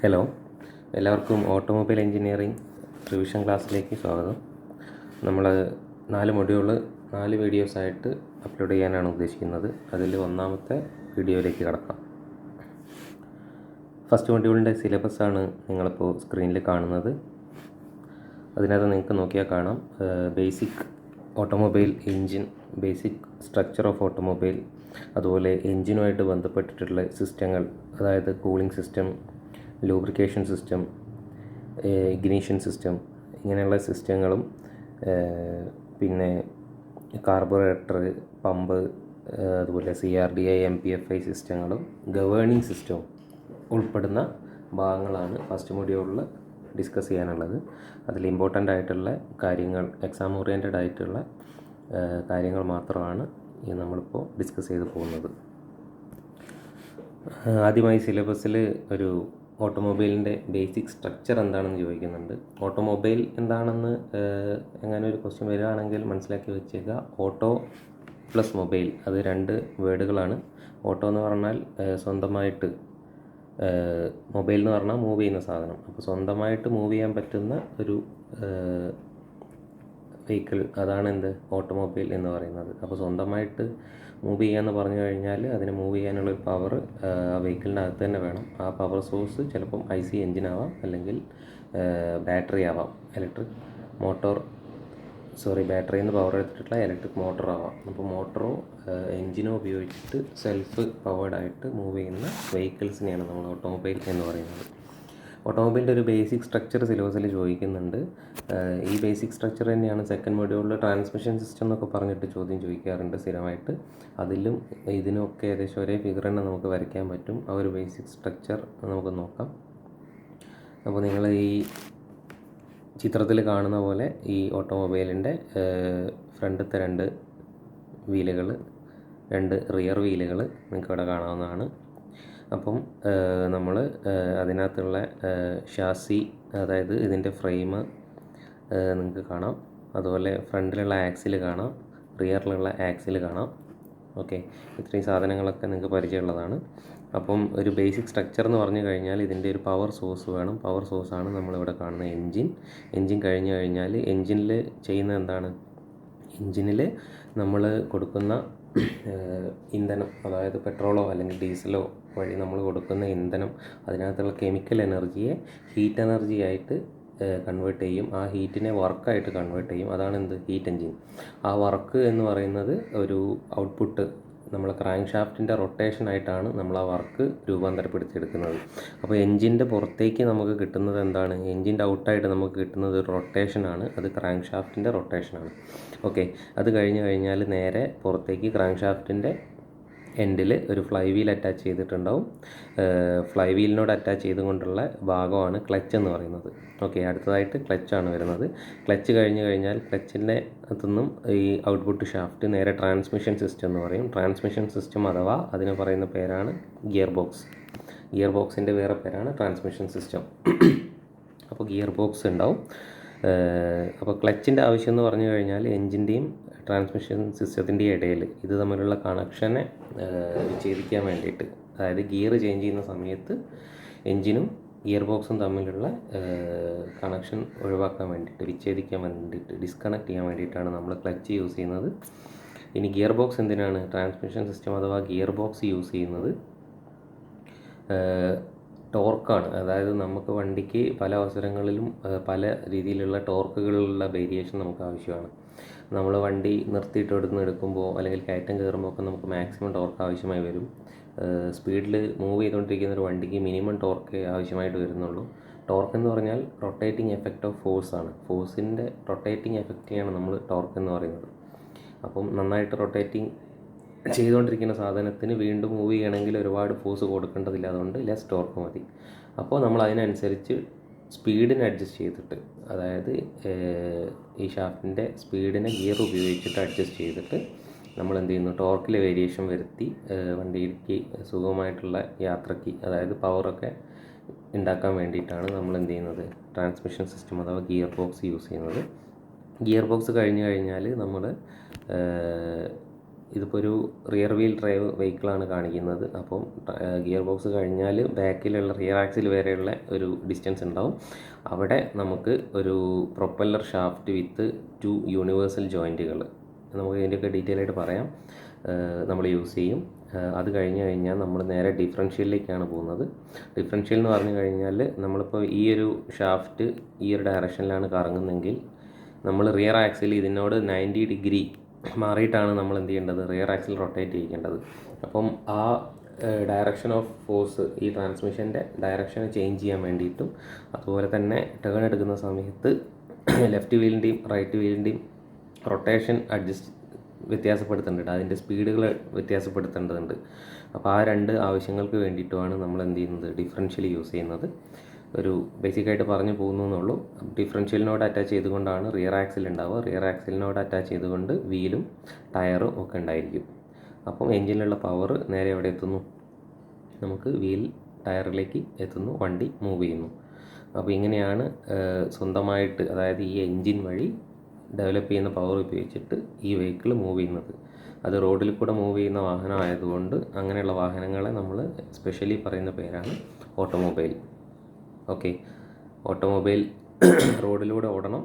Hello, എല്ലാവർക്കും automobile engineering revision ക്ലാസ്സിലേക്ക് സ്വാഗതം. നമ്മൾ 4 മൊഡ്യൂള് 4 വീഡിയോസായിട്ട് അപ്ലോഡ് ചെയ്യാനാണ് ഉദ്ദേശിക്കുന്നത്. അതിൽ ഒന്നാമത്തെ വീഡിയോയിലേക്ക് കടക്കാം. ഫസ്റ്റ് മൊഡ്യൂളിൻ്റെ സിലബസാണ് നിങ്ങളിപ്പോൾ സ്ക്രീനിൽ കാണുന്നത്. അതിനകത്ത് നിങ്ങൾക്ക് നോക്കിയാൽ കാണാം basic automobile engine, basic structure of automobile, അതുപോലെ എൻജിനുമായിട്ട് ബന്ധപ്പെട്ടിട്ടുള്ള സിസ്റ്റങ്ങൾ, അതായത് cooling system, lubrication system, ignition system, ഇങ്ങനെയുള്ള സിസ്റ്റങ്ങളും പിന്നെ കാർബറേറ്റർ, പമ്പ്, അതുപോലെ CRDI, MPFI സിസ്റ്റങ്ങളും ഗവേണിംഗ് സിസ്റ്റവും ഉൾപ്പെടുന്ന ഭാഗങ്ങളാണ് ഫസ്റ്റ് മൊഡ്യൂളിൽ ഡിസ്കസ് ചെയ്യാനുള്ളത്. അതിൽ ഇമ്പോർട്ടൻ്റ് ആയിട്ടുള്ള കാര്യങ്ങൾ, എക്സാം ഓറിയൻറ്റഡ് ആയിട്ടുള്ള കാര്യങ്ങൾ മാത്രമാണ് നമ്മളിപ്പോൾ ഡിസ്കസ് ചെയ്ത് പോകുന്നത്. ആദ്യമായി സിലബസിൽ ഒരു ഓട്ടോമൊബൈലിൻ്റെ ബേസിക് സ്ട്രക്ചർ എന്താണെന്ന് ചോദിക്കുന്നുണ്ട്. ഓട്ടോമൊബൈൽ എന്താണെന്ന് എങ്ങനെ ഒരു ക്വസ്റ്റ്യൻ വരികയാണെങ്കിൽ മനസ്സിലാക്കി വെച്ചേക്കുക. ഓട്ടോ പ്ലസ് മൊബൈൽ, അത് 2 വേർഡുകളാണ്. ഓട്ടോ എന്ന് പറഞ്ഞാൽ സ്വന്തമായിട്ട്, മൊബൈൽ എന്ന് പറഞ്ഞാൽ മൂവ് ചെയ്യുന്ന സാധനം. അപ്പോൾ സ്വന്തമായിട്ട് മൂവ് ചെയ്യാൻ പറ്റുന്ന ഒരു വെഹിക്കിൾ, അതാണ് എന്ത് ഓട്ടോമൊബൈൽ എന്ന് പറയുന്നത്. അപ്പോൾ സ്വന്തമായിട്ട് മൂവ് ചെയ്യാന്ന് പറഞ്ഞു കഴിഞ്ഞാൽ അതിന് മൂവ് ചെയ്യാനുള്ളൊരു പവർ ആ വെഹിക്കിളിൻ്റെ അകത്ത് തന്നെ വേണം. ആ പവർ സോഴ്സ് ചിലപ്പം IC എഞ്ചിനാവാം, അല്ലെങ്കിൽ ബാറ്ററി ആവാം, ബാറ്ററിയിൽ നിന്ന് പവർ എടുത്തിട്ടുള്ള ഇലക്ട്രിക് മോട്ടർ ആവാം. അപ്പോൾ മോട്ടറോ എഞ്ചിനോ ഉപയോഗിച്ചിട്ട് സെൽഫ് പവേർഡായിട്ട് മൂവ് ചെയ്യുന്ന വെഹിക്കിൾസിനെയാണ് നമ്മൾ ഓട്ടോമൊബൈൽ എന്ന് പറയുന്നത്. ഓട്ടോമൊബൈലിൻ്റെ ഒരു ബേസിക് സ്ട്രക്ചർ സിലബസിൽ ചോദിക്കുന്നുണ്ട്. ഈ ബേസിക് സ്ട്രക്ചർ തന്നെയാണ് സെക്കൻഡ് മൊഡ്യൂളിൽ ട്രാൻസ്മിഷൻ സിസ്റ്റം എന്നൊക്കെ പറഞ്ഞിട്ട് ചോദ്യം ചോദിക്കാറുണ്ട് സ്ഥിരമായിട്ട്. അതിലും ഇതിനൊക്കെ ഏകദേശം ഒരേ ഫിഗർ തന്നെ നമുക്ക് വരയ്ക്കാൻ പറ്റും. ആ ഒരു ബേസിക് സ്ട്രക്ചർ നമുക്ക് നോക്കാം. അപ്പോൾ നിങ്ങൾ ഈ ചിത്രത്തിൽ കാണുന്ന പോലെ ഈ ഓട്ടോമൊബൈലിൻ്റെ ഫ്രണ്ടത്തെ 2 വീലുകൾ, 2 റിയർ വീലുകൾ നിങ്ങൾക്ക് ഇവിടെ കാണാവുന്നതാണ്. അപ്പം നമ്മൾ അതിനകത്തുള്ള ഷാസി, അതായത് ഇതിൻ്റെ ഫ്രെയിം നിങ്ങൾക്ക് കാണാം. അതുപോലെ ഫ്രണ്ടിലുള്ള ആക്സിൽ കാണാം, റിയറിലുള്ള ആക്സിൽ കാണാം. ഓക്കെ, ഇത്രയും സാധനങ്ങളൊക്കെ നിങ്ങൾക്ക് പരിചയമുള്ളതാണ്. അപ്പം ഒരു ബേസിക് സ്ട്രക്ചർ എന്ന് പറഞ്ഞു കഴിഞ്ഞാൽ ഇതിൻ്റെ ഒരു പവർ സോഴ്സ് വേണം. പവർ സോഴ്സാണ് നമ്മളിവിടെ കാണുന്ന എൻജിൻ കഴിഞ്ഞ് കഴിഞ്ഞാൽ എൻജിനിൽ ചെയ്യുന്ന എന്താണ്, എൻജിനിൽ നമ്മൾ കൊടുക്കുന്ന ഇന്ധനം, അതായത് പെട്രോളോ അല്ലെങ്കിൽ ഡീസലോ വഴി നമ്മൾ കൊടുക്കുന്ന ഇന്ധനം, അതിനകത്തുള്ള കെമിക്കൽ എനർജിയെ ഹീറ്റ് എനർജി ആയിട്ട് കൺവേർട്ട് ചെയ്യും. ആ ഹീറ്റിനെ വർക്കായിട്ട് കൺവേർട്ട് ചെയ്യും. അതാണ് എന്ത്, ഹീറ്റ് എൻജിൻ. ആ വർക്ക് എന്ന് പറയുന്നത് ഒരു ഔട്ട്പുട്ട്, നമ്മൾ ക്രാങ്ക് ഷാഫ്റ്റിൻ്റെ റൊട്ടേഷനായിട്ടാണ് നമ്മൾ ആ വർക്ക് രൂപാന്തരപ്പെടുത്തിയെടുക്കുന്നത്. അപ്പോൾ എൻജിൻ്റെ പുറത്തേക്ക് നമുക്ക് കിട്ടുന്നത് എന്താണ്, എൻജിൻ്റെ ഔട്ടായിട്ട് നമുക്ക് കിട്ടുന്നത് ഒരു റൊട്ടേഷനാണ്. അത് ക്രാങ്ക് ഷാഫ്റ്റിൻ്റെ റൊട്ടേഷനാണ്. ഓക്കെ, അത് കഴിഞ്ഞാൽ നേരെ പുറത്തേക്ക് ക്രാങ്ക് ഷാഫ്റ്റിൻ്റെ എൻഡിൽ ഒരു ഫ്ലൈ വീൽ അറ്റാച്ച് ചെയ്തിട്ടുണ്ടാവും. ഫ്ലൈ വീലിനോട് അറ്റാച്ച് ചെയ്തുകൊണ്ടുള്ള ഭാഗമാണ് ക്ലച്ച് എന്ന് പറയുന്നത്. ഓക്കെ, അടുത്തതായിട്ട് ക്ലച്ചാണ് വരുന്നത്. ക്ലച്ച് കഴിഞ്ഞാൽ ക്ലച്ചിൻ്റെ അകത്തുനിന്നും ഈ ഔട്ട്പുട്ട് ഷാഫ്റ്റ് നേരെ ട്രാൻസ്മിഷൻ സിസ്റ്റം എന്ന് പറയും. ട്രാൻസ്മിഷൻ സിസ്റ്റം അഥവാ അതിന് പറയുന്ന പേരാണ് ഗിയർ ബോക്സ്. ഗിയർ ബോക്സിൻ്റെ വേറെ പേരാണ് ട്രാൻസ്മിഷൻ സിസ്റ്റം. അപ്പോൾ ഗിയർ ബോക്സ് ഉണ്ടാവും. അപ്പോൾ ക്ലച്ചിൻ്റെ ആവശ്യം എന്ന് പറഞ്ഞു കഴിഞ്ഞാൽ എൻജിൻ്റെയും ട്രാൻസ്മിഷൻ സിസ്റ്റത്തിൻ്റെയും ഇടയിൽ ഇത് തമ്മിലുള്ള കണക്ഷനെ വിച്ഛേദിക്കാൻ വേണ്ടിയിട്ട്, അതായത് ഗിയർ ചേഞ്ച് ചെയ്യുന്ന സമയത്ത് എൻജിനും ഗിയർ ബോക്സും തമ്മിലുള്ള കണക്ഷൻ ഒഴിവാക്കാൻ വേണ്ടിയിട്ട്, വിച്ഛേദിക്കാൻ വേണ്ടിയിട്ട്, ഡിസ്കണക്ട് ചെയ്യാൻ വേണ്ടിയിട്ടാണ് നമ്മൾ ക്ലച്ച് യൂസ് ചെയ്യുന്നത്. ഇനി ഗിയർ ബോക്സ് എന്തിനാണ്, ട്രാൻസ്മിഷൻ സിസ്റ്റം അഥവാ ഗിയർ ബോക്സ് യൂസ് ചെയ്യുന്നത് ടോർക്കാണ്. അതായത് നമുക്ക് വണ്ടിക്ക് പല അവസരങ്ങളിലും പല രീതിയിലുള്ള ടോർക്കുകളുള്ള വേരിയേഷൻ നമുക്ക് ആവശ്യമാണ്. നമ്മൾ വണ്ടി നിർത്തിയിട്ട് എടുക്കുമ്പോൾ അല്ലെങ്കിൽ കയറ്റം കയറുമ്പോൾ ഒക്കെ നമുക്ക് മാക്സിമം ടോർക്ക് ആവശ്യമായി വരും. സ്പീഡിൽ മൂവ് ചെയ്തുകൊണ്ടിരിക്കുന്ന ഒരു വണ്ടിക്ക് മിനിമം ടോർക്ക് ആവശ്യമായിട്ട് വരുന്നുള്ളൂ. ടോർക്ക് എന്ന് പറഞ്ഞാൽ റൊട്ടേറ്റിംഗ് എഫക്റ്റ് ഓഫ് ഫോഴ്സാണ്. ഫോഴ്സിൻ്റെ റൊട്ടേറ്റിംഗ് എഫക്റ്റിനെയാണ് നമ്മൾ ടോർക്ക് എന്ന് പറയുന്നത്. അപ്പം നന്നായിട്ട് റൊട്ടേറ്റിംഗ് ചെയ്തുകൊണ്ടിരിക്കുന്ന സാധനത്തിന് വീണ്ടും മൂവ് ചെയ്യണമെങ്കിൽ ഒരുപാട് ഫോഴ്സ് കൊടുക്കേണ്ടതില്ല, അതുകൊണ്ട് ലെസ് ടോർക്ക് മതി. അപ്പോൾ നമ്മൾ അതിനനുസരിച്ച് സ്പീഡിനെ അഡ്ജസ്റ്റ് ചെയ്തിട്ട്, അതായത് ഈ ഷാഫ്റ്റിൻ്റെ സ്പീഡിനെ ഗിയർ ഉപയോഗിച്ചിട്ട് അഡ്ജസ്റ്റ് ചെയ്തിട്ട് നമ്മൾ എന്ത് ചെയ്യുന്നു, ടോർക്കിലെ വേരിയേഷൻ വരുത്തി വണ്ടിക്ക് സുഖമായിട്ടുള്ള യാത്രയ്ക്ക്, അതായത് പവറൊക്കെ ഉണ്ടാക്കാൻ വേണ്ടിയിട്ടാണ് നമ്മൾ എന്ത് ചെയ്യുന്നത്, ട്രാൻസ്മിഷൻ സിസ്റ്റം അഥവാ ഗിയർ ബോക്സ് യൂസ് ചെയ്യുന്നത്. ഗിയർ ബോക്സ് കഴിഞ്ഞാൽ നമ്മൾ ഇതിപ്പോൾ ഒരു റിയർ വീൽ ഡ്രൈവ് വെഹിക്കിളാണ് കാണിക്കുന്നത്. അപ്പം ഗിയർ ബോക്സ് കഴിഞ്ഞാൽ ബാക്കിലുള്ള റിയർ ആക്സിൽ വരെയുള്ള ഒരു ഡിസ്റ്റൻസ് ഉണ്ടാവും. അവിടെ നമുക്ക് ഒരു പ്രൊപ്പല്ലർ ഷാഫ്റ്റ് വിത്ത് 2 യൂണിവേഴ്സൽ ജോയിൻറ്റുകൾ, നമുക്ക് ഇതിൻ്റെയൊക്കെ ഡീറ്റെയിൽ ആയിട്ട് പറയാം, നമ്മൾ യൂസ് ചെയ്യും. അത് കഴിഞ്ഞ് കഴിഞ്ഞാൽ നമ്മൾ നേരെ ഡിഫറൻഷ്യലിലേക്കാണ് പോകുന്നത്. ഡിഫറൻഷ്യൽ എന്ന് പറഞ്ഞു കഴിഞ്ഞാൽ നമ്മളിപ്പോൾ ഈ ഒരു ഷാഫ്റ്റ് ഈ ഒരു ഡയറക്ഷനിലാണ് കറങ്ങുന്നതെങ്കിൽ നമ്മൾ റിയർ ആക്സിൽ ഇതിനോട് 90 ഡിഗ്രി മാറിയിട്ടാണ് നമ്മൾ എന്ത് ചെയ്യേണ്ടത്, റിയർ ആക്സിൽ റൊട്ടേറ്റ് ചെയ്യേണ്ടത്. അപ്പം ആ ഡയറക്ഷൻ ഓഫ് ഫോഴ്സ്, ഈ ട്രാൻസ്മിഷൻ്റെ ഡയറക്ഷൻ ചേഞ്ച് ചെയ്യാൻ വേണ്ടിയിട്ടും, അതുപോലെ തന്നെ ടേൺ എടുക്കുന്ന സമയത്ത് ലെഫ്റ്റ് വീലിൻ്റെയും റൈറ്റ് വീലിൻ്റെയും റൊട്ടേഷൻ വ്യത്യാസപ്പെടുത്തേണ്ടതുണ്ട്, അതിൻ്റെ സ്പീഡുകൾ വ്യത്യാസപ്പെടുത്തേണ്ടതുണ്ട്. അപ്പോൾ ആ 2 ആവശ്യങ്ങൾക്ക് വേണ്ടിയിട്ടുമാണ് നമ്മൾ എന്ത് ചെയ്യുന്നത്, ഡിഫറൻഷ്യൽ യൂസ് ചെയ്യുന്നത്. ഒരു ബേസിക്കായിട്ട് പറഞ്ഞു പോകുന്നു എന്നുള്ളൂ. ഡിഫറൻഷ്യലിനോട് അറ്റാച്ച് ചെയ്തുകൊണ്ടാണ് റിയർ ആക്സിൽ ഉണ്ടാവുക. റിയർ ആക്സിലിനോട് അറ്റാച്ച് ചെയ്തുകൊണ്ട് വീലും ടയറും ഒക്കെ ഉണ്ടായിരിക്കും. അപ്പം എൻജിനിലുള്ള പവർ നേരെ എവിടെ എത്തുന്നു, നമുക്ക് വീൽ ടയറിലേക്ക് എത്തുന്നു, വണ്ടി മൂവ് ചെയ്യുന്നു. അപ്പോൾ ഇങ്ങനെയാണ് സ്വന്തമായിട്ട്, അതായത് ഈ എൻജിൻ വഴി ഡെവലപ്പ് ചെയ്യുന്ന പവർ ഉപയോഗിച്ചിട്ട് ഈ വെഹിക്കിൾ മൂവ് ചെയ്യുന്നത്. അത് റോഡിൽ കൂടെ മൂവ് ചെയ്യുന്ന വാഹനം ആയതുകൊണ്ട് അങ്ങനെയുള്ള വാഹനങ്ങളെ നമ്മൾ സ്പെഷ്യലി പറയുന്ന പേരാണ് ഓട്ടോമൊബൈൽ. ഓക്കെ, ഓട്ടോമൊബൈൽ റോഡിലൂടെ ഓടണം,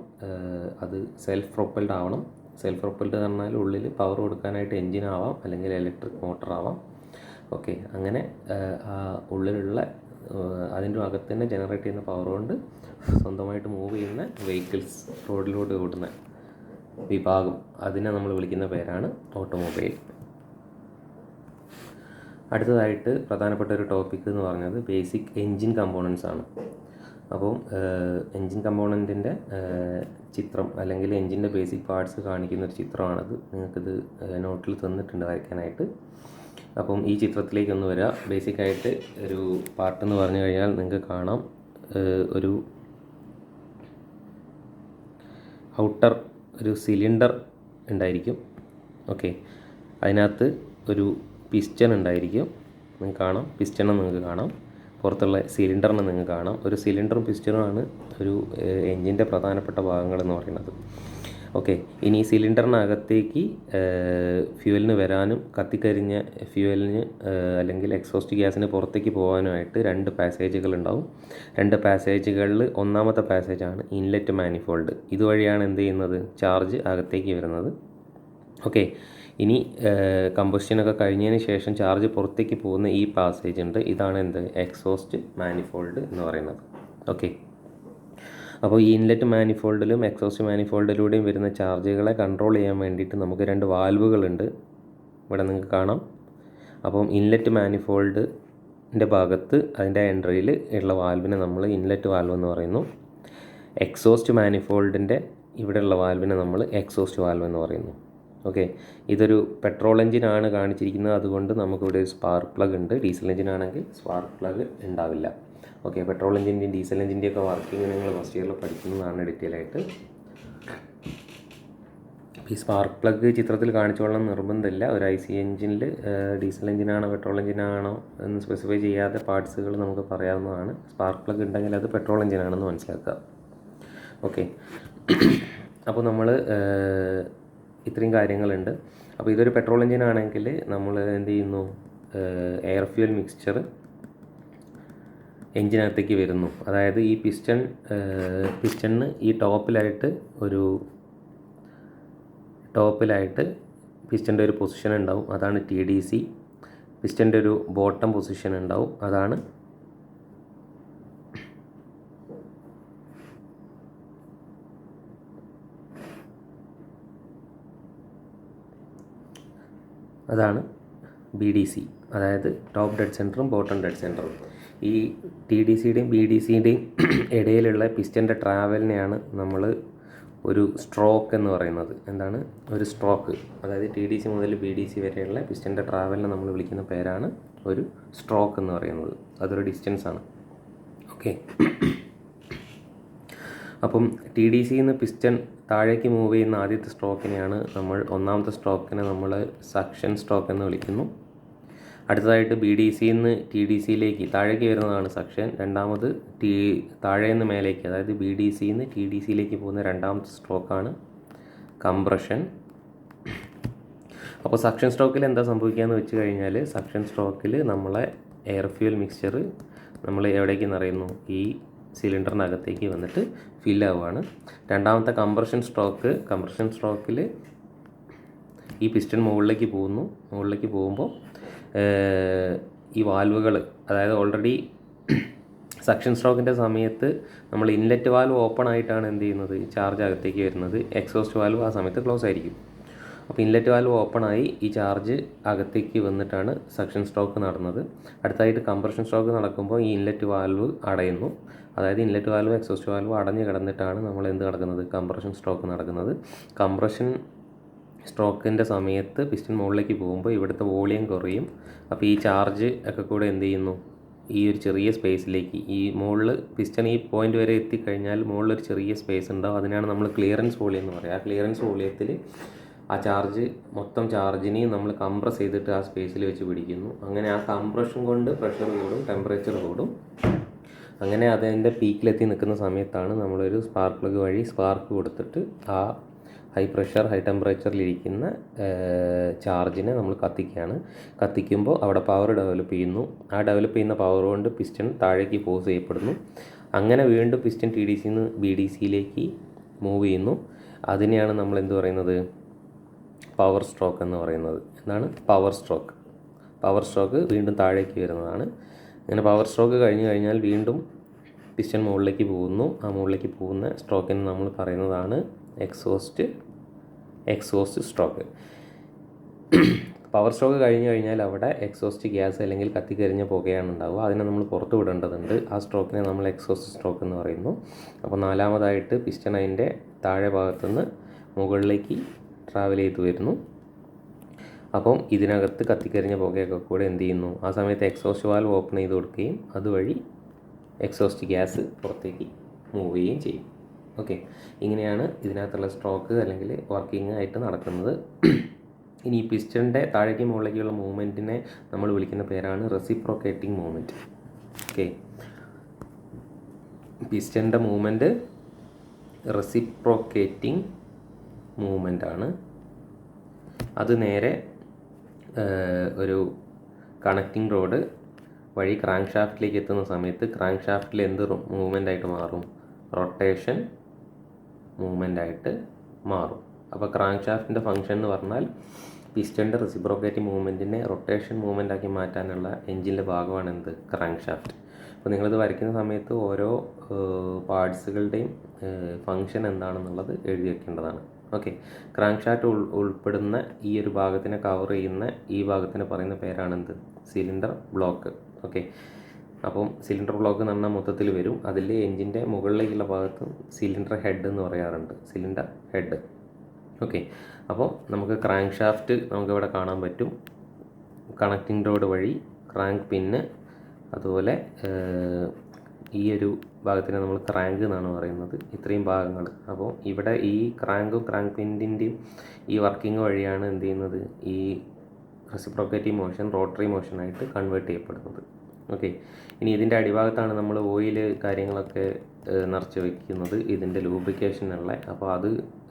അത് സെൽഫ് പ്രൊപ്പൽഡ് ആവണം. സെൽഫ് പ്രൊപ്പൽഡ് എന്ന് പറഞ്ഞാൽ ഉള്ളിൽ പവർ കൊടുക്കാനായിട്ട് എൻജിനാവാം, അല്ലെങ്കിൽ ഇലക്ട്രിക് മോട്ടറാവാം. ഓക്കെ, അങ്ങനെ ആ ഉള്ളിലുള്ള അതിൻ്റെ അകത്ത് തന്നെ ജനറേറ്റ് ചെയ്യുന്ന പവർ കൊണ്ട് സ്വന്തമായിട്ട് മൂവ് ചെയ്യുന്ന വെഹിക്കിൾസ്, റോഡിലൂടെ ഓടുന്ന വിഭാഗം, അതിനെ നമ്മൾ വിളിക്കുന്ന പേരാണ് ഓട്ടോമൊബൈൽ. അടുത്തതായിട്ട് പ്രധാനപ്പെട്ട ഒരു ടോപ്പിക് എന്ന് പറഞ്ഞത് ബേസിക് എൻജിൻ കമ്പോണൻസ് ആണ്. അപ്പോൾ എൻജിൻ കമ്പോണൻറ്റിൻ്റെ ചിത്രം, അല്ലെങ്കിൽ എൻജിൻ്റെ ബേസിക് പാർട്സ് കാണിക്കുന്നൊരു ചിത്രമാണത്. നിങ്ങൾക്കിത് നോട്ടിൽ തന്നിട്ടുണ്ട് വരയ്ക്കാനായിട്ട്. അപ്പം ഈ ചിത്രത്തിലേക്കൊന്ന് വരിക. ബേസിക്കായിട്ട് ഒരു പാർട്ട് എന്ന് പറഞ്ഞു കഴിഞ്ഞാൽ നിങ്ങൾക്ക് കാണാം, ഒരു ഔട്ടർ ഒരു സിലിണ്ടർ ഉണ്ടായിരിക്കും. ഓക്കെ, അതിനകത്ത് ഒരു പിസ്റ്റൺ ഉണ്ടായിരിക്കും. നിങ്ങൾക്ക് കാണാം, പിസ്റ്റണെ നിങ്ങൾക്ക് കാണാം, പുറത്തുള്ള സിലിണ്ടറിനെ നിങ്ങൾക്ക് കാണാം. ഒരു സിലിണ്ടറും പിസ്റ്റണുമാണ് ഒരു എൻജിൻ്റെ പ്രധാനപ്പെട്ട ഭാഗങ്ങളെന്ന് പറയുന്നത്. ഓക്കെ, ഇനി ഈ സിലിണ്ടറിനകത്തേക്ക് ഫ്യൂവലിന് വരാനും കത്തിക്കരിഞ്ഞ ഫ്യൂവലിന് അല്ലെങ്കിൽ എക്സോസ്റ്റ് ഗ്യാസിന് പുറത്തേക്ക് പോകാനുമായിട്ട് 2 പാസേജുകൾ ഉണ്ടാവും. 2 പാസേജുകളിൽ ഒന്നാമത്തെ പാസേജാണ് ഇൻലെറ്റ് മാനിഫോൾഡ്. ഇതുവഴിയാണ് എന്ത് ചെയ്യുന്നത്, ചാർജ് അകത്തേക്ക് വരുന്നത്. ഓക്കെ, ഇനി കമ്പസ്റ്റനൊക്കെ കഴിഞ്ഞതിന് ശേഷം ചാർജ് പുറത്തേക്ക് പോകുന്ന ഈ പാസേജ് ഉണ്ട്, ഇതാണ് എന്ത്, എക്സോസ്റ്റ് മാനിഫോൾഡ് എന്ന് പറയുന്നത്. ഓക്കെ, അപ്പോൾ ഈ ഇൻലെറ്റ് മാനിഫോൾഡിലും എക്സോസ്റ്റ് മാനിഫോൾഡിലൂടെയും വരുന്ന ചാർജുകളെ കൺട്രോൾ ചെയ്യാൻ വേണ്ടിയിട്ട് നമുക്ക് 2 വാൽവുകളുണ്ട്, ഇവിടെ നിങ്ങൾക്ക് കാണാം. അപ്പം ഇൻലെറ്റ് മാനിഫോൾഡിൻ്റെ ഭാഗത്ത് അതിൻ്റെ എൻട്രിയിൽ ഉള്ള വാൽവിനെ നമ്മൾ ഇൻലെറ്റ് വാൽവ് എന്ന് പറയുന്നു. എക്സോസ്റ്റ് മാനിഫോൾഡിൻ്റെ ഇവിടെയുള്ള വാൽവിനെ നമ്മൾ എക്സോസ്റ്റ് വാൽവ് എന്ന് പറയുന്നു. ഓക്കെ, ഇതൊരു പെട്രോൾ എഞ്ചിനാണ് കാണിച്ചിരിക്കുന്നത്, അതുകൊണ്ട് നമുക്കിവിടെ ഒരു സ്പാർക്ക് പ്ലഗ് ഉണ്ട്. ഡീസൽ എഞ്ചിനാണെങ്കിൽ സ്പാർക്ക് പ്ലഗ് ഉണ്ടാവില്ല. ഓക്കെ, പെട്രോൾ എഞ്ചിൻ്റെയും ഡീസൽ എഞ്ചിൻ്റെയൊക്കെ വർക്കിംഗ് നിങ്ങൾ ഫസ്റ്റ് ഇയറിൽ പഠിക്കുന്നതാണ് ഡീറ്റെയിൽ ആയിട്ട്. ഈ സ്പാർക്ക് പ്ലഗ് ചിത്രത്തിൽ കാണിച്ചോളണം നിർബന്ധമില്ല. ഒരു IC എഞ്ചിനിൽ ഡീസൽ എഞ്ചിനാണോ പെട്രോൾ എഞ്ചിനാണോ എന്ന് സ്പെസിഫൈ ചെയ്യാത്ത പാർട്സുകൾ നമുക്ക് പറയാവുന്നതാണ്. സ്പാർക്ക് പ്ലഗ് ഉണ്ടെങ്കിൽ അത് പെട്രോൾ എഞ്ചിനാണെന്ന് മനസ്സിലാക്കുക. ഓക്കെ, അപ്പോൾ നമ്മൾ ഇത്രയും കാര്യങ്ങളുണ്ട്. അപ്പോൾ ഇതൊരു പെട്രോൾ എഞ്ചിനാണെങ്കിൽ നമ്മൾ എന്ത് ചെയ്യുന്നു, എയർ ഫ്യൂൽ മിക്സ്ചർ എഞ്ചിനകത്തേക്ക് വരുന്നു. അതായത് ഈ പിസ്റ്റണിന് ഈ ടോപ്പിലായിട്ട് പിസ്റ്റൻ്റെ ഒരു പൊസിഷൻ ഉണ്ടാവും, അതാണ് TDC. പിസ്റ്റൻ്റെ ഒരു ബോട്ടം പൊസിഷൻ ഉണ്ടാവും, അതാണ് BDC, അതായത് ടോപ്പ് ഡെഡ് സെൻറ്ററും ബോട്ടം ഡെഡ് സെൻറ്ററും. ഈ TDCയുടെയും BDCയുടെയും ഇടയിലുള്ള പിസ്റ്റൻ്റെ ട്രാവലിനെയാണ് നമ്മൾ ഒരു സ്ട്രോക്ക് എന്ന് പറയുന്നത്. എന്താണ് ഒരു സ്ട്രോക്ക്? അതായത് TDC മുതൽ BDC വരെയുള്ള പിസ്റ്റൻ്റെ ട്രാവലിനെ നമ്മൾ വിളിക്കുന്ന പേരാണ് ഒരു സ്ട്രോക്ക് എന്ന് പറയുന്നത്. അതൊരു ഡിസ്റ്റൻസാണ്. ഓക്കെ, അപ്പം TDCയിൽ നിന്ന് പിസ്റ്റൺ താഴേക്ക് മൂവ് ചെയ്യുന്ന ആദ്യത്തെ സ്ട്രോക്കിനെയാണ് ഒന്നാമത്തെ സ്ട്രോക്കിനെ നമ്മൾ സക്ഷൻ സ്ട്രോക്ക് എന്ന് വിളിക്കുന്നു. അടുത്തതായിട്ട് BDCയിൽ നിന്ന് TDCയിലേക്ക് താഴേക്ക് വരുന്നതാണ് സക്ഷൻ. രണ്ടാമത് താഴെ നിന്ന് മേലേക്ക്, അതായത് BDCയിൽ നിന്ന് TDCയിലേക്ക് പോകുന്ന രണ്ടാമത്തെ സ്ട്രോക്കാണ് കംപ്രഷൻ. അപ്പോൾ സക്ഷൻ സ്ട്രോക്കിൽ എന്താ സംഭവിക്കുകയെന്ന് വെച്ച് കഴിഞ്ഞാൽ, സക്ഷൻ സ്ട്രോക്കിൽ നമ്മളെ എയർ ഫ്യൂൽ മിക്സ്ചർ നമ്മൾ എവിടേക്ക് നിറയുന്നു, ഈ സിലിണ്ടറിനകത്തേക്ക് വന്നിട്ട് ഫില്ലാവുകയാണ്. രണ്ടാമത്തെ കംപ്രഷൻ സ്ട്രോക്കിൽ ഈ പിസ്റ്റൺ മുകളിലേക്ക് പോകുമ്പോൾ ഈ വാൽവുകൾ, അതായത് ഓൾറെഡി സക്ഷൻ സ്ട്രോക്കിൻ്റെ സമയത്ത് നമ്മൾ ഇൻലെറ്റ് വാൽവ് ഓപ്പൺ ആയിട്ടാണ് എന്ത് ചെയ്യുന്നത്, ചാർജ് അകത്തേക്ക് വരുന്നത്. എക്സോസ്റ്റ് വാൽവ് ആ സമയത്ത് ക്ലോസ് ആയിരിക്കും. അപ്പോൾ ഇൻലെറ്റ് വാൽവ് ഓപ്പണായി ഈ ചാർജ് അകത്തേക്ക് വന്നിട്ടാണ് സക്ഷൻ സ്ട്രോക്ക് നടന്നത്. അടുത്തായിട്ട് കംപ്രഷൻ സ്ട്രോക്ക് നടക്കുമ്പോൾ ഈ ഇൻലെറ്റ് വാൽവ് അടയുന്നു. അതായത് ഇൻലെറ്റ് വാൽവ് എക്സോസ്റ്റ് വാൽവ് അടഞ്ഞ് കിടന്നിട്ടാണ് നമ്മൾ എന്ത് നടക്കുന്നത്, കംപ്രഷൻ സ്ട്രോക്ക് നടക്കുന്നത്. കംപ്രഷൻ സ്ട്രോക്കിൻ്റെ സമയത്ത് പിസ്റ്റൺ മുകളിലേക്ക് പോകുമ്പോൾ ഇവിടുത്തെ വോളിയം കുറയും. അപ്പോൾ ഈ ചാർജ് ഒക്കെ കൂടെ എന്ത് ചെയ്യുന്നു, ഈ ഒരു ചെറിയ സ്പേസിലേക്ക്, ഈ മുകളിൽ പിസ്റ്റൺ ഈ പോയിന്റ് വരെ എത്തിക്കഴിഞ്ഞാൽ മുകളിലൊരു ചെറിയ സ്പേസ് ഉണ്ടാവും. അതിനാണ് നമ്മൾ ക്ലിയറൻസ് വോളിയം എന്ന് പറയുക. ആ ക്ലിയറൻസ് വോളിയത്തിൽ ആ ചാർജ്, മൊത്തം ചാർജിനെ നമ്മൾ കംപ്രസ് ചെയ്തിട്ട് ആ സ്പേസിൽ വെച്ച് പിടിക്കുന്നു. അങ്ങനെ ആ കംപ്രഷൻ കൊണ്ട് പ്രഷർ കൂടും, ടെമ്പറേച്ചർ കൂടും. അങ്ങനെ അതിൻ്റെ പീക്കിലെത്തി നിൽക്കുന്ന സമയത്താണ് നമ്മളൊരു സ്പാർക്ക് പ്ലഗ് വഴി സ്പാർക്ക് കൊടുത്തിട്ട് ആ ഹൈ പ്രഷർ ഹൈ ടെമ്പറേച്ചറിലിരിക്കുന്ന ചാർജിനെ നമ്മൾ കത്തിക്കുമ്പോൾ അവിടെ പവർ ഡെവലപ്പ് ചെയ്യുന്നു. ആ ഡെവലപ്പ് ചെയ്യുന്ന പവർ കൊണ്ട് പിസ്റ്റൺ താഴേക്ക് ഫോഴ്സ് ചെയ്യപ്പെടുന്നു. അങ്ങനെ വീണ്ടും പിസ്റ്റൺ TDCയിൽ നിന്ന് BDCയിലേക്ക് മൂവ് ചെയ്യുന്നു. അതിനെയാണ് നമ്മൾ എന്ത് പറയുന്നത്, പവർ സ്ട്രോക്ക് എന്ന് പറയുന്നത്. എന്താണ് പവർ സ്ട്രോക്ക് വീണ്ടും താഴേക്ക് വരുന്നതാണ്. അങ്ങനെ പവർ സ്ട്രോക്ക് കഴിഞ്ഞ് കഴിഞ്ഞാൽ വീണ്ടും പിസ്റ്റൺ മുകളിലേക്ക് പോകുന്നു. ആ മുകളിലേക്ക് പോകുന്ന സ്ട്രോക്കിന് നമ്മൾ പറയുന്നതാണ് എക്സോസ്റ്റ് സ്ട്രോക്ക്. പവർ സ്ട്രോക്ക് കഴിഞ്ഞ് കഴിഞ്ഞാൽ അവിടെ എക്സോസ്റ്റ് ഗ്യാസ് അല്ലെങ്കിൽ കത്തിക്കരിഞ്ഞ പുകയാണ് ഉണ്ടാവുക. അതിനെ നമ്മൾ പുറത്ത് വിടേണ്ടതുണ്ട്. ആ സ്ട്രോക്കിനെ നമ്മൾ എക്സോസ്റ്റ് സ്ട്രോക്ക് എന്ന് പറയുന്നു. അപ്പോൾ നാലാമതായിട്ട് പിസ്റ്റൺ അതിൻ്റെ താഴെ ഭാഗത്തുനിന്ന് മുകളിലേക്ക് ട്രാവൽ ചെയ്ത് വരുന്നു. അപ്പം ഇതിനകത്ത് കത്തിക്കരിഞ്ഞ പുകയൊക്കെ കൂടെ എന്ത് ചെയ്യുന്നു, ആ സമയത്ത് എക്സോസ്റ്റ് വാൽവ് ഓപ്പൺ ചെയ്ത് കൊടുക്കുകയും അതുവഴി എക്സോസ്റ്റ് ഗ്യാസ് പുറത്തേക്ക് മൂവ് ചെയ്യുകയും ചെയ്യും. ഓക്കെ, ഇങ്ങനെയാണ് ഇതിനകത്തുള്ള സ്ട്രോക്ക് അല്ലെങ്കിൽ വർക്കിംഗ് ആയിട്ട് നടക്കുന്നത്. ഇനി ഈ പിസ്റ്റണിൻ്റെ താഴേക്ക് മുകളിലേക്കുള്ള മൂവ്മെൻറ്റിനെ നമ്മൾ വിളിക്കുന്ന പേരാണ് റെസിപ്രോക്കേറ്റിംഗ് മൂവ്മെൻറ്റ്. ഓക്കെ, പിസ്റ്റണിൻ്റെ മൂവ്മെൻറ്റ് റെസിപ്രോക്കേറ്റിംഗ് മൂവ്മെൻ്റ് ആണ്. അത് നേരെ ഒരു കണക്റ്റിംഗ് റോഡ് വഴി ക്രാങ്ക് ഷാഫ്റ്റിലേക്ക് എത്തുന്ന സമയത്ത് ക്രാങ്ക് ഷാഫ്റ്റിൽ എന്ത് മൂവ്മെൻ്റ് ആയിട്ട് മാറും, റൊട്ടേഷൻ മൂവ്മെൻ്റ് ആയിട്ട് മാറും. അപ്പോൾ ക്രാങ്ക് ഷാഫ്റ്റിൻ്റെ ഫംഗ്ഷൻ എന്ന് പറഞ്ഞാൽ പിസ്റ്റണിൻ്റെ റെസിപ്രോക്കേറ്റിംഗ് മൂവ്മെൻറ്റിനെ റൊട്ടേഷൻ മൂവ്മെൻ്റ് ആക്കി മാറ്റാനുള്ള എഞ്ചിൻ്റെ ഭാഗമാണ് എന്ത്, ക്രാങ്ക് ഷാഫ്റ്റ്. അപ്പോൾ നിങ്ങളിത് വരയ്ക്കുന്ന സമയത്ത് ഓരോ പാർട്സുകളുടെയും ഫംഗ്ഷൻ എന്താണെന്നുള്ളത് എഴുതി വയ്ക്കേണ്ടതാണ്. ഓക്കെ, ക്രാങ്ക് ഷാഫ്റ്റ് ഉൾപ്പെടുന്ന ഈ ഒരു ഭാഗത്തിനെ കവർ ചെയ്യുന്ന ഈ ഭാഗത്തിന് പറയുന്ന പേരാണെന്ത്, സിലിണ്ടർ ബ്ലോക്ക്. ഓക്കെ, അപ്പം സിലിണ്ടർ ബ്ലോക്ക് എന്ന് പറഞ്ഞാൽ മൊത്തത്തിൽ വരും. അതിൽ എഞ്ചിൻ്റെ മുകളിലേക്കുള്ള ഭാഗത്ത് സിലിണ്ടർ ഹെഡ് എന്ന് പറയാറുണ്ട്, സിലിണ്ടർ ഹെഡ്. ഓക്കെ, അപ്പോൾ നമുക്ക് ക്രാങ്ക് ഷാഫ്റ്റ് നമുക്കിവിടെ കാണാൻ പറ്റും. കണക്റ്റിംഗ് റോഡ് വഴി ക്രാങ്ക് പിന്ന്, അതുപോലെ ഈ ഒരു ഭാഗത്തിനെ നമ്മൾ ക്രാങ്ക് എന്നാണ് പറയുന്നത്. ഇത്രയും ഭാഗങ്ങൾ. അപ്പോൾ ഇവിടെ ഈ ക്രാങ്കും ക്രാങ്ക് പിന്നിൻ്റെയും ഈ വർക്കിംഗ് വഴിയാണ് എന്ത് ചെയ്യുന്നത്, ഈ റെസിപ്രോക്കേറ്റിംഗ് മോഷൻ റോട്ടറി മോഷനായിട്ട് കൺവേർട്ട് ചെയ്യപ്പെടുന്നത്. ഓക്കെ, ഇനി ഇതിൻ്റെ അടിഭാഗത്താണ് നമ്മൾ ഓയിൽ കാര്യങ്ങളൊക്കെ നിറച്ച് വയ്ക്കുന്നത്, ഇതിൻ്റെ ലൂബ്രിക്കേഷനുള്ള. അപ്പോൾ അത്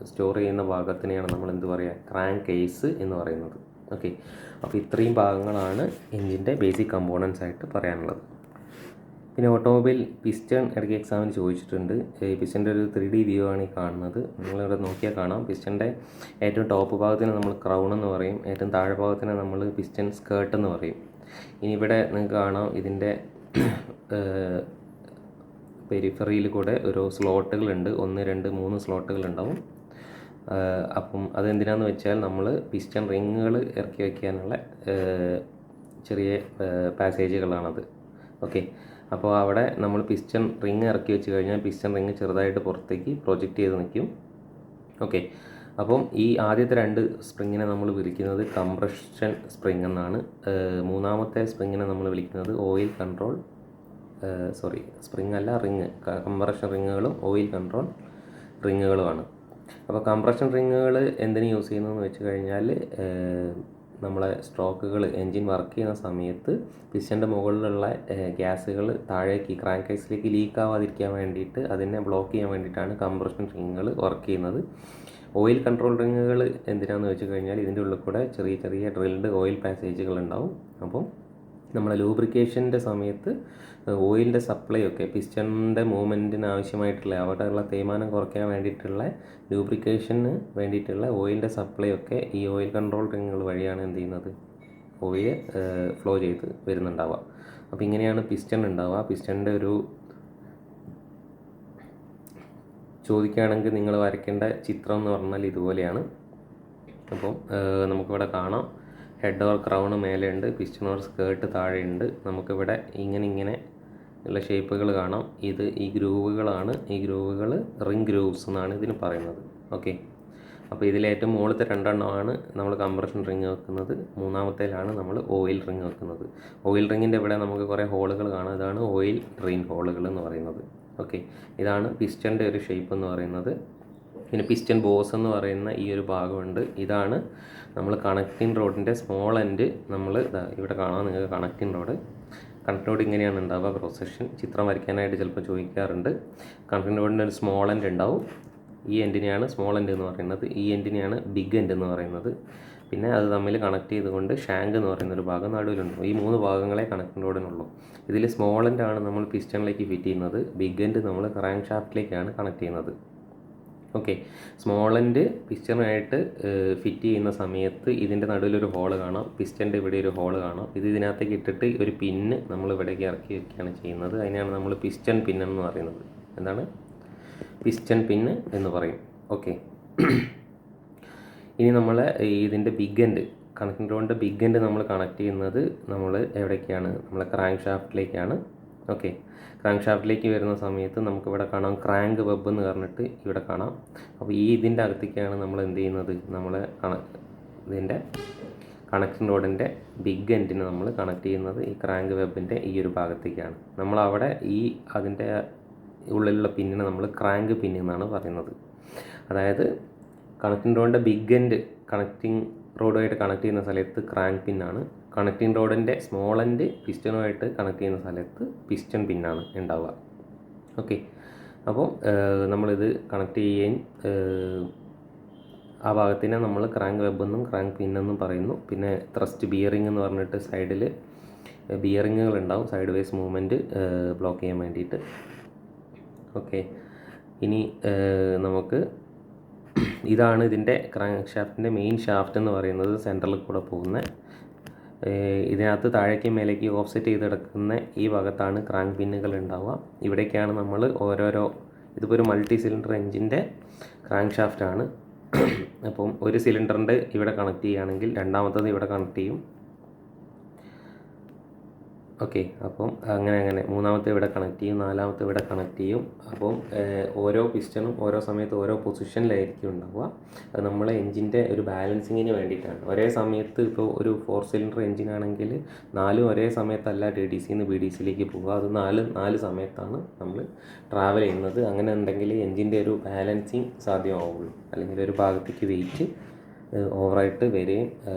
സ്റ്റോർ ചെയ്യുന്ന ഭാഗത്തിനെയാണ് നമ്മൾ എന്ത് പറയുക, ക്രാങ്ക് കേസ് എന്ന് പറയുന്നത്. ഓക്കെ, അപ്പോൾ ഇത്രയും ഭാഗങ്ങളാണ് എഞ്ചിൻ്റെ ബേസിക് കമ്പോണൻസ് ആയിട്ട് പറയാനുള്ളത്. പിന്നെ ഓട്ടോമൊബൈൽ പിസ്റ്റൺ ഇടയ്ക്ക് എക്സാമിന് ചോദിച്ചിട്ടുണ്ട്. പിസ്റ്റൻ്റെ ഒരു 3D വ്യൂ ആണ് ഈ കാണുന്നത്. നിങ്ങളിവിടെ നോക്കിയാൽ കാണാം. പിസ്റ്റൻ്റെ ഏറ്റവും ടോപ്പ് ഭാഗത്തിന് നമ്മൾ ക്രൗൺ എന്ന് പറയും, ഏറ്റവും താഴെ ഭാഗത്തിന് നമ്മൾ പിസ്റ്റൺ സ്കേർട്ട് എന്ന് പറയും. ഇനി ഇവിടെ നിങ്ങൾക്ക് കാണാം ഇതിൻ്റെ പെരിഫറിയിൽ കൂടെ ഓരോ സ്ലോട്ടുകളുണ്ട്, 1, 2, 3 സ്ലോട്ടുകളുണ്ടാവും. അപ്പം അതെന്തിനാന്ന് വെച്ചാൽ നമ്മൾ പിസ്റ്റൺ റിങ്ങുകൾ ഇറക്കി വയ്ക്കാനുള്ള ചെറിയ പാസേജുകളാണത്. ഓക്കെ, അപ്പോൾ അവിടെ നമ്മൾ പിസ്റ്റൺ റിങ് ഇറക്കി വെച്ച് കഴിഞ്ഞാൽ പിസ്റ്റൺ റിങ് ചെറുതായിട്ട് പുറത്തേക്ക് പ്രൊജക്റ്റ് ചെയ്ത് നിൽക്കും. ഓക്കെ, അപ്പം ഈ ആദ്യത്തെ 2 സ്പ്രിങ്ങിനെ നമ്മൾ വിളിക്കുന്നത് കംപ്രഷൻ സ്പ്രിങ് എന്നാണ്. മൂന്നാമത്തെ സ്പ്രിങ്ങിനെ നമ്മൾ വിളിക്കുന്നത് ഓയിൽ കൺട്രോൾ സ്പ്രിങ് അല്ല, റിങ്. കംപ്രഷൻ റിങ്ങുകളും ഓയിൽ കൺട്രോൾ റിങ്ങുകളുമാണ്. അപ്പോൾ കംപ്രഷൻ റിങ്ങുകൾ എന്തിനു യൂസ് ചെയ്യുന്നതെന്ന് വെച്ച് കഴിഞ്ഞാൽ നമ്മളെ സ്ട്രോക്കുകൾ എൻജിൻ വർക്ക് ചെയ്യുന്ന സമയത്ത് പിസ്റ്റൻ്റെ മുകളിലുള്ള ഗ്യാസുകൾ താഴേക്ക് ക്രാങ്ക് കേസിലേക്ക് ലീക്ക് ആവാതിരിക്കാൻ വേണ്ടിയിട്ട്, അതിനെ ബ്ലോക്ക് ചെയ്യാൻ വേണ്ടിയിട്ടാണ് കംപ്രഷൻ റിങ്ങുകൾ വർക്ക് ചെയ്യുന്നത്. ഓയിൽ കൺട്രോൾ റിങ്ങുകൾ എന്തിനാണെന്ന് വെച്ച് കഴിഞ്ഞാൽ ഇതിൻ്റെ ഉള്ളിൽ കൂടെ ചെറിയ ചെറിയ ഡ്രിൽഡ് ഓയിൽ പാസേജുകൾ ഉണ്ടാവും. അപ്പം നമ്മളെ ലൂബ്രിക്കേഷൻ്റെ സമയത്ത് ഓയിലിൻ്റെ സപ്ലൈ ഒക്കെ പിസ്റ്റണിൻ്റെ മൂവ്മെൻറ്റിന് ആവശ്യമായിട്ടുള്ള അവിടെയുള്ള തേയ്മാനം കുറയ്ക്കാൻ വേണ്ടിയിട്ടുള്ള ലൂബ്രിക്കേഷന് വേണ്ടിയിട്ടുള്ള ഓയിലിൻ്റെ സപ്ലൈ ഒക്കെ ഈ ഓയിൽ കൺട്രോൾ റിങ്ങുകൾ വഴിയാണ് എന്ത് ചെയ്യുന്നത്, ഓയിൽ ഫ്ലോ ചെയ്ത് വരുന്നുണ്ടാവുക. അപ്പോൾ ഇങ്ങനെയാണ് പിസ്റ്റൺ ഉണ്ടാവുക. പിസ്റ്റണിൻ്റെ ഒരു ചോദിക്കുകയാണെങ്കിൽ നിങ്ങൾ വരയ്ക്കേണ്ട ചിത്രം എന്ന് പറഞ്ഞാൽ ഇതുപോലെയാണ്. അപ്പം നമുക്കിവിടെ കാണാം ഹെഡ് ഓർ ക്രൗണ് മേലെയുണ്ട്, പിസ്റ്റൺ ഓർ സ്കേർട്ട് താഴെയുണ്ട്. നമുക്കിവിടെ ഇങ്ങനെ ഉള്ള ഷേപ്പുകൾ കാണാം. ഇത് ഈ ഗ്രൂവുകളാണ്. ഈ ഗ്രൂവുകൾ റിംഗ് ഗ്രൂവ്സ് എന്നാണ് ഇതിന് പറയുന്നത്. ഓക്കെ, അപ്പോൾ ഇതിലേറ്റവും മുകളിലത്തെ രണ്ടെണ്ണമാണ് നമ്മൾ കംപ്രഷൻ റിങ് വെക്കുന്നത്. മൂന്നാമത്തേലാണ് നമ്മൾ ഓയിൽ റിങ് വെക്കുന്നത്. ഓയിൽ റിങ്ങിൻ്റെ ഇവിടെ നമുക്ക് കുറേ ഹോളുകൾ കാണാം. ഇതാണ് ഓയിൽ ഡ്രെയിൻ ഹോളുകൾ എന്ന് പറയുന്നത്. ഓക്കെ, ഇതാണ് പിസ്റ്റൻ്റെ ഒരു ഷേപ്പ് എന്ന് പറയുന്നത്. പിന്നെ പിസ്റ്റൺ ബോസ് എന്ന് പറയുന്ന ഈ ഒരു ഭാഗമുണ്ട്. ഇതാണ് നമ്മൾ കണക്റ്റിംഗ് റോഡിൻ്റെ സ്മോൾ എൻഡ്. നമ്മൾ ഇവിടെ കാണാം നിങ്ങൾക്ക് കണക്റ്റിംഗ് റോഡ്. കണക്റ്റിംഗ് റോഡ് ഇങ്ങനെയാണ് ഉണ്ടാവുക. ക്രോസ് സെക്ഷൻ ചിത്രം വരയ്ക്കാനായിട്ട് ചിലപ്പോൾ ചോദിക്കാറുണ്ട്. കണക്റ്റിംഗ് റോഡിൻ്റെ ഒരു സ്മോൾ എൻഡ് ഉണ്ടാവും. ഈ എൻഡിനെയാണ് സ്മോൾ എൻഡ് എന്ന് പറയുന്നത്, ഈ എൻഡിനെയാണ് ബിഗ് എൻഡ് എന്ന് പറയുന്നത്. പിന്നെ അത് തമ്മിൽ കണക്ട് ചെയ്തുകൊണ്ട് ഷാങ്ക് എന്ന് പറയുന്നൊരു ഭാഗം നടുവിലുണ്ട്. ഈ 3 ഭാഗങ്ങളെ കണക്റ്റിംഗ് റോഡിനുള്ളൂ. ഇതിൽ സ്മോൾ എൻഡാണ് നമ്മൾ പിസ്റ്റണിലേക്ക് ഫിറ്റ് ചെയ്യുന്നത്. ബിഗ് എൻഡ് നമ്മൾ ക്രാങ്ക് ഷാഫ്റ്റിലേക്കാണ് കണക്ട് ചെയ്യുന്നത്. ഓക്കെ, സ്മോൾ എൻഡ് പിസ്റ്റണായിട്ട് ഫിറ്റ് ചെയ്യുന്ന സമയത്ത് ഇതിൻ്റെ നടുവിലൊരു ഹോള് കാണാം. പിസ്റ്റൻ്റെ ഇവിടെ ഒരു ഹോള് കാണാം. ഇത് ഇതിനകത്തേക്ക് ഇട്ടിട്ട് ഒരു പിന്ന് നമ്മൾ ഇവിടേക്ക് ഇറക്കി വയ്ക്കുകയാണ് ചെയ്യുന്നത്. അതിനാണ് നമ്മൾ പിസ്റ്റൺ പിൻ എന്ന് പറയുന്നത്. എന്താണ് പിസ്റ്റൺ പിന്ന് എന്ന് പറയും. ഓക്കെ, ഇനി നമ്മൾ ഇതിൻ്റെ ബിഗ് എൻഡ് കണക്റ്റിംഗ് റോഡിൻ്റെ ബിഗ് എൻഡ് നമ്മൾ കണക്ട് ചെയ്യുന്നത് നമ്മൾ എവിടേക്കാണ്, നമ്മളെ ക്രാങ്ക് ഷാഫ്റ്റിലേക്കാണ്. ഓക്കെ, ക്രാങ്ക് ഷാഫ്റ്റിലേക്ക് വരുന്ന സമയത്ത് നമുക്കിവിടെ കാണാം ക്രാങ്ക് വെബ് എന്ന് പറഞ്ഞിട്ട് ഇവിടെ കാണാം. അപ്പോൾ ഇതിൻ്റെ അകത്തേക്കാണ് നമ്മൾ എന്ത് ചെയ്യുന്നത്, നമ്മൾ ഇതിൻ്റെ കണക്റ്റിംഗ് റോഡിൻ്റെ ബിഗ് എൻഡിന് നമ്മൾ കണക്ട് ചെയ്യുന്നത് ഈ ക്രാങ്ക് വെബിൻ്റെ ഈ ഒരു ഭാഗത്തേക്കാണ്. നമ്മളവിടെ ഈ അതിൻ്റെ ഉള്ളിലുള്ള പിന്നിനെ നമ്മൾ ക്രാങ്ക് പിൻ എന്നാണ് പറയുന്നത്. അതായത് കണക്റ്റിംഗ് റോഡിൻ്റെ ബിഗ് എൻഡ് കണക്റ്റിംഗ് റോഡുമായിട്ട് കണക്ട് ചെയ്യുന്ന സ്ഥലത്ത് ക്രാങ്ക് പിന്നാണ്. കണക്റ്റിംഗ് റോഡിൻ്റെ സ്മോൾ എൻഡ് പിസ്റ്റണുമായിട്ട് കണക്ട് ചെയ്യുന്ന സ്ഥലത്ത് പിസ്റ്റൺ പിന്നാണ് ഉണ്ടാവുക. ഓക്കെ, അപ്പോൾ നമ്മളിത് കണക്ട് ചെയ്യുകയും ആ ഭാഗത്തിനെ നമ്മൾ ക്രാങ്ക് വെബ് എന്നും ക്രാങ്ക് പിന്നെന്നും പറയുന്നു. പിന്നെ ത്രസ്റ്റ് ബിയറിംഗ് എന്ന് പറഞ്ഞിട്ട് സൈഡിൽ ബിയറിങ്ങുകൾ ഉണ്ടാവും, സൈഡ് വേസ് മൂവ്മെൻറ്റ് ബ്ലോക്ക് ചെയ്യാൻ വേണ്ടിയിട്ട്. ഓക്കെ, ഇനി നമുക്ക് ഇതാണ് ഇതിൻ്റെ ക്രാങ്ക് ഷാഫ്റ്റിൻ്റെ മെയിൻ ഷാഫ്റ്റ് എന്ന് പറയുന്നത്. സെൻറ്ററിൽ കൂടെ പോകുന്ന ഇതിനകത്ത് താഴേക്ക് മേലേക്ക് ഓഫ്സെറ്റ് ചെയ്ത് കിടക്കുന്ന ഈ ഭാഗത്താണ് ക്രാങ്ക് പിന്നുകൾ ഉണ്ടാവുക. ഇവിടേക്കാണ് നമ്മൾ ഓരോരോ, ഇതിപ്പോൾ ഒരു മൾട്ടി സിലിണ്ടർ എൻജിൻ്റെ ക്രാങ്ക് ഷാഫ്റ്റാണ്. അപ്പം ഒരു സിലിണ്ടറിൻ്റെ ഇവിടെ കണക്ട് ചെയ്യുകയാണെങ്കിൽ രണ്ടാമത്തത് ഇവിടെ കണക്ട് ചെയ്യും. ഓക്കെ, അപ്പം അങ്ങനെ മൂന്നാമത്തെ ഇവിടെ കണക്ട് ചെയ്യും, നാലാമത്തെ ഇവിടെ കണക്ട് ചെയ്യും. അപ്പം ഓരോ പിസ്റ്റണും ഓരോ സമയത്ത് ഓരോ പൊസിഷനിലായിരിക്കും ഉണ്ടാവുക. അത് നമ്മളെ എൻജിൻ്റെ ഒരു ബാലൻസിങ്ങിന് വേണ്ടിയിട്ടാണ്. ഒരേ സമയത്ത് ഇപ്പോൾ ഒരു 4 സിലിണ്ടർ എൻജിനാണെങ്കിൽ 4 ഒരേ സമയത്തല്ല DDC നിന്ന് BDCയിലേക്ക് പോകുക. അത് നാല് സമയത്താണ് നമ്മൾ ട്രാവൽ ചെയ്യുന്നത്. അങ്ങനെ ഉണ്ടെങ്കിൽ എൻജിൻ്റെ ഒരു ബാലൻസിങ് സാധ്യമാവുള്ളൂ. അല്ലെങ്കിൽ ഒരു ഭാഗത്തേക്ക് വെയിറ്റ് ഓവറായിട്ട് വരികയും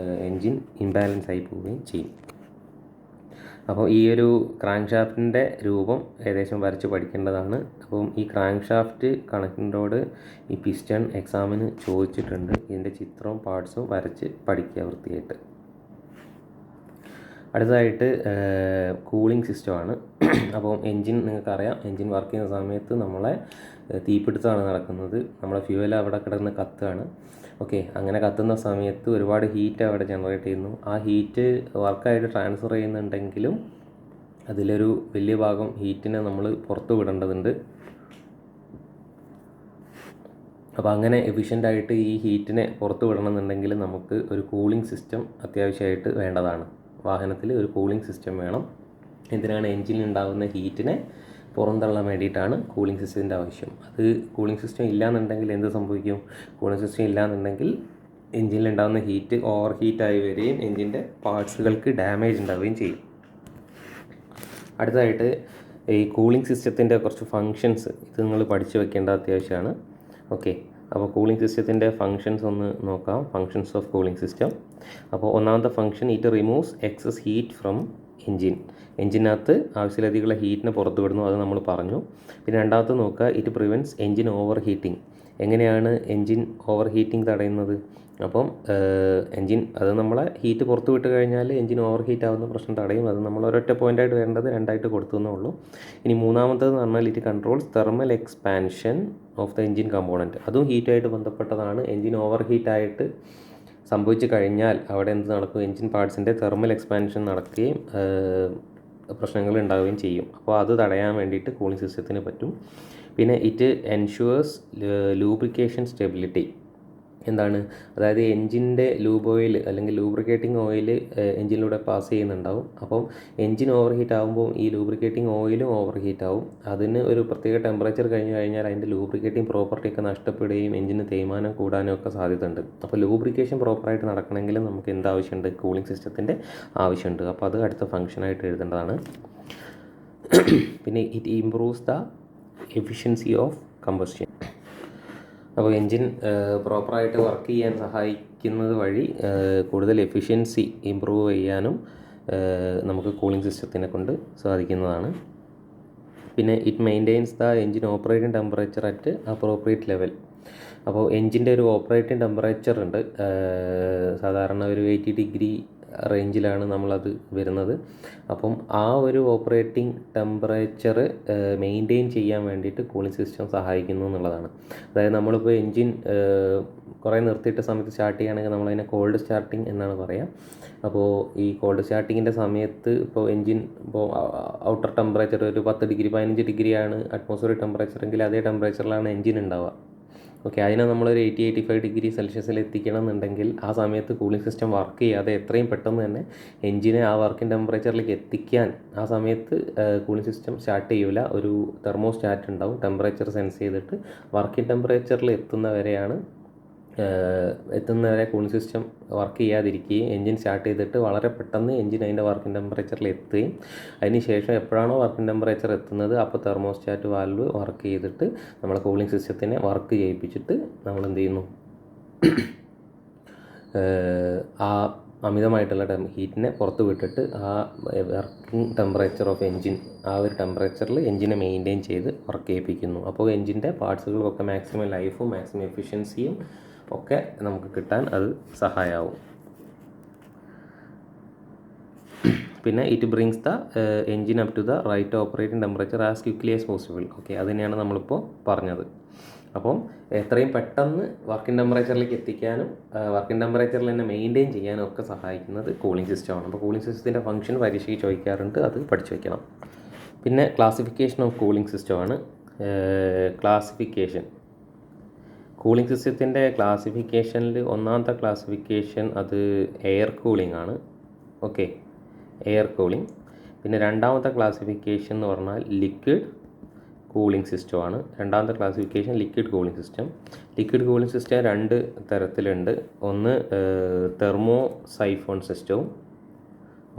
എൻജിൻ ഇംബാലൻസ് ആയി പോവുകയും ചെയ്യും. അപ്പോൾ ഈ ഒരു ക്രാങ്ക് ഷാഫ്റ്റിൻ്റെ രൂപം ഏകദേശം വരച്ച് പഠിക്കേണ്ടതാണ്. അപ്പം ഈ ക്രാങ്ക് ഷാഫ്റ്റ് കണക്റ്റിംഗ് റോഡ് ഈ പിസ്റ്റൺ എക്സാമിന് ചോദിച്ചിട്ടുണ്ട്. ഇതിൻ്റെ ചിത്രവും പാർട്സും വരച്ച് പഠിക്കുക വൃത്തിയായിട്ട്. അടുത്തതായിട്ട് കൂളിംഗ് സിസ്റ്റമാണ്. അപ്പോൾ എൻജിൻ നിങ്ങൾക്കറിയാം, എൻജിൻ വർക്ക് ചെയ്യുന്ന സമയത്ത് നമ്മളെ തീപിടുത്തമാണ് നടക്കുന്നത്. നമ്മളെ ഫ്യൂവൽ അവിടെ കിടന്ന് കത്തുകയാണ്. ഓക്കെ, അങ്ങനെ കത്തുന്ന സമയത്ത് ഒരുപാട് ഹീറ്റ് അവിടെ ജനറേറ്റ് ചെയ്യുന്നു. ആ ഹീറ്റ് വർക്കായിട്ട് ട്രാൻസ്ഫർ ചെയ്യുന്നുണ്ടെങ്കിലും അതിലൊരു വലിയ ഭാഗം ഹീറ്റിനെ നമ്മൾ പുറത്ത് വിടേണ്ടതുണ്ട്. അപ്പോൾ അങ്ങനെ എഫിഷ്യൻ്റായിട്ട് ഈ ഹീറ്റിനെ പുറത്ത് വിടണമെന്നുണ്ടെങ്കിൽ നമുക്ക് ഒരു കൂളിംഗ് സിസ്റ്റം അത്യാവശ്യമായിട്ട് വേണ്ടതാണ്. വാഹനത്തിൽ ഒരു കൂളിംഗ് സിസ്റ്റം വേണം. എന്തിനാണ്, എൻജിനിൽ ഉണ്ടാകുന്ന ഹീറ്റിനെ പുറന്തള്ളാൻ വേണ്ടിയിട്ടാണ് കൂളിംഗ് സിസ്റ്റത്തിൻ്റെ ആവശ്യം. അത് കൂളിംഗ് സിസ്റ്റം ഇല്ലയെന്നുണ്ടെങ്കിൽ എന്ത് സംഭവിക്കും, കൂളിംഗ് സിസ്റ്റം ഇല്ലയെന്നുണ്ടെങ്കിൽ എൻജിനിൽ ഉണ്ടാകുന്ന ഹീറ്റ് ഓവർ ഹീറ്റായി വരികയും എൻജിൻ്റെ പാർട്സുകൾക്ക് ഡാമേജ് ഉണ്ടാവുകയും ചെയ്യും. അടുത്തതായിട്ട് ഈ കൂളിംഗ് സിസ്റ്റത്തിൻ്റെ കുറച്ച് ഫങ്ഷൻസ് ഇത് നിങ്ങൾ പഠിച്ചു വെക്കേണ്ട അത്യാവശ്യമാണ്. ഓക്കെ, അപ്പോൾ കൂളിംഗ് സിസ്റ്റത്തിൻ്റെ ഫങ്ഷൻസ് ഒന്ന് നോക്കാം. Functions of cooling system. അപ്പോൾ ഒന്നാമത്തെ function, it removes excess heat from engine. എൻജിനകത്ത് ആവശ്യമില്ലാതെയുള്ള ഹീറ്റിനെ പുറത്ത് വിടുന്നു, അത് നമ്മൾ പറഞ്ഞു. പിന്നെ രണ്ടാമത്തെ നോക്കുക, it prevents engine over heating. എങ്ങനെയാണ് എൻജിൻ ഓവർ ഹീറ്റിംഗ് തടയുന്നത്? അപ്പം എൻജിൻ അത് നമ്മളെ ഹീറ്റ് പുറത്ത് വിട്ട് കഴിഞ്ഞാൽ എൻജിൻ ഓവർ ഹീറ്റ് ആവുന്ന പ്രശ്നം തടയും. അത് നമ്മൾ ഒരൊറ്റ പോയിൻ്റായിട്ട് വരേണ്ടത് രണ്ടായിട്ട് കൊടുത്തു എന്നേ ഉള്ളൂ. ഇനി മൂന്നാമത്തേന്ന് പറഞ്ഞാൽ it controls thermal expansion of the engine component. അതും ഹീറ്റുമായിട്ട് ബന്ധപ്പെട്ടതാണ്. എൻജിൻ ഓവർ ഹീറ്റായിട്ട് സംഭവിച്ചു കഴിഞ്ഞാൽ അവിടെ എന്ത് നടക്കും? എൻജിൻ പാർട്സിൻ്റെ തെർമൽ എക്സ്പാൻഷൻ നടക്കുകയും പ്രശ്നങ്ങൾ ഉണ്ടാവുകയും ചെയ്യും. അപ്പോൾ അത് തടയാൻ വേണ്ടിയിട്ട് കൂളിംഗ് സിസ്റ്റത്തിന് പറ്റും. പിന്നെ ഇറ്റ് എൻഷുവേഴ്സ് ലൂബ്രിക്കേഷൻ സ്റ്റെബിലിറ്റി. എന്താണ്? അതായത് എൻജിൻ്റെ ലൂബ് ഓയിൽ അല്ലെങ്കിൽ ലൂബ്രിക്കേറ്റിംഗ് ഓയിൽ എൻജിനിലൂടെ പാസ് ചെയ്യുന്നുണ്ടാവും. അപ്പം എൻജിൻ ഓവർ ഹീറ്റ് ആകുമ്പോൾ ഈ ലൂബ്രിക്കേറ്റിംഗ് ഓയിലും ഓവർ ഹീറ്റ് ആവും. അതിന് ഒരു പ്രത്യേക ടെമ്പറേച്ചർ കഴിഞ്ഞ് കഴിഞ്ഞാൽ അതിൻ്റെ ലൂബ്രിക്കേറ്റിംഗ് പ്രോപ്പർട്ടിയൊക്കെ നഷ്ടപ്പെടുകയും എൻജിന് തേയ്മാനം കൂടാനും ഒക്കെ സാധ്യതയുണ്ട്. അപ്പോൾ ലൂബ്രിക്കേഷൻ പ്രോപ്പറായിട്ട് നടക്കണമെങ്കിൽ നമുക്ക് എന്താവശ്യമുണ്ട്? കൂളിംഗ് സിസ്റ്റത്തിൻ്റെ ആവശ്യമുണ്ട്. അപ്പോൾ അത് അടുത്ത ഫംഗ്ഷനായിട്ട് എഴുതേണ്ടതാണ്. പിന്നെ it improves the efficiency of combustion. അപ്പോൾ എൻജിൻ പ്രോപ്പറായിട്ട് വർക്ക് ചെയ്യാൻ സഹായിക്കുന്നത് വഴി കൂടുതൽ എഫിഷ്യൻസി ഇമ്പ്രൂവ് ചെയ്യാനും നമുക്ക് കൂളിംഗ് സിസ്റ്റത്തിനെ കൊണ്ട് സാധിക്കുന്നതാണ്. പിന്നെ it maintains the engine operating temperature at appropriate level. അപ്പോൾ എൻജിൻ്റെ ഒരു ഓപ്പറേറ്റിംഗ് ടെമ്പറേച്ചർ ഉണ്ട്. സാധാരണ ഒരു 80 ഡിഗ്രി റേഞ്ചിലാണ് നമ്മളത് വരുന്നത്. അപ്പം ആ ഒരു ഓപ്പറേറ്റിംഗ് ടെമ്പറേച്ചർ മെയിൻറ്റെയിൻ ചെയ്യാൻ വേണ്ടിയിട്ട് കൂളിംഗ് സിസ്റ്റം സഹായിക്കുന്നു എന്നുള്ളതാണ്. അതായത് നമ്മളിപ്പോൾ എൻജിൻ കുറേ നിർത്തിയിട്ട സമയത്ത് സ്റ്റാർട്ട് ചെയ്യുകയാണെങ്കിൽ നമ്മളതിനെ കോൾഡ് സ്റ്റാർട്ടിങ് എന്നാണ് പറയുക. അപ്പോൾ ഈ കോൾഡ് സ്റ്റാർട്ടിങ്ങിൻ്റെ സമയത്ത് ഇപ്പോൾ എൻജിൻ ഇപ്പോൾ ഔട്ടർ ടെമ്പറേച്ചർ ഒരു 10 ഡിഗ്രി 15 ഡിഗ്രിയാണ് അറ്റ്മോസ്ഫിയറിക് ടെമ്പറേച്ചർ എങ്കിൽ അതേ ടെമ്പറേച്ചറിലാണ് എൻജിൻ ഉണ്ടാവുക. ഓക്കെ, അതിനെ നമ്മളൊരു 80-85 ഡിഗ്രി സെൽഷ്യസിൽ എത്തിക്കണം എന്നുണ്ടെങ്കിൽ ആ സമയത്ത് കൂളിംഗ് സിസ്റ്റം വർക്ക് ചെയ്യാതെ എത്രയും പെട്ടെന്ന് തന്നെ എൻജിനെ ആ വർക്കിംഗ് ടെമ്പറേച്ചറിലേക്ക് എത്തിക്കാൻ ആ സമയത്ത് കൂളിംഗ് സിസ്റ്റം സ്റ്റാർട്ട് ചെയ്യില്ല. ഒരു തെർമോസ്റ്റാറ്റ് ഉണ്ടാവും, ടെമ്പറേച്ചർ സെൻസ് ചെയ്തിട്ട് വർക്കിംഗ് ടെമ്പറേച്ചറിൽ എത്തുന്നവരെ കൂളിംഗ് സിസ്റ്റം വർക്ക് ചെയ്യാതിരിക്കുകയും എൻജിൻ സ്റ്റാർട്ട് ചെയ്തിട്ട് വളരെ പെട്ടെന്ന് എൻജിൻ അതിൻ്റെ വർക്കിംഗ് ടെമ്പറേച്ചറിൽ എത്തുകയും അതിന് ശേഷം എപ്പോഴാണോ വർക്കിംഗ് ടെമ്പറേച്ചർ എത്തുന്നത് അപ്പോൾ തെർമോസ്റ്റാറ്റ് വാൽവ് വർക്ക് ചെയ്തിട്ട് നമ്മളെ കൂളിംഗ് സിസ്റ്റത്തിനെ വർക്ക് ചെയ്യിപ്പിച്ചിട്ട് നമ്മൾ എന്ത് ചെയ്യുന്നു? ആ അമിതമായിട്ടുള്ള ഹീറ്റിനെ പുറത്ത് വിട്ടിട്ട് ആ വർക്കിംഗ് ടെമ്പറേച്ചർ ഓഫ് എൻജിൻ ആ ഒരു ടെമ്പറേച്ചറിൽ എൻജിനെ മെയിൻറ്റെയിൻ ചെയ്ത് വർക്ക് ചെയ്യിപ്പിക്കുന്നു. അപ്പോൾ എൻജിൻ്റെ പാർട്സുകൾക്കൊക്കെ മാക്സിമം ലൈഫും മാക്സിമം എഫിഷ്യൻസിയും ഒക്കെ നമുക്ക് കിട്ടാൻ അത് സഹായമാവും. പിന്നെ it brings the engine up to the right operating temperature as quickly as possible. Okay, അത് തന്നെയാണ് നമ്മളിപ്പോൾ പറഞ്ഞത്. അപ്പം എത്രയും പെട്ടെന്ന് വർക്കിംഗ് ടെമ്പറേച്ചറിലേക്ക് എത്തിക്കാനും വർക്കിംഗ് ടെമ്പറേച്ചറിൽ തന്നെ മെയിൻറ്റെയിൻ ചെയ്യാനും ഒക്കെ സഹായിക്കുന്നത് കൂളിംഗ് സിസ്റ്റമാണ്. അപ്പോൾ കൂളിംഗ് സിസ്റ്റത്തിൻ്റെ ഫംഗ്ഷൻ പരീക്ഷയ്ക്ക് ചോദിക്കാറുണ്ട്, അത് പഠിച്ചു വയ്ക്കണം. പിന്നെ ക്ലാസിഫിക്കേഷൻ ഓഫ് കൂളിംഗ് സിസ്റ്റമാണ്. ക്ലാസിഫിക്കേഷൻ കൂളിംഗ് സിസ്റ്റത്തിൻ്റെ ക്ലാസിഫിക്കേഷനിൽ ഒന്നാമത്തെ ക്ലാസിഫിക്കേഷൻ അത് എയർ കൂളിംഗ് ആണ്. Okay, air cooling. പിന്നെ രണ്ടാമത്തെ ക്ലാസിഫിക്കേഷൻ എന്ന് പറഞ്ഞാൽ ലിക്വിഡ് കൂളിംഗ് സിസ്റ്റമാണ്. രണ്ടാമത്തെ classification liquid cooling system. Liquid cooling system രണ്ട് തരത്തിലുണ്ട്. ഒന്ന് തെർമോ സൈഫോൺ സിസ്റ്റവും.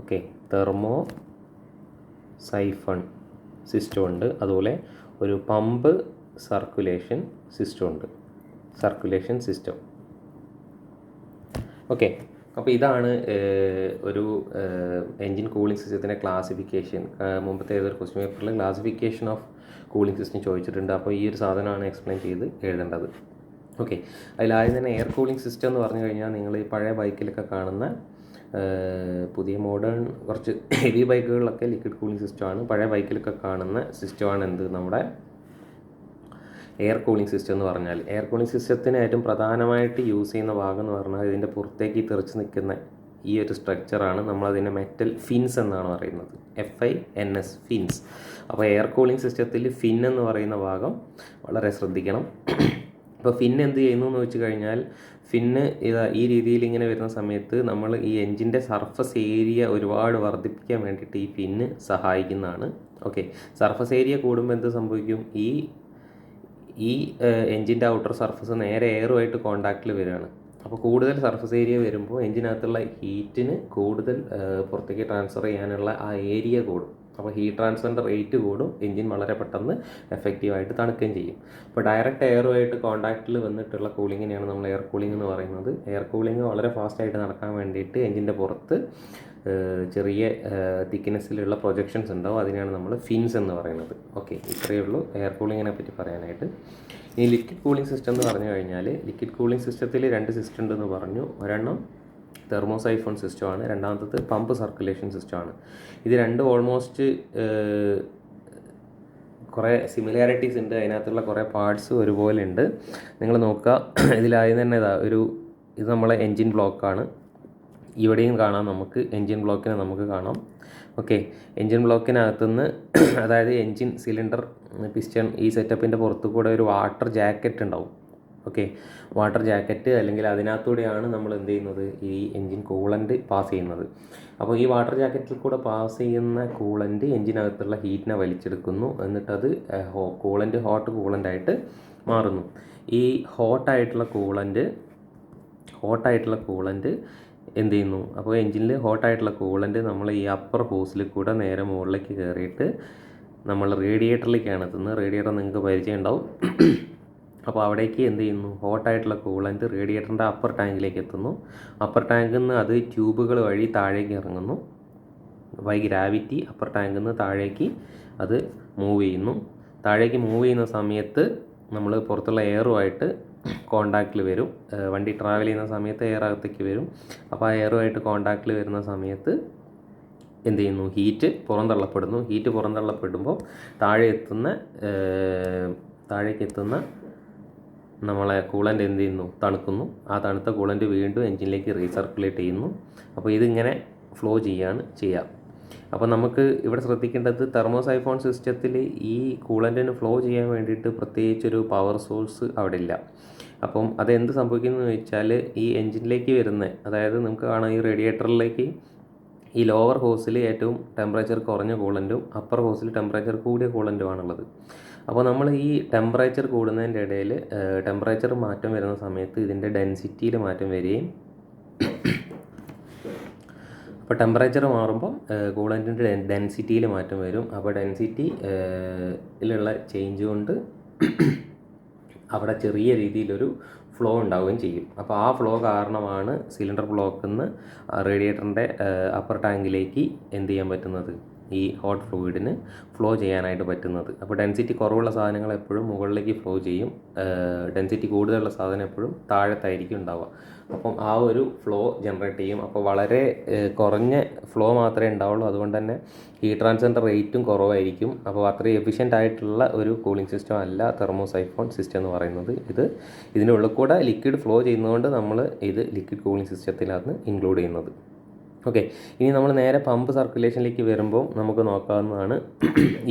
ഓക്കെ, തെർമോ സൈഫൺ സിസ്റ്റം ഉണ്ട്. അതുപോലെ ഒരു പമ്പ് സർക്കുലേഷൻ സിസ്റ്റം ഉണ്ട്. Circulation system. ഓക്കെ, അപ്പോൾ ഇതാണ് ഒരു എൻജിൻ കൂളിംഗ് സിസ്റ്റത്തിൻ്റെ ക്ലാസിഫിക്കേഷൻ. മുമ്പത്തെ ഏതൊരു ക്വസ്റ്റ്യൻ പേപ്പറിൽ ക്ലാസിഫിക്കേഷൻ ഓഫ് കൂളിംഗ് സിസ്റ്റം ചോദിച്ചിട്ടുണ്ട്. അപ്പോൾ ഈ ഒരു സാധനമാണ് എക്സ്പ്ലെയിൻ ചെയ്ത് എഴുതേണ്ടത്. ഓക്കെ, അതിലാദ്യം തന്നെ എയർ കൂളിംഗ് സിസ്റ്റം എന്ന് പറഞ്ഞു കഴിഞ്ഞാൽ നിങ്ങൾ ഈ പഴയ ബൈക്കിലൊക്കെ കാണുന്ന പുതിയ മോഡേൺ കുറച്ച് ഹെവി ബൈക്കുകളിലൊക്കെ ലിക്വിഡ് കൂളിംഗ് സിസ്റ്റമാണ്. പഴയ ബൈക്കിലൊക്കെ കാണുന്ന സിസ്റ്റമാണ് എന്ത്? നമ്മുടെ എയർ കൂളിംഗ് സിസ്റ്റം എന്ന് പറഞ്ഞാൽ. എയർ കൂളിംഗ് സിസ്റ്റത്തിന് ഏറ്റവും പ്രധാനമായിട്ട് യൂസ് ചെയ്യുന്ന ഭാഗം എന്ന് പറഞ്ഞാൽ ഇതിൻ്റെ പുറത്തേക്ക് തെറിച്ച് നിൽക്കുന്ന ഈ ഒരു സ്ട്രക്ചറാണ്. നമ്മളതിനെ മെറ്റൽ ഫിൻസ് എന്നാണ് പറയുന്നത്. FINS fins. അപ്പോൾ എയർ കൂളിംഗ് സിസ്റ്റത്തിൽ ഫിൻ എന്ന് പറയുന്ന ഭാഗം വളരെ ശ്രദ്ധിക്കണം. അപ്പോൾ ഫിൻ എന്ത് ചെയ്യുന്നു എന്ന് വെച്ച് കഴിഞ്ഞാൽ ഫിന്ന് ഈ രീതിയിൽ ഇങ്ങനെ വരുന്ന സമയത്ത് നമ്മൾ ഈ എൻജിൻ്റെ സർഫസ് ഏരിയ ഒരുപാട് വർദ്ധിപ്പിക്കാൻ വേണ്ടിയിട്ട് ഈ ഫിന്ന് സഹായിക്കുന്നതാണ്. ഓക്കെ, സർഫസ് ഏരിയ കൂടുമ്പോൾ എന്ത് സംഭവിക്കും? ഈ എൻജിൻ്റെ ഔട്ടർ സർഫസ് നേരെ എയറുമായിട്ട് കോണ്ടാക്റ്റിൽ വരികയാണ്. അപ്പോൾ കൂടുതൽ സർഫസ് ഏരിയ വരുമ്പോൾ എൻജിനകത്തുള്ള ഹീറ്റിന് കൂടുതൽ പുറത്തേക്ക് ട്രാൻസ്ഫർ ചെയ്യാനുള്ള ആ ഏരിയ കൂടും. അപ്പോൾ ഹീറ്റ് ട്രാൻസ്ഫറിൻ്റെ റേറ്റ് കൂടും. എൻജിൻ വളരെ പെട്ടെന്ന് എഫക്റ്റീവായിട്ട് തണുക്കുകയും ചെയ്യും. അപ്പോൾ ഡയറക്റ്റ് എയറുമായിട്ട് കോണ്ടാക്റ്റിൽ വന്നിട്ടുള്ള കൂളിങ്ങിനെയാണ് നമ്മൾ എയർ കൂളിംഗ് എന്ന് പറയുന്നത്. എയർ കൂളിംഗ് വളരെ ഫാസ്റ്റായിട്ട് നടക്കാൻ വേണ്ടിയിട്ട് എൻജിൻ്റെ പുറത്ത് ചെറിയ തിക്നെസ്സിലുള്ള പ്രൊജക്ഷൻസ് ഉണ്ടാവും. അതിനാണ് നമ്മൾ ഫിൻസ് എന്ന് പറയുന്നത്. ഓക്കെ, ഇത്രയേ ഉള്ളൂ എയർ കൂളിങ്ങിനെ പറ്റി പറയാനായിട്ട്. ഈ ലിക്വിഡ് കൂളിംഗ് സിസ്റ്റം എന്ന് പറഞ്ഞു കഴിഞ്ഞാൽ, ലിക്വിഡ് കൂളിംഗ് സിസ്റ്റത്തിൽ 2 സിസ്റ്റം ഉണ്ടെന്ന് പറഞ്ഞു. ഒരെണ്ണം തെർമോസൈഫോൺ സിസ്റ്റമാണ്, രണ്ടാമത്തത് പമ്പ് സർക്കുലേഷൻ സിസ്റ്റമാണ്. ഇത് രണ്ടും ഓൾമോസ്റ്റ് കുറേ സിമിലാരിറ്റീസ് ഉണ്ട്, അതിനകത്തുള്ള കുറേ പാർട്സ് ഒരുപോലെ ഉണ്ട്. നിങ്ങൾ നോക്കുക, ഇതിലാദ്യം തന്നെ ഇത് നമ്മളെ എൻജിൻ ബ്ലോക്കാണ്. ഇവിടെയും കാണാം, നമുക്ക് എൻജിൻ ബ്ലോക്കിനെ നമുക്ക് കാണാം. ഓക്കെ, എൻജിൻ ബ്ലോക്കിനകത്തുനിന്ന് അതായത് എൻജിൻ സിലിണ്ടർ പിസ്റ്റൺ ഈ സെറ്റപ്പിൻ്റെ പുറത്തു കൂടെ ഒരു വാട്ടർ ജാക്കറ്റ് ഉണ്ടാവും. ഓക്കെ, വാട്ടർ ജാക്കറ്റ് അല്ലെങ്കിൽ അതിനകത്തൂടെയാണ് നമ്മൾ എന്ത് ചെയ്യുന്നത്, ഈ എൻജിൻ കൂളൻ്റ് പാസ് ചെയ്യുന്നത്. അപ്പോൾ ഈ വാട്ടർ ജാക്കറ്റിൽ കൂടെ പാസ് ചെയ്യുന്ന കൂളൻ്റ് എൻജിനകത്തുള്ള ഹീറ്റിനെ വലിച്ചെടുക്കുന്നു. എന്നിട്ടത് ഹോട്ട് കൂളൻ്റായിട്ട് മാറുന്നു. ഈ ഹോട്ടായിട്ടുള്ള കൂളൻ്റ് എന്ത് ചെയ്യുന്നു, അപ്പോൾ എൻജിനിൽ ഹോട്ടായിട്ടുള്ള കൂളൻ്റ് നമ്മൾ ഈ അപ്പർ ഹോസിൽ കൂടെ നേരെ മുകളിലേക്ക് കയറിയിട്ട് നമ്മൾ റേഡിയേറ്ററിലേക്കാണ് എത്തുന്നത്. റേഡിയേറ്റർ നിങ്ങൾക്ക് പരിചയം ഉണ്ടാവും. അപ്പോൾ അവിടേക്ക് എന്ത് ചെയ്യുന്നു, ഹോട്ടായിട്ടുള്ള കൂളൻ്റ് റേഡിയേറ്ററിൻ്റെ അപ്പർ ടാങ്കിലേക്ക് എത്തുന്നു. അപ്പർ ടാങ്കിൽ നിന്ന് അത് ട്യൂബുകൾ വഴി താഴേക്ക് ഇറങ്ങുന്നു. ബൈ ഗ്രാവിറ്റി അപ്പർ ടാങ്കിൽ നിന്ന് താഴേക്ക് അത് മൂവ് ചെയ്യുന്നു. താഴേക്ക് മൂവ് ചെയ്യുന്ന സമയത്ത് നമ്മൾ പുറത്തുള്ള എയറുമായിട്ട് കോണ്ടാക്റ്റിൽ വരും. വണ്ടി ട്രാവൽ ചെയ്യുന്ന സമയത്ത് എയർ അകത്തേക്ക് വരും. അപ്പോൾ ആ എയറുമായിട്ട് കോണ്ടാക്റ്റിൽ വരുന്ന സമയത്ത് എന്ത് ചെയ്യുന്നു, ഹീറ്റ് പുറന്തള്ളപ്പെടുന്നു. ഹീറ്റ് പുറന്തള്ളപ്പെടുമ്പോൾ താഴേക്ക് എത്തുന്ന നമ്മളെ കൂളൻ്റ് എന്ത് ചെയ്യുന്നു, തണുക്കുന്നു. ആ തണുത്ത കൂളൻ്റ് വീണ്ടും എൻജിനിലേക്ക് റീസർക്കുലേറ്റ് ചെയ്യുന്നു. അപ്പോൾ ഇതിങ്ങനെ ഫ്ലോ ചെയ്യുക. അപ്പോൾ നമുക്ക് ഇവിടെ ശ്രദ്ധിക്കേണ്ടത്, തെർമോസൈഫോൺ സിസ്റ്റത്തിൽ ഈ കൂളൻ്റിന് ഫ്ലോ ചെയ്യാൻ വേണ്ടിയിട്ട് പ്രത്യേകിച്ചൊരു പവർ സോഴ്സ് അവിടെ ഇല്ല. അപ്പം അതെന്ത് സംഭവിക്കുന്നു വെച്ചാൽ, ഈ എൻജിനിലേക്ക് വരുന്ന, അതായത് നമുക്ക് കാണാം ഈ റേഡിയേറ്ററിലേക്ക് ഈ ലോവർ ഹോസിൽ ഏറ്റവും ടെമ്പറേച്ചർ കുറഞ്ഞ കൂളൻ്റും അപ്പർ ഹോസിൽ ടെമ്പറേച്ചർ കൂടിയ കൂളൻ്റുമാണുള്ളത്. അപ്പോൾ നമ്മൾ ഈ ടെമ്പറേച്ചർ കൂടുന്നതിൻ്റെ ഇടയിൽ ടെമ്പറേച്ചർ മാറ്റം വരുന്ന സമയത്ത് ഇതിൻ്റെ ഡെൻസിറ്റിയിൽ മാറ്റം വരികയും, അപ്പോൾ ടെമ്പറേച്ചർ മാറുമ്പം കൂളൻ്റിൻ്റെ ഡെൻസിറ്റിയിൽ മാറ്റം വരും. അപ്പോൾ ഡെൻസിറ്റിയിലുള്ള ചേഞ്ച് കൊണ്ട് അവിടെ ചെറിയ രീതിയിലൊരു ഫ്ലോ ഉണ്ടാവുകയും ചെയ്യും. അപ്പോൾ ആ ഫ്ലോ കാരണമാണ് സിലിണ്ടർ ബ്ലോക്കിൽ നിന്ന് റേഡിയേറ്ററിൻ്റെ അപ്പർ ടാങ്കിലേക്ക് എന്ത് ചെയ്യാൻ പറ്റുന്നത്, ഈ ഹോട്ട് ഫ്ലൂയിഡിന് ഫ്ലോ ചെയ്യാനായിട്ട് പറ്റുന്നത്. അപ്പോൾ ഡെൻസിറ്റി കുറവുള്ള സാധനങ്ങൾ എപ്പോഴും മുകളിലേക്ക് ഫ്ലോ ചെയ്യും, ഡെൻസിറ്റി കൂടുതലുള്ള സാധനം എപ്പോഴും താഴത്തായിരിക്കും ഉണ്ടാവുക. അപ്പം ആ ഒരു ഫ്ലോ ജനറേറ്റ് ചെയ്യും. അപ്പോൾ വളരെ കുറഞ്ഞ ഫ്ലോ മാത്രമേ ഉണ്ടാവുള്ളൂ. അതുകൊണ്ട് തന്നെ ഹീറ്റ് ട്രാൻസ്ഫറിൻ്റെ റേറ്റും കുറവായിരിക്കും. അപ്പോൾ അത്രയും എഫിഷ്യൻ്റ് ആയിട്ടുള്ള ഒരു കൂളിംഗ് സിസ്റ്റം അല്ല തെർമോസൈഫോൺ സിസ്റ്റം എന്ന് പറയുന്നത്. ഇതിൻ്റെ ഉള്ളിൽ കൂടെ ലിക്വിഡ് ഫ്ലോ ചെയ്യുന്നതുകൊണ്ട് നമ്മൾ ഇത് ലിക്വിഡ് കൂളിംഗ് സിസ്റ്റത്തിലാണ് ഇൻക്ലൂഡ് ചെയ്യുന്നത്. ഓക്കെ, ഇനി നമ്മൾ നേരെ പമ്പ് സർക്കുലേഷനിലേക്ക് വരുമ്പോൾ നമുക്ക് നോക്കാവുന്നതാണ്.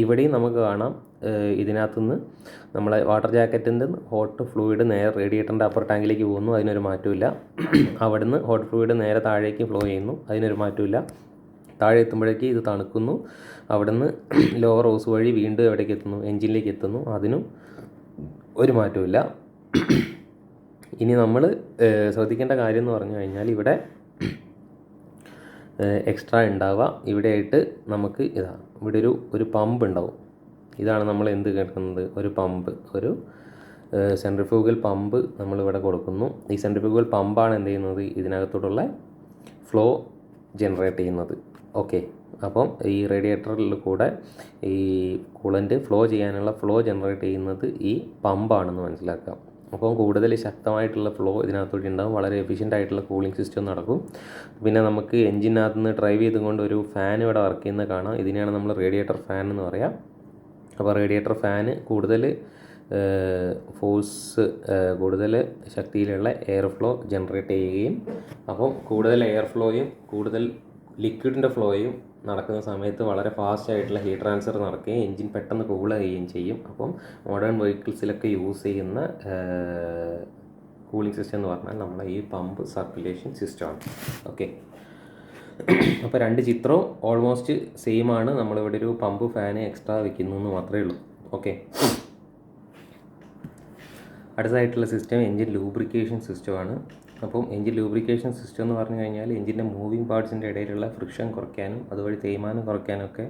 ഇവിടെയും നമുക്ക് കാണാം, ഇതിനകത്തുനിന്ന് നമ്മളെ വാട്ടർ ജാക്കറ്റിൻ്റെ ഹോട്ട് ഫ്ലൂയിഡ് നേരെ റേഡിയേറ്ററിൻ്റെ അപ്പർ ടാങ്കിലേക്ക് പോകുന്നു, അതിനൊരു മാറ്റമില്ല. അവിടുന്ന് ഹോട്ട് ഫ്ലൂയിഡ് നേരെ താഴേക്ക് ഫ്ലോ ചെയ്യുന്നു, അതിനൊരു മാറ്റമില്ല. താഴെ എത്തുമ്പോഴേക്ക് ഇത് തണുക്കുന്നു. അവിടുന്ന് ലോവർ ഹോസ് വഴി വീണ്ടും എവിടേക്ക് എത്തുന്നു, എൻജിനിലേക്ക് എത്തുന്നു, അതിനും ഒരു മാറ്റമില്ല. ഇനി നമ്മൾ ശ്രദ്ധിക്കേണ്ട കാര്യം എന്ന് പറഞ്ഞു കഴിഞ്ഞാൽ, ഇവിടെ എക്സ്ട്രാ ഉണ്ടാവുക ഇവിടെയായിട്ട് നമുക്ക് ഇവിടെ ഒരു പമ്പ് ഉണ്ടാവും. ഇതാണ് നമ്മൾ എന്ത് കേൾക്കുന്നത്, ഒരു പമ്പ്, ഒരു സെൻട്രിഫ്യൂഗൽ പമ്പ് നമ്മളിവിടെ കൊടുക്കുന്നു. ഈ സെൻട്രിഫ്യൂഗൽ പമ്പാണ് എന്ത് ചെയ്യുന്നത്, ഇതിനകത്തോടുള്ള ഫ്ലോ ജനറേറ്റ് ചെയ്യുന്നത്. ഓക്കെ, അപ്പം ഈ റേഡിയേറ്ററിൽ കൂടെ ഈ കൂളൻ്റ് ഫ്ലോ ചെയ്യാനുള്ള ഫ്ലോ ജനറേറ്റ് ചെയ്യുന്നത് ഈ പമ്പാണെന്ന് മനസ്സിലാക്കാം. അപ്പം കൂടുതൽ ശക്തമായിട്ടുള്ള ഫ്ലോ ഇതിനകത്തോടെ ഉണ്ടാകും, വളരെ എഫിഷ്യൻ്റ് ആയിട്ടുള്ള കൂളിംഗ് സിസ്റ്റം നടക്കും. പിന്നെ നമുക്ക് എൻജിനകത്ത് നിന്ന് ഡ്രൈവ് ചെയ്തുകൊണ്ട് ഒരു ഫാൻ ഇവിടെ വർക്ക് ചെയ്യുന്നത് കാണാം. ഇതിനെയാണ് നമ്മൾ റേഡിയേറ്റർ ഫാൻ എന്ന് പറയാം. അപ്പോൾ റേഡിയേറ്റർ ഫാന് കൂടുതൽ കൂടുതൽ ശക്തിയിലുള്ള എയർ ഫ്ലോ ജനറേറ്റ് ചെയ്യുകയും, അപ്പം കൂടുതൽ എയർ ഫ്ലോയും കൂടുതൽ ലിക്വിഡിൻ്റെ ഫ്ലോയും നടക്കുന്ന സമയത്ത് വളരെ ഫാസ്റ്റ് ആയിട്ടുള്ള ഹീറ്റ് ട്രാൻസ്ഫർ നടക്കുകയും എൻജിൻ പെട്ടെന്ന് കൂൾ ചെയ്യുകയും ചെയ്യും. അപ്പം മോഡേൺ വെഹിക്കിൾസിലൊക്കെ യൂസ് ചെയ്യുന്ന കൂളിംഗ് സിസ്റ്റം എന്ന് പറഞ്ഞാൽ നമ്മളെ ഈ പമ്പ് സർക്കുലേഷൻ സിസ്റ്റമാണ്. ഓക്കെ, അപ്പോൾ 2 ചിത്രവും ഓൾമോസ്റ്റ് സെയിം ആണ്. നമ്മളിവിടെ ഒരു പമ്പ് ഫാന് എക്സ്ട്രാ വെക്കുന്നു എന്ന് മാത്രമേ ഉള്ളൂ. ഓക്കെ, അടുത്തതായിട്ടുള്ള സിസ്റ്റം എൻജിൻ ലൂബ്രിക്കേഷൻ സിസ്റ്റമാണ്. അപ്പം എൻജിൻ ലൂബ്രിക്കേഷൻ സിസ്റ്റം എന്ന് പറഞ്ഞു കഴിഞ്ഞാൽ, എൻജിൻ്റെ മൂവിങ് പാർട്സിൻ്റെ ഇടയിലുള്ള ഫ്രിക്ഷൻ കുറയ്ക്കാനും അതുവഴി തേയ്മാനം കുറയ്ക്കാനൊക്കെ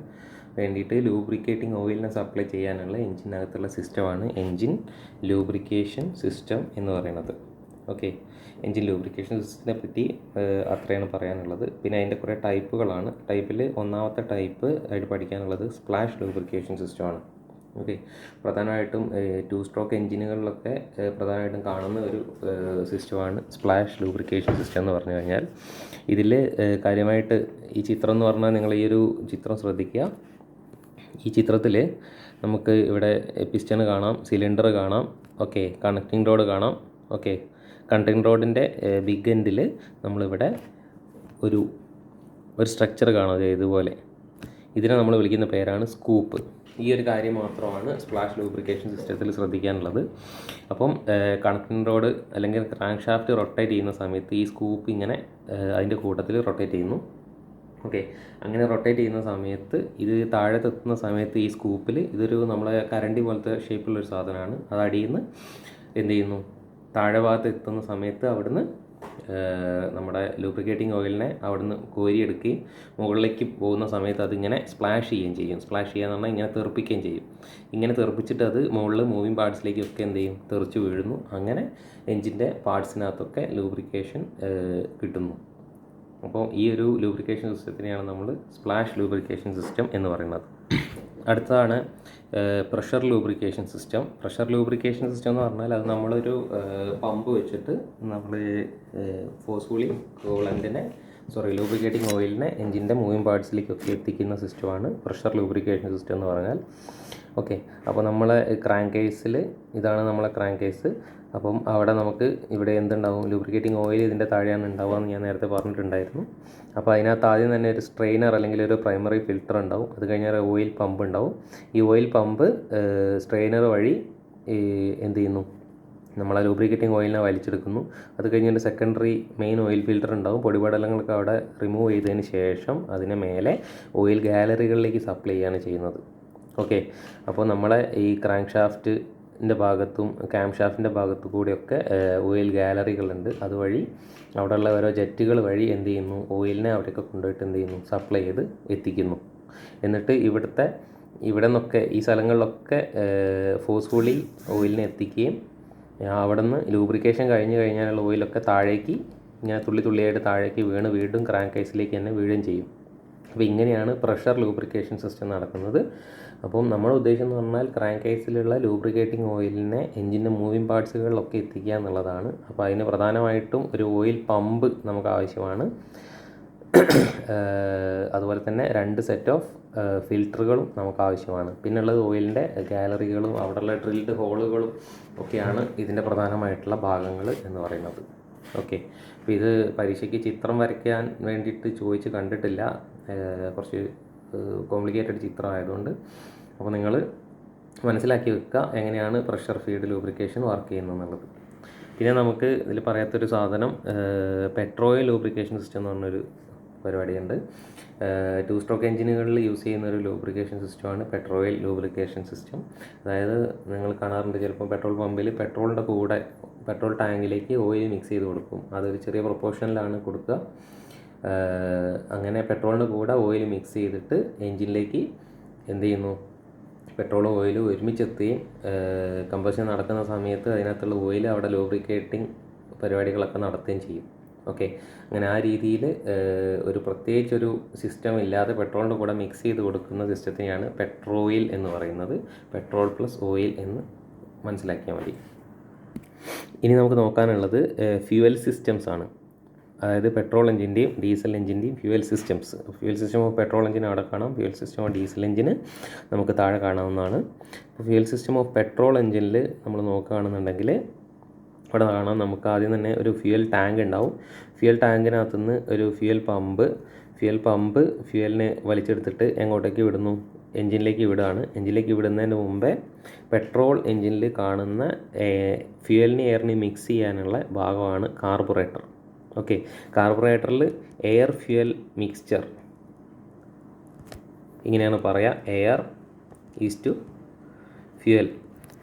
വേണ്ടിയിട്ട് ലൂബ്രിക്കേറ്റിംഗ് ഓയിലിനെ സപ്ലൈ ചെയ്യാനുള്ള എൻജിനകത്തുള്ള സിസ്റ്റമാണ് എൻജിൻ ലൂബ്രിക്കേഷൻ സിസ്റ്റം എന്ന് പറയുന്നത്. ഓക്കെ, എൻജിൻ ലൂബ്രിക്കേഷൻ സിസ്റ്റത്തിനെ പറ്റി അത്രയാണ് പറയാനുള്ളത്. പിന്നെ അതിൻ്റെ കുറേ ടൈപ്പുകളാണ്. ടൈപ്പിൽ ഒന്നാമത്തെ ടൈപ്പ് ആയിട്ട് പഠിക്കാനുള്ളത് സ്പ്ലാഷ് ലൂബ്രിക്കേഷൻ സിസ്റ്റമാണ്. ഓക്കെ, പ്രധാനമായിട്ടും 2 സ്ട്രോക്ക് എൻജിനുകളിലൊക്കെ പ്രധാനമായിട്ടും കാണുന്ന ഒരു സിസ്റ്റമാണ് സ്പ്ലാഷ് ലൂബ്രിക്കേഷൻ സിസ്റ്റം എന്ന് പറഞ്ഞു കഴിഞ്ഞാൽ. ഇതിൽ കാര്യമായിട്ട് ഈ ചിത്രം എന്ന് പറഞ്ഞാൽ നിങ്ങൾ ഈ ഒരു ചിത്രം ശ്രദ്ധിക്കുക. ഈ ചിത്രത്തിൽ നമുക്ക് ഇവിടെ പിസ്റ്റൺ കാണാം, സിലിണ്ടർ കാണാം, ഓക്കെ, കണക്റ്റിംഗ് റോഡ് കാണാം. ഓക്കെ, കണക്റ്റിംഗ് റോഡിൻ്റെ ബിഗ് എൻഡിൽ നമ്മളിവിടെ ഒരു സ്ട്രക്ചർ കാണാം ഇതുപോലെ. ഇതിനെ നമ്മൾ വിളിക്കുന്ന പേരാണ് സ്കൂപ്പ്. ഈ ഒരു കാര്യം മാത്രമാണ് സ്പ്ലാഷ് ലൂബ്രിക്കേഷൻ സിസ്റ്റത്തിൽ ശ്രദ്ധിക്കാനുള്ളത്. അപ്പം കണക്റ്റിംഗ് റോഡ് അല്ലെങ്കിൽ ക്രാങ്ക് ഷാഫ്റ്റ് റൊട്ടേറ്റ് ചെയ്യുന്ന സമയത്ത് ഈ സ്കൂപ്പ് ഇങ്ങനെ അതിൻ്റെ കൂട്ടത്തിൽ റൊട്ടേറ്റ് ചെയ്യുന്നു. ഓക്കെ, അങ്ങനെ റൊട്ടേറ്റ് ചെയ്യുന്ന സമയത്ത് ഇത് താഴത്തെത്തുന്ന സമയത്ത് ഈ സ്കൂപ്പിൽ ഇതൊരു നമ്മളെ കരണ്ടി പോലത്തെ ഷേപ്പുള്ളൊരു സാധനമാണ്. അത് അടിയിൽ നിന്ന് എന്ത് ചെയ്യുന്നു, താഴെ ഭാഗത്ത് എത്തുന്ന സമയത്ത് അവിടുന്ന് നമ്മുടെ ലൂബ്രിക്കേറ്റിംഗ് ഓയിലിനെ അവിടുന്ന് കോരിയെടുക്കുകയും മുകളിലേക്ക് പോകുന്ന സമയത്ത് അതിങ്ങനെ സ്പ്ലാഷ് ചെയ്യുകയും ചെയ്യും. സ്പ്ലാഷ് ചെയ്യുക എന്ന് പറഞ്ഞാൽ ഇങ്ങനെ തെറിപ്പിക്കുകയും ചെയ്യും. ഇങ്ങനെ തെറിപ്പിച്ചിട്ട് അത് മുകളിൽ മൂവിങ് പാർട്സിലേക്കൊക്കെ എന്ത് ചെയ്യും, തെറിച്ച് വീഴുന്നു. അങ്ങനെ എൻജിൻ്റെ പാർട്സിനകത്തൊക്കെ ലൂബ്രിക്കേഷൻ കിട്ടുന്നു. അപ്പോൾ ഈ ഒരു ലൂബ്രിക്കേഷൻ സിസ്റ്റത്തിനെയാണ് നമ്മൾ സ്പ്ലാഷ് ലൂബ്രിക്കേഷൻ സിസ്റ്റം എന്ന് പറയുന്നത്. അടുത്തതാണ് pressure lubrication system. Pressure lubrication system എന്ന് പറഞ്ഞാൽ അത് നമ്മളൊരു പമ്പ് വെച്ചിട്ട് നമ്മൾ ഫോഴ്സ്ഫുള്ളി ലൂബ്രിക്കേറ്റിംഗ് ഓയിലിനെ എൻജിൻ്റെ മൂവിങ് പാർട്സിലേക്കൊക്കെ എത്തിക്കുന്ന സിസ്റ്റമാണ് പ്രഷർ ലൂബ്രിക്കേഷൻ സിസ്റ്റം എന്ന് പറഞ്ഞാൽ. ഓക്കെ, അപ്പോൾ നമ്മളെ ക്രാങ്ക് കേസിൽ ഇതാണ് നമ്മളെ ക്രാങ്ക് കേസ്. അപ്പം അവിടെ നമുക്ക് ഇവിടെ എന്തുണ്ടാവും, ലൂബ്രിക്കേറ്റിംഗ് ഓയിൽ ഇതിൻ്റെ താഴെയാണ് ഉണ്ടാവുക എന്ന് ഞാൻ നേരത്തെ പറഞ്ഞിട്ടുണ്ടായിരുന്നു. അപ്പോൾ അതിനകത്ത് ആദ്യം തന്നെ ഒരു സ്ട്രെയിനർ അല്ലെങ്കിൽ ഒരു പ്രൈമറി ഫിൽറ്റർ ഉണ്ടാവും. അത് കഴിഞ്ഞാൽ ഓയിൽ പമ്പ് ഉണ്ടാവും. ഈ ഓയിൽ പമ്പ് സ്ട്രെയിനർ വഴി എന്ത് ചെയ്യുന്നു, നമ്മളെ ലൂബ്രിക്കേറ്റിംഗ് ഓയിലിനെ വലിച്ചെടുക്കുന്നു. അത് കഴിഞ്ഞിട്ട് സെക്കൻഡറി മെയിൻ ഓയിൽ ഫിൽറ്റർ ഉണ്ടാവും. പൊടിപടലങ്ങളൊക്കെ അവിടെ റിമൂവ് ചെയ്തതിന് ശേഷം അതിനെ മേലെ ഓയിൽ ഗാലറികളിലേക്ക് സപ്ലൈ ചെയ്യാണ് ചെയ്യുന്നത്. ഓക്കെ, അപ്പോൾ നമ്മളെ ഈ ക്രാങ്ക് ഷാഫ്റ്റിൻ്റെ ഭാഗത്തും ക്യാം ഷാഫ്റ്റിൻ്റെ ഭാഗത്തു കൂടിയൊക്കെ ഓയിൽ ഗാലറികളുണ്ട്. അതുവഴി അവിടെയുള്ള ഓരോ ജെറ്റുകൾ വഴി എന്ത് ചെയ്യുന്നു, ഓയിലിനെ അവിടെയൊക്കെ കൊണ്ടുപോയിട്ട് എന്ത് ചെയ്യുന്നു, സപ്ലൈ ചെയ്ത് എത്തിക്കുന്നു. എന്നിട്ട് ഇവിടെ നിന്നൊക്കെ ഈ സ്ഥലങ്ങളിലൊക്കെ ഫോഴ്സ്ഫുള്ളി ഓയിലിനെ എത്തിക്കുകയും അവിടെ നിന്ന് ലൂബ്രിക്കേഷൻ കഴിഞ്ഞ് കഴിഞ്ഞാലുള്ള ഓയിലൊക്കെ താഴേക്ക് ഇങ്ങനെ തുള്ളിയായിട്ട് താഴേക്ക് വീണ്ടും ക്രാങ്ക് കേസിലേക്ക് തന്നെ വീഴുകയും ചെയ്യും. അപ്പോൾ ഇങ്ങനെയാണ് പ്രഷർ ലൂബ്രിക്കേഷൻ സിസ്റ്റം നടക്കുന്നത്. അപ്പം നമ്മുടെ ഉദ്ദേശം എന്ന് പറഞ്ഞാൽ ക്രാങ്ക് കേസിലുള്ള ലൂബ്രിക്കേറ്റിംഗ് ഓയിലിനെ എൻജിൻ്റെ മൂവിങ് പാർട്സുകളിലൊക്കെ എത്തിക്കുക എന്നുള്ളതാണ്. അപ്പോൾ അതിന് പ്രധാനമായിട്ടും ഒരു ഓയിൽ പമ്പ് നമുക്ക് ആവശ്യമാണ്. അതുപോലെ തന്നെ 2 സെറ്റ് ഓഫ് ഫിൽറ്ററുകളും നമുക്ക് ആവശ്യമാണ്. പിന്നുള്ളത് ഓയിലിൻ്റെ ഗാലറികളും അവിടെയുള്ള ഡ്രിൽഡ് ഹോളുകളും ഒക്കെയാണ് ഇതിൻ്റെ പ്രധാനമായിട്ടുള്ള ഭാഗങ്ങൾ എന്ന് പറയുന്നത്. ഓക്കെ, അപ്പോൾ ഇത് പരീക്ഷയ്ക്ക് ചിത്രം വരയ്ക്കാൻ വേണ്ടിയിട്ട് ചോദിച്ച് കണ്ടിട്ടില്ല. കുറച്ച് കോംപ്ലിക്കേറ്റഡ് ചിത്രമായതുകൊണ്ട്. അപ്പോൾ നിങ്ങൾ മനസ്സിലാക്കി വെക്കുക എങ്ങനെയാണ് പ്രഷർ ഫീഡ് ലൂബ്രിക്കേഷൻ വർക്ക് ചെയ്യുന്നത് എന്നുള്ളത്. പിന്നെ നമുക്ക് ഇതിൽ പറയാത്തൊരു സാധനം പെട്രോയിൽ ലൂബ്രിക്കേഷൻ സിസ്റ്റം എന്ന് പറഞ്ഞൊരു പരിപാടിയുണ്ട്. 2 സ്ട്രോക്ക് എൻജിനുകളിൽ യൂസ് ചെയ്യുന്ന ഒരു ലൂബ്രിക്കേഷൻ സിസ്റ്റമാണ് പെട്രോയിൽ ലൂബ്രിക്കേഷൻ സിസ്റ്റം. അതായത് നിങ്ങൾ കാണാറുണ്ട് ചിലപ്പോൾ പെട്രോൾ പമ്പിൽ പെട്രോളിൻ്റെ കൂടെ പെട്രോൾ ടാങ്കിലേക്ക് ഓയിൽ മിക്സ് ചെയ്ത് കൊടുക്കും. അതൊരു ചെറിയ പ്രൊപ്പോർഷനിലാണ് കൊടുക്കുക. അങ്ങനെ പെട്രോളിൻ്റെ കൂടെ ഓയിൽ മിക്സ് ചെയ്തിട്ട് എൻജിനിലേക്ക് എന്ത് ചെയ്യുന്നു, പെട്രോളും ഓയിലും ഒരുമിച്ചെത്തുകയും കമ്പഷൻ നടക്കുന്ന സമയത്ത് അതിനകത്തുള്ള ഓയിൽ അവിടെ ലൂബ്രിക്കേറ്റിംഗ് പരിപാടികളൊക്കെ നടത്തുകയും ചെയ്യും. ഓക്കെ, അങ്ങനെ ആ രീതിയിൽ ഒരു പ്രത്യേകിച്ചൊരു സിസ്റ്റം ഇല്ലാതെ പെട്രോളിൻ്റെ കൂടെ മിക്സ് ചെയ്ത് കൊടുക്കുന്ന സിസ്റ്റത്തിനെയാണ് പെട്രോയിൽ എന്ന് പറയുന്നത്. പെട്രോൾ പ്ലസ് ഓയിൽ എന്ന് മനസ്സിലാക്കിയാൽ മതി. ഇനി നമുക്ക് നോക്കാനുള്ളത് ഫ്യൂവൽ സിസ്റ്റംസ് ആണ്. അതായത് പെട്രോൾ എഞ്ചിൻ്റെയും ഡീസൽ എഞ്ചിൻ്റെയും fuel systems. Fuel system of petrol engine അവിടെ കാണാം. ഫ്യൂവൽ സിസ്റ്റം ഓഫ് ഡീസൽ എഞ്ചിന് നമുക്ക് താഴെ കാണാവുന്നതാണ്. അപ്പോൾ ഫ്യൂവൽ സിസ്റ്റം ഓഫ് പെട്രോൾ എഞ്ചിനിൽ നമ്മൾ നോക്കുകയാണെന്നുണ്ടെങ്കിൽ അവിടെ കാണാം നമുക്ക് ആദ്യം തന്നെ ഒരു ഫ്യൂവൽ ടാങ്ക് ഉണ്ടാവും. ഫ്യൂവൽ ടാങ്കിനകത്തുനിന്ന് ഒരു ഫ്യൂവൽ പമ്പ് ഫ്യൂവലിനെ വലിച്ചെടുത്തിട്ട് എങ്ങോട്ടേക്ക് വിടുന്നു, എൻജിനിലേക്ക് വിടുകയാണ്. എൻജിനിലേക്ക് വിടുന്നതിന് മുമ്പേ പെട്രോൾ എൻജിനിൽ കാണുന്ന ഫ്യൂവലിനെ എയറിനെ മിക്സ് ചെയ്യാനുള്ള ഭാഗമാണ് carburettor. Okay, കാർബുറേറ്ററിൽ air fuel mixture ഇങ്ങനെയാണ് പറയുക, എയർ ഈസ് ഫ്യൂവൽ.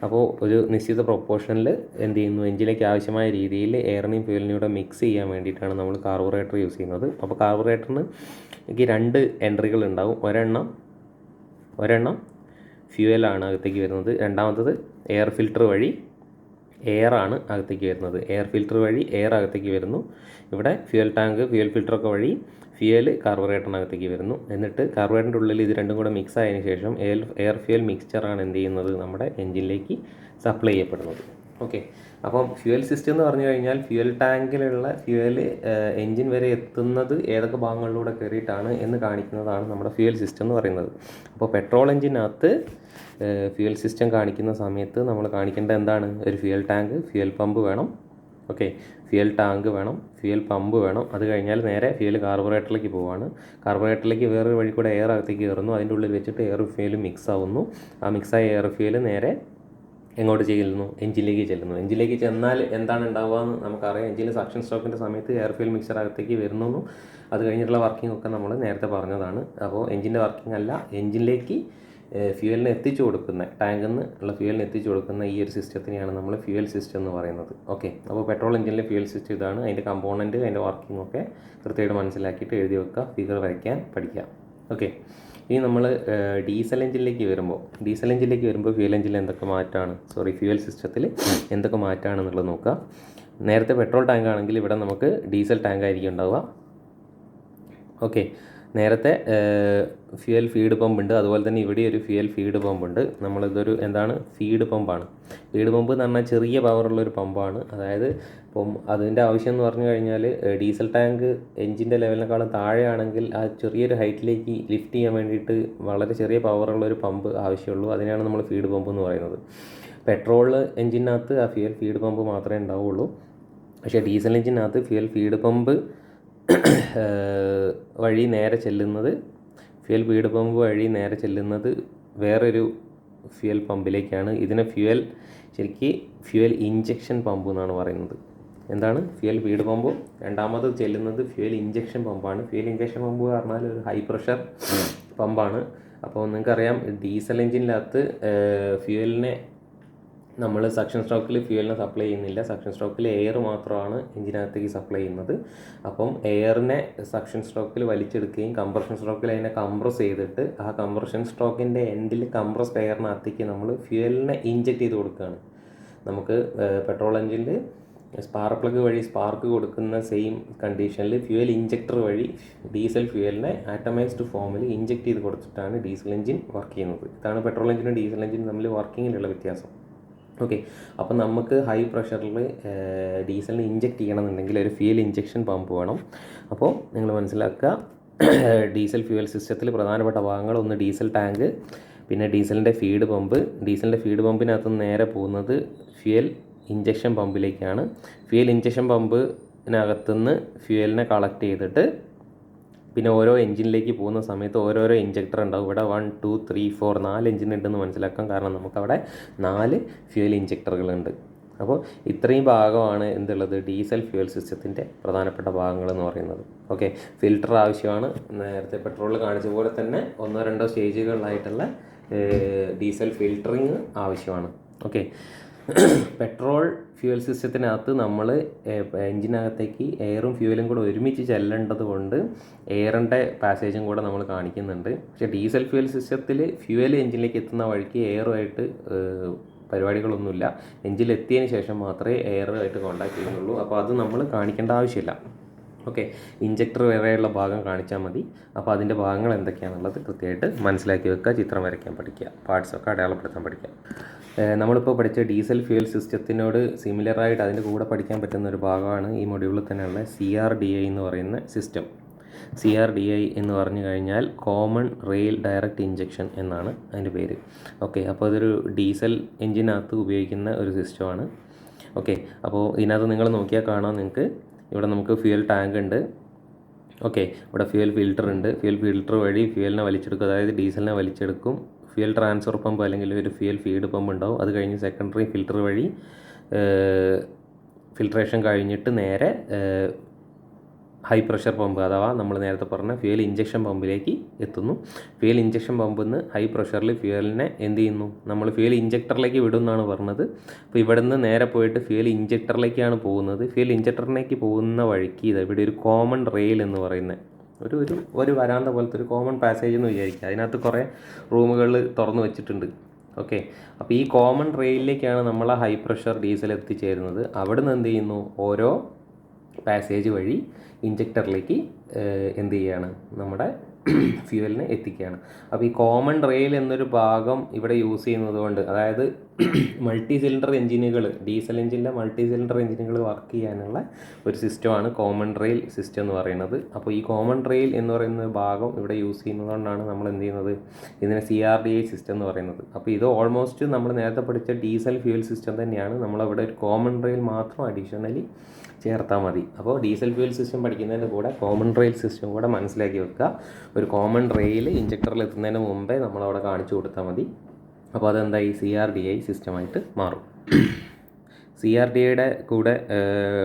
അപ്പോൾ ഒരു നിശ്ചിത പ്രൊപ്പോർഷനിൽ എന്ത് ചെയ്യുന്നു, എഞ്ചിനിലേക്ക് ആവശ്യമായ രീതിയിൽ എയറിനെയും ഫ്യൂവലിനെയും കൂടെ മിക്സ് ചെയ്യാൻ വേണ്ടിയിട്ടാണ് നമ്മൾ കാർബുറേറ്റർ യൂസ് ചെയ്യുന്നത്. അപ്പോൾ കാർബുറേറ്ററിന് എനിക്ക് 2 എൻട്രികൾ ഉണ്ടാവും. ഒരെണ്ണം ഫ്യൂവലാണ് അകത്തേക്ക് വരുന്നത്, രണ്ടാമത്തത് എയർ ഫിൽറ്റർ വഴി എയറാണ് അകത്തേക്ക് വരുന്നത്. എയർ ഫിൽറ്റർ വഴി എയർ അകത്തേക്ക് വരുന്നു. ഇവിടെ ഫ്യൂൽ ടാങ്ക്, ഫ്യൂൽ ഫിൽറ്ററൊക്കെ വഴി ഫ്യൂൽ കാർബറേറ്ററിനകത്തേക്ക് വരുന്നു. എന്നിട്ട് കാർബറേറ്ററിൻ്റെ ഉള്ളിൽ ഇത് രണ്ടും കൂടെ മിക്സ് ആയതിനു ശേഷം എയർ ഫ്യൂൽ മിക്സ്ചറാണ് എന്ത് ചെയ്യുന്നത്, നമ്മുടെ എൻജിനിലേക്ക് സപ്ലൈ ചെയ്യപ്പെടുന്നത്. ഓക്കെ, അപ്പം ഫ്യൂൽ സിസ്റ്റം എന്ന് പറഞ്ഞു കഴിഞ്ഞാൽ ഫ്യൂൽ ടാങ്കിലുള്ള ഫ്യൂൽ എൻജിൻ വരെ എത്തുന്നത് ഏതൊക്കെ ഭാഗങ്ങളിലൂടെ കയറിയിട്ടാണ് എന്ന് കാണിക്കുന്നതാണ് നമ്മുടെ ഫ്യൂൽ സിസ്റ്റം എന്ന് പറയുന്നത്. അപ്പോൾ പെട്രോൾ എൻജിനകത്ത് ഫ്യൂൽ സിസ്റ്റം കാണിക്കുന്ന സമയത്ത് നമ്മൾ കാണിക്കേണ്ടത് എന്താണ്? ഒരു ഫ്യൂൽ ടാങ്ക്, ഫ്യൂൽ പമ്പ് വേണം. ഓക്കെ, ഫ്യൂൽ ടാങ്ക് വേണം, ഫ്യൂൽ പമ്പ് വേണം. അത് കഴിഞ്ഞാൽ നേരെ ഫ്യൂൽ കാർബറേറ്ററിലേക്ക് പോവാണ്. കാർബറേറ്ററിലേക്ക് വേറൊരു വഴി കൂടെ എയർ അകത്തേക്ക് കയറുന്നു. അതിൻ്റെ ഉള്ളിൽ വെച്ചിട്ട് എയർ ഫ്യൂൽ മിക്സ് ആവുന്നു. ആ മിക്സായ എയർ ഫ്യൂൽ നേരെ എങ്ങോട്ട് ചെല്ലുന്നു? എഞ്ചിനിലേക്ക് ചെല്ലുന്നു. എഞ്ചിനിലേക്ക് ചെന്നാൽ എന്താണ് ഉണ്ടാവുക എന്ന് നമുക്കറിയാം. എഞ്ചിനിൽ സക്ഷൻ സ്ട്രോക്കിൻ്റെ സമയത്ത് എയർ ഫ്യൂൽ മിക്സർ അകത്തേക്ക് വരുന്നു. അത് കഴിഞ്ഞിട്ടുള്ള വർക്കിംഗ് ഒക്കെ നമ്മൾ നേരത്തെ പറഞ്ഞതാണ്. അപ്പോൾ എഞ്ചിൻ്റെ വർക്കിംഗ് അല്ല, എഞ്ചിനിലേക്ക് ഫ്യൂവലിനെ എത്തിച്ചു കൊടുക്കുന്ന, ടാങ്കിൽ നിന്ന് ഉള്ള ഫ്യൂവലിനെ എത്തിച്ചു കൊടുക്കുന്ന ഈ ഒരു സിസ്റ്റത്തിനെയാണ് നമ്മൾ ഫ്യൂവൽ സിസ്റ്റം എന്ന് പറയുന്നത്. ഓക്കെ, അപ്പോൾ പെട്രോൾ എഞ്ചിനിലെ ഫ്യൂവൽ സിസ്റ്റം ഇതാണ്. അതിൻ്റെ കമ്പോണൻറ്റ്, അതിൻ്റെ വർക്കിംഗ് ഒക്കെ കൃത്യമായിട്ട് മനസ്സിലാക്കിയിട്ട് എഴുതി വെക്കുക, ഫിഗർ വരയ്ക്കാൻ പഠിക്കാം. ഓക്കെ, ഇനി നമ്മൾ ഡീസൽ എഞ്ചിനിലേക്ക് വരുമ്പോൾ ഫ്യൂൽ എഞ്ചിനിൽ എന്തൊക്കെ മാറ്റമാണ്, ഫ്യൂവൽ സിസ്റ്റത്തിൽ എന്തൊക്കെ മാറ്റമാണെന്നുള്ളത് നോക്കുക. നേരത്തെ പെട്രോൾ ടാങ്ക് ആണെങ്കിൽ ഇവിടെ നമുക്ക് ഡീസൽ ടാങ്ക് ആയിരിക്കും ഉണ്ടാവുക. ഓക്കെ, നേരത്തെ ഫ്യൂൽ ഫീഡ് പമ്പ് ഉണ്ട്, അതുപോലെ തന്നെ ഇവിടെ ഒരു ഫ്യൂൽ ഫീഡ് പമ്പ് ഉണ്ട്. നമ്മളിതൊരു എന്താണ്, ഫീഡ് പമ്പാണ്. ഫീഡ് പമ്പ് എന്ന് പറഞ്ഞാൽ ചെറിയ പവറുള്ളൊരു പമ്പാണ്. അതായത് ഇപ്പം അതിൻ്റെ ആവശ്യം എന്ന് പറഞ്ഞു കഴിഞ്ഞാൽ ഡീസൽ ടാങ്ക് എഞ്ചിൻ്റെ ലെവലിനേക്കാളും താഴെയാണെങ്കിൽ ആ ചെറിയൊരു ഹൈറ്റിലേക്ക് ലിഫ്റ്റ് ചെയ്യാൻ വേണ്ടിയിട്ട് വളരെ ചെറിയ പവറുള്ളൊരു പമ്പ് ആവശ്യമുള്ളൂ. അതിനാണ് നമ്മൾ ഫീഡ് പമ്പ് എന്ന് പറയുന്നത്. പെട്രോൾ എഞ്ചിനകത്ത് ആ ഫ്യൂൽ ഫീഡ് പമ്പ് മാത്രമേ ഉണ്ടാവുള്ളൂ. പക്ഷേ ഡീസൽ എഞ്ചിനകത്ത് ഫ്യൂൽ ഫീഡ് പമ്പ് വഴി നേരെ ചെല്ലുന്നത്, ഫ്യൂൽ ഫീഡ് പമ്പ് വഴി നേരെ ചെല്ലുന്നത് വേറൊരു ഫ്യൂൽ പമ്പിലേക്കാണ്. ഇതിനെ ഫ്യൂൽ ഇഞ്ചക്ഷൻ പമ്പ് എന്നാണ് പറയുന്നത്. എന്താണ്? ഫ്യൂൽ ഫീഡ് പമ്പും രണ്ടാമത് ചെല്ലുന്നത് ഫ്യൂൽ ഇഞ്ചക്ഷൻ പമ്പാണ്. ഫ്യൂൽ ഇഞ്ചക്ഷൻ പമ്പ് പറഞ്ഞാൽ ഒരു ഹൈ പ്രഷർ പമ്പാണ്. അപ്പോൾ നിങ്ങൾക്കറിയാം, ഡീസൽ എഞ്ചിനകത്ത് ഫ്യൂവലിനെ നമ്മൾ സക്ഷൻ സ്ട്രോക്കിൽ ഫ്യൂവലിനെ സപ്ലൈ ചെയ്യുന്നില്ല. സക്ഷൻ സ്ട്രോക്കിൽ എയർ മാത്രമാണ് എഞ്ചിനകത്തേക്ക് സപ്ലൈ ചെയ്യുന്നത്. അപ്പം എയറിനെ സക്ഷൻ സ്ട്രോക്കിൽ വലിച്ചെടുക്കുകയും കംപ്രഷൻ സ്ട്രോക്കിൽ അതിനെ കംപ്രസ് ചെയ്തിട്ട് ആ കംപ്രഷൻ സ്ട്രോക്കിൻ്റെ എൻഡിൽ കംപ്രസ്ഡ് എയറിനകത്തേക്ക് നമ്മൾ ഫ്യൂവലിനെ ഇഞ്ചക്ട് ചെയ്ത് കൊടുക്കുകയാണ്. നമുക്ക് പെട്രോൾ എഞ്ചിനിൽ സ്പാർക്ക് പ്ലഗ് വഴി സ്പാർക്ക് കൊടുക്കുന്ന സെയിം കണ്ടീഷനിൽ ഫ്യൂവൽ ഇഞ്ചക്ടർ വഴി ഡീസൽ ഫ്യൂവലിനെ ആറ്റമൈസ്ഡ് ഫോമിൽ ഇഞ്ചക്ട് ചെയ്ത് കൊടുത്തിട്ടാണ് ഡീസൽ എഞ്ചിൻ വർക്ക് ചെയ്യുന്നത്. ഇതാണ് പെട്രോൾ എഞ്ചിനും ഡീസൽ എഞ്ചിനും തമ്മിൽ വർക്കിങ്ങിലുള്ള വ്യത്യാസം. ഓക്കെ, അപ്പോൾ നമുക്ക് ഹൈ പ്രഷറിൽ ഡീസലിന് ഇഞ്ചക്ട് ചെയ്യണമെന്നുണ്ടെങ്കിൽ ഒരു ഫ്യൂൽ ഇഞ്ചക്ഷൻ പമ്പ് വേണം. അപ്പോൾ നിങ്ങൾ മനസ്സിലാക്കുക, ഡീസൽ ഫ്യൂവൽ സിസ്റ്റത്തിൽ പ്രധാനപ്പെട്ട ഭാഗങ്ങൾ ഒന്ന് ഡീസൽ ടാങ്ക്, പിന്നെ ഡീസലിൻ്റെ ഫീഡ് പമ്പ്. ഡീസലിൻ്റെ ഫീഡ് പമ്പിനകത്ത് നേരെ പോകുന്നത് ഫ്യൂൽ ഇഞ്ചക്ഷൻ പമ്പിലേക്കാണ്. ഫ്യൂൽ ഇഞ്ചക്ഷൻ പമ്പിനകത്തുനിന്ന് ഫ്യൂവലിനെ കളക്ട് ചെയ്തിട്ട് പിന്നെ ഓരോ എഞ്ചിനിലേക്ക് പോകുന്ന സമയത്ത് ഓരോരോ ഇഞ്ചക്ടർ ഉണ്ടാവും. ഇവിടെ 1, 2, 3, 4 4 എഞ്ചിൻ ഉണ്ടെന്ന് മനസ്സിലാക്കാം. കാരണം നമുക്കവിടെ 4 ഫ്യൂൽ ഇഞ്ചക്ടറുകളുണ്ട്. അപ്പോൾ ഇത്രയും ഭാഗമാണ് എന്തുള്ളത്, ഡീസൽ ഫ്യൂവൽ സിസ്റ്റത്തിൻ്റെ പ്രധാനപ്പെട്ട ഭാഗങ്ങളെന്ന് പറയുന്നത്. ഓക്കെ, ഫിൽറ്റർ ആവശ്യമാണ്. നേരത്തെ പെട്രോളിൽ കാണിച്ച പോലെ തന്നെ 1-2 സ്റ്റേജുകളിലായിട്ടുള്ള ഡീസൽ ഫിൽറ്ററിങ് ആവശ്യമാണ്. ഓക്കെ, പെട്രോൾ ഫ്യൂവൽ സിസ്റ്റത്തിനകത്ത് നമ്മൾ എഞ്ചിനകത്തേക്ക് എയറും ഫ്യൂവലും കൂടെ ഒരുമിച്ച് ചെല്ലേണ്ടത് കൊണ്ട് എയറിൻ്റെ പാസേജും കൂടെ നമ്മൾ കാണിക്കുന്നുണ്ട്. പക്ഷേ ഡീസൽ ഫ്യൂവൽ സിസ്റ്റത്തിൽ ഫ്യൂവൽ എഞ്ചിനിലേക്ക് എത്തുന്ന വഴിക്ക് എയറുമായിട്ട് പരിപാടികളൊന്നുമില്ല. എഞ്ചിനിൽ എത്തിയതിന് ശേഷം മാത്രമേ എയറുമായിട്ട് കോൺടാക്ട് ചെയ്യുന്നുള്ളൂ. അപ്പോൾ അത് നമ്മൾ കാണിക്കേണ്ട ആവശ്യമില്ല. ഓക്കെ, ഇഞ്ചക്ടർ വരെയുള്ള ഭാഗം കാണിച്ചാൽ മതി. അപ്പോൾ അതിൻ്റെ ഭാഗങ്ങൾ എന്തൊക്കെയാണെന്നുള്ളത് കൃത്യമായിട്ട് മനസ്സിലാക്കി വെക്കുക, ചിത്രം വരയ്ക്കാൻ പഠിക്കുക, പാർട്സൊക്കെ അടയാളപ്പെടുത്താൻ പഠിക്കുക. നമ്മളിപ്പോൾ പഠിച്ച ഡീസൽ ഫ്യൂവൽ സിസ്റ്റത്തിനോട് സിമിലറായിട്ട് അതിൻ്റെ കൂടെ പഠിക്കാൻ പറ്റുന്ന ഒരു ഭാഗമാണ് ഈ മൊഡ്യൂളിൽ തന്നെയുള്ള CRDI എന്ന് പറയുന്ന സിസ്റ്റം. CRDI എന്ന് പറഞ്ഞു കഴിഞ്ഞാൽ കോമൺ റെയിൽ ഡയറക്റ്റ് ഇഞ്ചക്ഷൻ എന്നാണ് അതിൻ്റെ പേര്. ഓക്കെ, അപ്പോൾ അതൊരു ഡീസൽ എഞ്ചിനകത്ത് ഉപയോഗിക്കുന്ന ഒരു സിസ്റ്റമാണ്. ഓക്കെ, അപ്പോൾ ഇതിനകത്ത് നിങ്ങൾ നോക്കിയാൽ കാണാം, നിങ്ങൾക്ക് ഇവിടെ നമുക്ക് ഫ്യൂവൽ ടാങ്ക് ഉണ്ട്. ഓക്കെ, ഇവിടെ ഫ്യൂവൽ ഫിൽറ്റർ ഉണ്ട്. ഫ്യൂവൽ ഫിൽറ്റർ വഴി ഫ്യൂവലിനെ വലിച്ചെടുക്കും, അതായത് ഡീസലിനെ വലിച്ചെടുക്കും. ഫ്യൂവൽ ട്രാൻസ്ഫർ പമ്പ് അല്ലെങ്കിൽ ഒരു ഫ്യൂവൽ ഫീഡ് പമ്പ് ഉണ്ടാവും. അത് കഴിഞ്ഞ് സെക്കൻഡറി ഫിൽറ്റർ വഴി ഫിൽട്രേഷൻ കഴിഞ്ഞിട്ട് നേരെ ഹൈ പ്രഷർ പമ്പ് അഥവാ നമ്മൾ നേരത്തെ പറഞ്ഞ ഫ്യൂവൽ ഇഞ്ചക്ഷൻ പമ്പിലേക്ക് എത്തുന്നു. ഫ്യൂവൽ ഇഞ്ചക്ഷൻ പമ്പിൽ നിന്ന് ഹൈ പ്രഷറിൽ ഫ്യൂവലിനെ എന്ത് ചെയ്യുന്നു, നമ്മൾ ഫ്യൂവൽ ഇഞ്ചക്ടറിലേക്ക് വിടും എന്നാണ് പറഞ്ഞത്. അപ്പോൾ ഇവിടെ നിന്ന് നേരെ പോയിട്ട് ഫ്യൂവൽ ഇഞ്ചക്ടറിലേക്കാണ് പോകുന്നത്. ഫ്യൂവൽ ഇഞ്ചക്ടറിലേക്ക് പോകുന്ന വഴിക്ക് ഇവിടെ ഒരു കോമൺ റെയിൽ എന്ന് പറയുന്ന ഒരു വരാന്ത പോലത്തെ ഒരു കോമൺ പാസേജ് എന്ന് വിചാരിക്കുക. അതിനകത്ത് കുറേ റൂമുകൾ തുറന്നു വെച്ചിട്ടുണ്ട്. ഓക്കെ. അപ്പോൾ ഈ കോമൺ റെയിലിലേക്കാണ് നമ്മൾ ആ ഹൈ പ്രഷർ ഡീസൽ എത്തിച്ചേരുന്നത്. അവിടെ നിന്ന് എന്ത് ചെയ്യുന്നു, ഓരോ പാസേജ് വഴി ഇഞ്ചക്ടറിലേക്ക് എന്ത് ചെയ്യുകയാണ്, നമ്മുടെ ഫ്യൂവലിനെ എത്തിക്കുകയാണ്. അപ്പോൾ ഈ കോമൺ റെയിൽ എന്നൊരു ഭാഗം ഇവിടെ യൂസ് ചെയ്യുന്നത് കൊണ്ട്, അതായത് മൾട്ടി സിലിണ്ടർ എഞ്ചിനുകൾ, ഡീസൽ എഞ്ചിൻ്റെ മൾട്ടി സിലിണ്ടർ എഞ്ചിനുകൾ വർക്ക് ചെയ്യാനുള്ള ഒരു സിസ്റ്റമാണ് കോമൺ റെയിൽ സിസ്റ്റം എന്ന് പറയുന്നത്. അപ്പോൾ ഈ കോമൺ റെയിൽ എന്ന് പറയുന്ന ഭാഗം ഇവിടെ യൂസ് ചെയ്യുന്നതുകൊണ്ടാണ് നമ്മൾ എന്ത് ചെയ്യുന്നത്, ഇതിനെ CRDI സിസ്റ്റം എന്ന് പറയുന്നത്. അപ്പോൾ ഇത് ഓൾമോസ്റ്റ് നമ്മൾ നേരത്തെ പഠിച്ച ഡീസൽ ഫ്യൂവൽ സിസ്റ്റം തന്നെയാണ്. നമ്മളവിടെ ഒരു കോമൺ റെയിൽ മാത്രം അഡീഷണലി ചേർത്താൽ മതി. അപ്പോൾ ഡീസൽ ഫ്യൂവൽ സിസ്റ്റം പഠിക്കുന്നതിൻ്റെ കൂടെ കോമൺ റെയിൽ സിസ്റ്റം കൂടെ മനസ്സിലാക്കി വെക്കുക. ഒരു കോമൺ റെയിൽ ഇഞ്ചക്ടറിൽ എത്തുന്നതിന് മുമ്പേ നമ്മളവിടെ കാണിച്ചു കൊടുത്താൽ മതി. അപ്പോൾ അതെന്തായി, CRDI സിസ്റ്റമായിട്ട് മാറും. CRDIയുടെ കൂടെ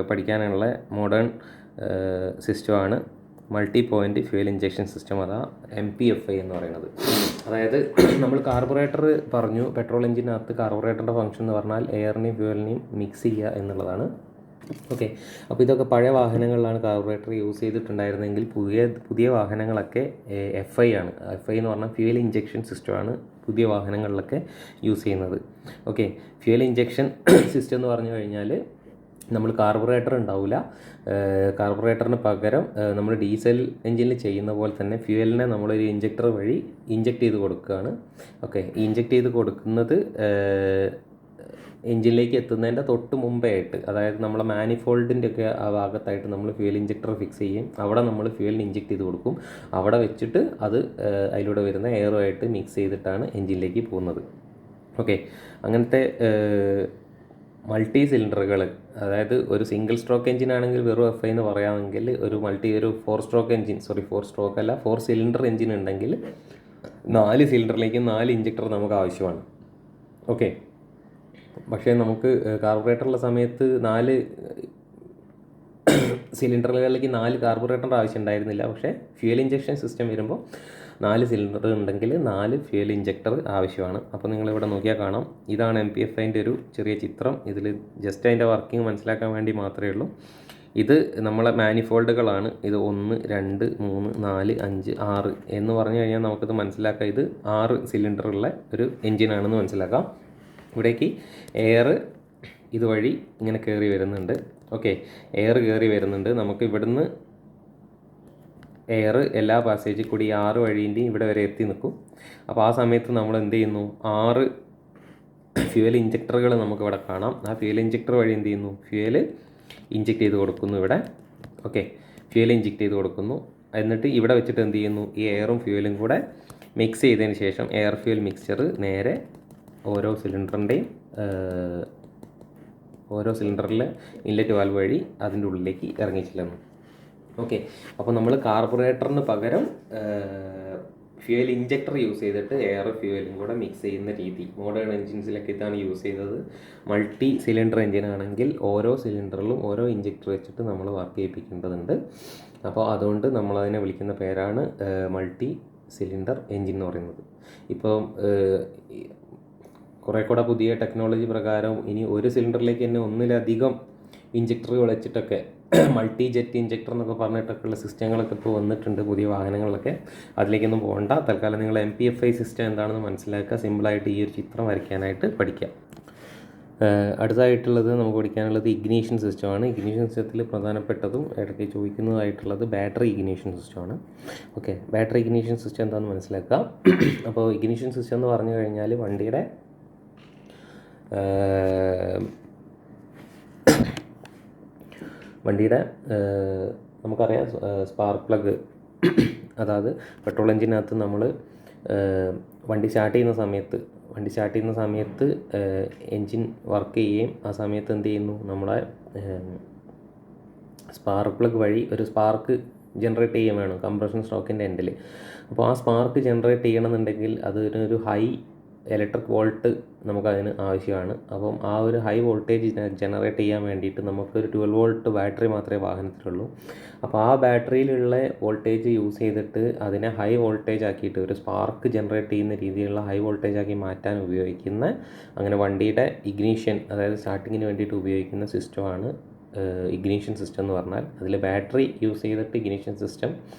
പഠിക്കാനുള്ള മോഡേൺ സിസ്റ്റമാണ് multi point fuel injection system, അതാ MPFI എന്ന് പറയുന്നത്. അതായത് നമ്മൾ കാർബറേറ്റർ പറഞ്ഞു, പെട്രോൾ എഞ്ചിനകത്ത് കാർബറേറ്ററിൻ്റെ ഫംഗ്ഷൻ എന്ന് പറഞ്ഞാൽ എയറിനെയും ഫ്യൂവലിനെയും മിക്സ് ചെയ്യുക എന്നുള്ളതാണ്. ഓക്കെ. അപ്പോൾ ഇതൊക്കെ പഴയ വാഹനങ്ങളിലാണ് കാർബറേറ്റർ യൂസ് ചെയ്തിട്ടുണ്ടായിരുന്നെങ്കിൽ പുതിയ വാഹനങ്ങളൊക്കെ FI ആണ്. FI എന്ന് പറഞ്ഞാൽ ഫ്യൂവൽ ഇഞ്ചക്ഷൻ സിസ്റ്റമാണ് പുതിയ വാഹനങ്ങളിലൊക്കെ യൂസ് ചെയ്യുന്നത്. ഓക്കെ. ഫ്യൂവൽ ഇഞ്ചക്ഷൻ സിസ്റ്റം എന്ന് പറഞ്ഞു കഴിഞ്ഞാൽ നമ്മൾ കാർബറേറ്റർ ഉണ്ടാവില്ല. കാർബറേറ്ററിന് പകരം നമ്മൾ ഡീസൽ എഞ്ചിനിൽ ചെയ്യുന്ന പോലെ തന്നെ ഫ്യൂവലിനെ നമ്മളൊരു ഇഞ്ചക്ടർ വഴി ഇഞ്ചക്ട് ചെയ്ത് കൊടുക്കുകയാണ്. ഓക്കെ. ഇഞ്ചക്ട് ചെയ്ത് കൊടുക്കുന്നത് എഞ്ചിനിലേക്ക് എത്തുന്നതിൻ്റെ തൊട്ട് മുമ്പേ ആയിട്ട്, അതായത് നമ്മളെ മാനിഫോൾഡിൻ്റെ ഒക്കെ ആ ഭാഗത്തായിട്ട് നമ്മൾ ഫ്യൂവൽ ഇഞ്ചക്ടർ ഫിക്സ് ചെയ്യും. അവിടെ നമ്മൾ ഫ്യൂവലിന് ഇഞ്ചക്ട് ചെയ്ത് കൊടുക്കും. അവിടെ വെച്ചിട്ട് അത് അതിലൂടെ വരുന്ന എയറുമായിട്ട് മിക്സ് ചെയ്തിട്ടാണ് എഞ്ചിനിലേക്ക് പോകുന്നത്. ഓക്കെ. അങ്ങനത്തെ മൾട്ടി സിലിണ്ടറുകൾ, അതായത് ഒരു സിംഗിൾ സ്ട്രോക്ക് എഞ്ചിൻ ആണെങ്കിൽ വെറും FI എന്ന് പറയാമെങ്കിൽ, ഒരു 4 സ്ട്രോക്ക് എഞ്ചിൻ, 4 സ്ട്രോക്ക് അല്ല 4 സിലിണ്ടർ എഞ്ചിൻ ഉണ്ടെങ്കിൽ 4 സിലിണ്ടറിലേക്ക് 4 ഇഞ്ചക്ടർ നമുക്ക് ആവശ്യമാണ്. ഓക്കെ. പക്ഷേ നമുക്ക് കാർബറേറ്ററുള്ള സമയത്ത് 4 സിലിണ്ടറുകളിലേക്ക് 4 കാർബറേറ്ററിൻ്റെ ആവശ്യം ഉണ്ടായിരുന്നില്ല. പക്ഷേ ഫ്യൂവൽ ഇഞ്ചക്ഷൻ സിസ്റ്റം വരുമ്പോൾ 4 സിലിണ്ടർ ഉണ്ടെങ്കിൽ 4 ഫ്യൂവൽ ഇഞ്ചക്ടർ ആവശ്യമാണ്. അപ്പോൾ നിങ്ങളിവിടെ നോക്കിയാൽ കാണാം, ഇതാണ് MPFIൻ്റെ ഒരു ചെറിയ ചിത്രം. ഇതിൽ ജസ്റ്റ് അതിൻ്റെ വർക്കിംഗ് മനസ്സിലാക്കാൻ വേണ്ടി മാത്രമേ ഉള്ളൂ. ഇത് നമ്മളെ മാനിഫോൾഡുകളാണ്. ഇത് 1, 2, 3, 4, 5, 6 എന്ന് പറഞ്ഞു കഴിഞ്ഞാൽ നമുക്കിത് മനസ്സിലാക്കാം. ഇത് 6 സിലിണ്ടറുള്ള ഒരു എഞ്ചിനാണെന്ന് മനസ്സിലാക്കാം. ഇവിടേക്ക് എയർ ഇതുവഴി ഇങ്ങനെ കയറി വരുന്നുണ്ട്. ഓക്കെ. എയർ കയറി വരുന്നുണ്ട്. നമുക്ക് ഇവിടുന്ന് എയർ എല്ലാ പാസേജിൽ കൂടി 6 വഴീൻ്റെയും ഇവിടെ വരെ എത്തി നിൽക്കും. അപ്പോൾ ആ സമയത്ത് നമ്മൾ എന്ത് ചെയ്യുന്നു, 6 ഫ്യൂവൽ ഇഞ്ചക്ടറുകൾ നമുക്കിവിടെ കാണാം. ആ ഫ്യൂവൽ ഇഞ്ചക്ടർ വഴി എന്ത് ചെയ്യുന്നു, ഫ്യൂവൽ ഇഞ്ചക്ട് ചെയ്ത് കൊടുക്കുന്നു ഇവിടെ. ഓക്കെ. ഫ്യൂവൽ ഇഞ്ചക്ട് ചെയ്ത് കൊടുക്കുന്നു. എന്നിട്ട് ഇവിടെ വെച്ചിട്ട് എന്ത് ചെയ്യുന്നു, ഈ എയറും ഫ്യൂവലും കൂടെ മിക്സ് ചെയ്തതിന് ശേഷം എയർ ഫ്യൂവൽ മിക്സ്ചർ നേരെ ഓരോ സിലിണ്ടറിലെ ഇൻലെറ്റ് വാൽവ് വഴി അതിൻ്റെ ഉള്ളിലേക്ക് ഇറങ്ങി ചെല്ലുന്നു. ഓക്കെ. അപ്പോൾ നമ്മൾ കാർബറേറ്ററിന് പകരം ഫ്യൂവൽ ഇഞ്ചക്ടർ യൂസ് ചെയ്തിട്ട് എയർ ഫ്യൂവലും കൂടെ മിക്സ് ചെയ്യുന്ന രീതി മോഡേൺ എൻജിൻസിലൊക്കെ ഇതാണ് യൂസ് ചെയ്തത്. മൾട്ടി സിലിണ്ടർ എൻജിനാണെങ്കിൽ ഓരോ സിലിണ്ടറിലും ഓരോ ഇഞ്ചക്ടർ വെച്ചിട്ട് നമ്മൾ വർക്ക് ചെയ്യിപ്പിക്കേണ്ടതുണ്ട്. അപ്പോൾ അതുകൊണ്ട് നമ്മളതിനെ വിളിക്കുന്ന പേരാണ് മൾട്ടി സിലിണ്ടർ എൻജിൻ എന്ന് പറയുന്നത്. ഇപ്പം കുറേ കൂടെ പുതിയ ടെക്നോളജി പ്രകാരം ഇനി ഒരു സിലിണ്ടറിലേക്ക് തന്നെ ഒന്നിലധികം ഇഞ്ചക്ടറുകൾ വെച്ചിട്ടൊക്കെ മൾട്ടി ജെറ്റ് ഇഞ്ചക്ടർ എന്നൊക്കെ പറഞ്ഞിട്ടൊക്കെയുള്ള സിസ്റ്റങ്ങളൊക്കെ ഇപ്പോൾ വന്നിട്ടുണ്ട് പുതിയ വാഹനങ്ങളിലൊക്കെ. അതിലേക്കൊന്നും പോകണ്ട. തൽക്കാലം നിങ്ങൾ MPFI സിസ്റ്റം എന്താണെന്ന് മനസ്സിലാക്കുക. സിമ്പിളായിട്ട് ഈ ഒരു ചിത്രം വരയ്ക്കാനായിട്ട് പഠിക്കാം. അടുത്തതായിട്ടുള്ളത് നമുക്ക് പഠിക്കാനുള്ളത് ഇഗ്നീഷൻ സിസ്റ്റമാണ്. ഇഗ്നീഷൻ സിസ്റ്റത്തിൽ പ്രധാനപ്പെട്ടതും ഇടയ്ക്ക് ചോദിക്കുന്നതായിട്ടുള്ളത് ബാറ്ററി ഇഗ്നീഷൻ സിസ്റ്റമാണ്. ഓക്കെ. ബാറ്ററി ഇഗ്നീഷൻ സിസ്റ്റം എന്താണെന്ന് മനസ്സിലാക്കുക. അപ്പോൾ ഇഗ്നീഷൻ സിസ്റ്റം എന്ന് പറഞ്ഞു കഴിഞ്ഞാൽ വണ്ടിയുടെ നമുക്കറിയാം സ്പാർക്ക് പ്ലഗ്, അതായത് പെട്രോൾ എഞ്ചിനകത്ത് നമ്മൾ വണ്ടി സ്റ്റാർട്ട് ചെയ്യുന്ന സമയത്ത് എൻജിൻ വർക്ക് ചെയ്യുകയും ആ സമയത്ത് എന്ത് ചെയ്യുന്നു, നമ്മളെ സ്പാർക്ക് പ്ലഗ് വഴി ഒരു സ്പാർക്ക് ജനറേറ്റ് ചെയ്യാൻ വേണം കംപ്രഷൻ സ്ട്രോക്കിൻ്റെ എൻഡിൽ. അപ്പോൾ ആ സ്പാർക്ക് ജനറേറ്റ് ചെയ്യണമെന്നുണ്ടെങ്കിൽ അതിനൊരു ഹൈ ഇലക്ട്രിക് വോൾട്ട് നമുക്കതിന് ആവശ്യമാണ്. അപ്പം ആ ഒരു ഹൈ വോൾട്ടേജ് ജനറേറ്റ് ചെയ്യാൻ വേണ്ടിയിട്ട് നമുക്കൊരു 12 വോൾട്ട് ബാറ്ററി മാത്രമേ വാഹനത്തിലുള്ളൂ. അപ്പോൾ ആ ബാറ്ററിയിലുള്ള വോൾട്ടേജ് യൂസ് ചെയ്തിട്ട് അതിനെ ഹൈ വോൾട്ടേജ് ആക്കിയിട്ട് ഒരു സ്പാർക്ക് ജനറേറ്റ് ചെയ്യുന്ന രീതിയിലുള്ള ഹൈ വോൾട്ടേജ് ആക്കി മാറ്റാൻ ഉപയോഗിക്കുന്ന, അങ്ങനെ വണ്ടിയുടെ ഇഗ്നീഷൻ, അതായത് സ്റ്റാർട്ടിങ്ങിന് വേണ്ടിയിട്ട് ഉപയോഗിക്കുന്ന സിസ്റ്റമാണ് ഇഗ്നീഷൻ സിസ്റ്റം എന്ന് പറഞ്ഞാൽ. അതിൽ ബാറ്ററി യൂസ് ചെയ്തിട്ട് ഇഗ്നീഷൻ സിസ്റ്റം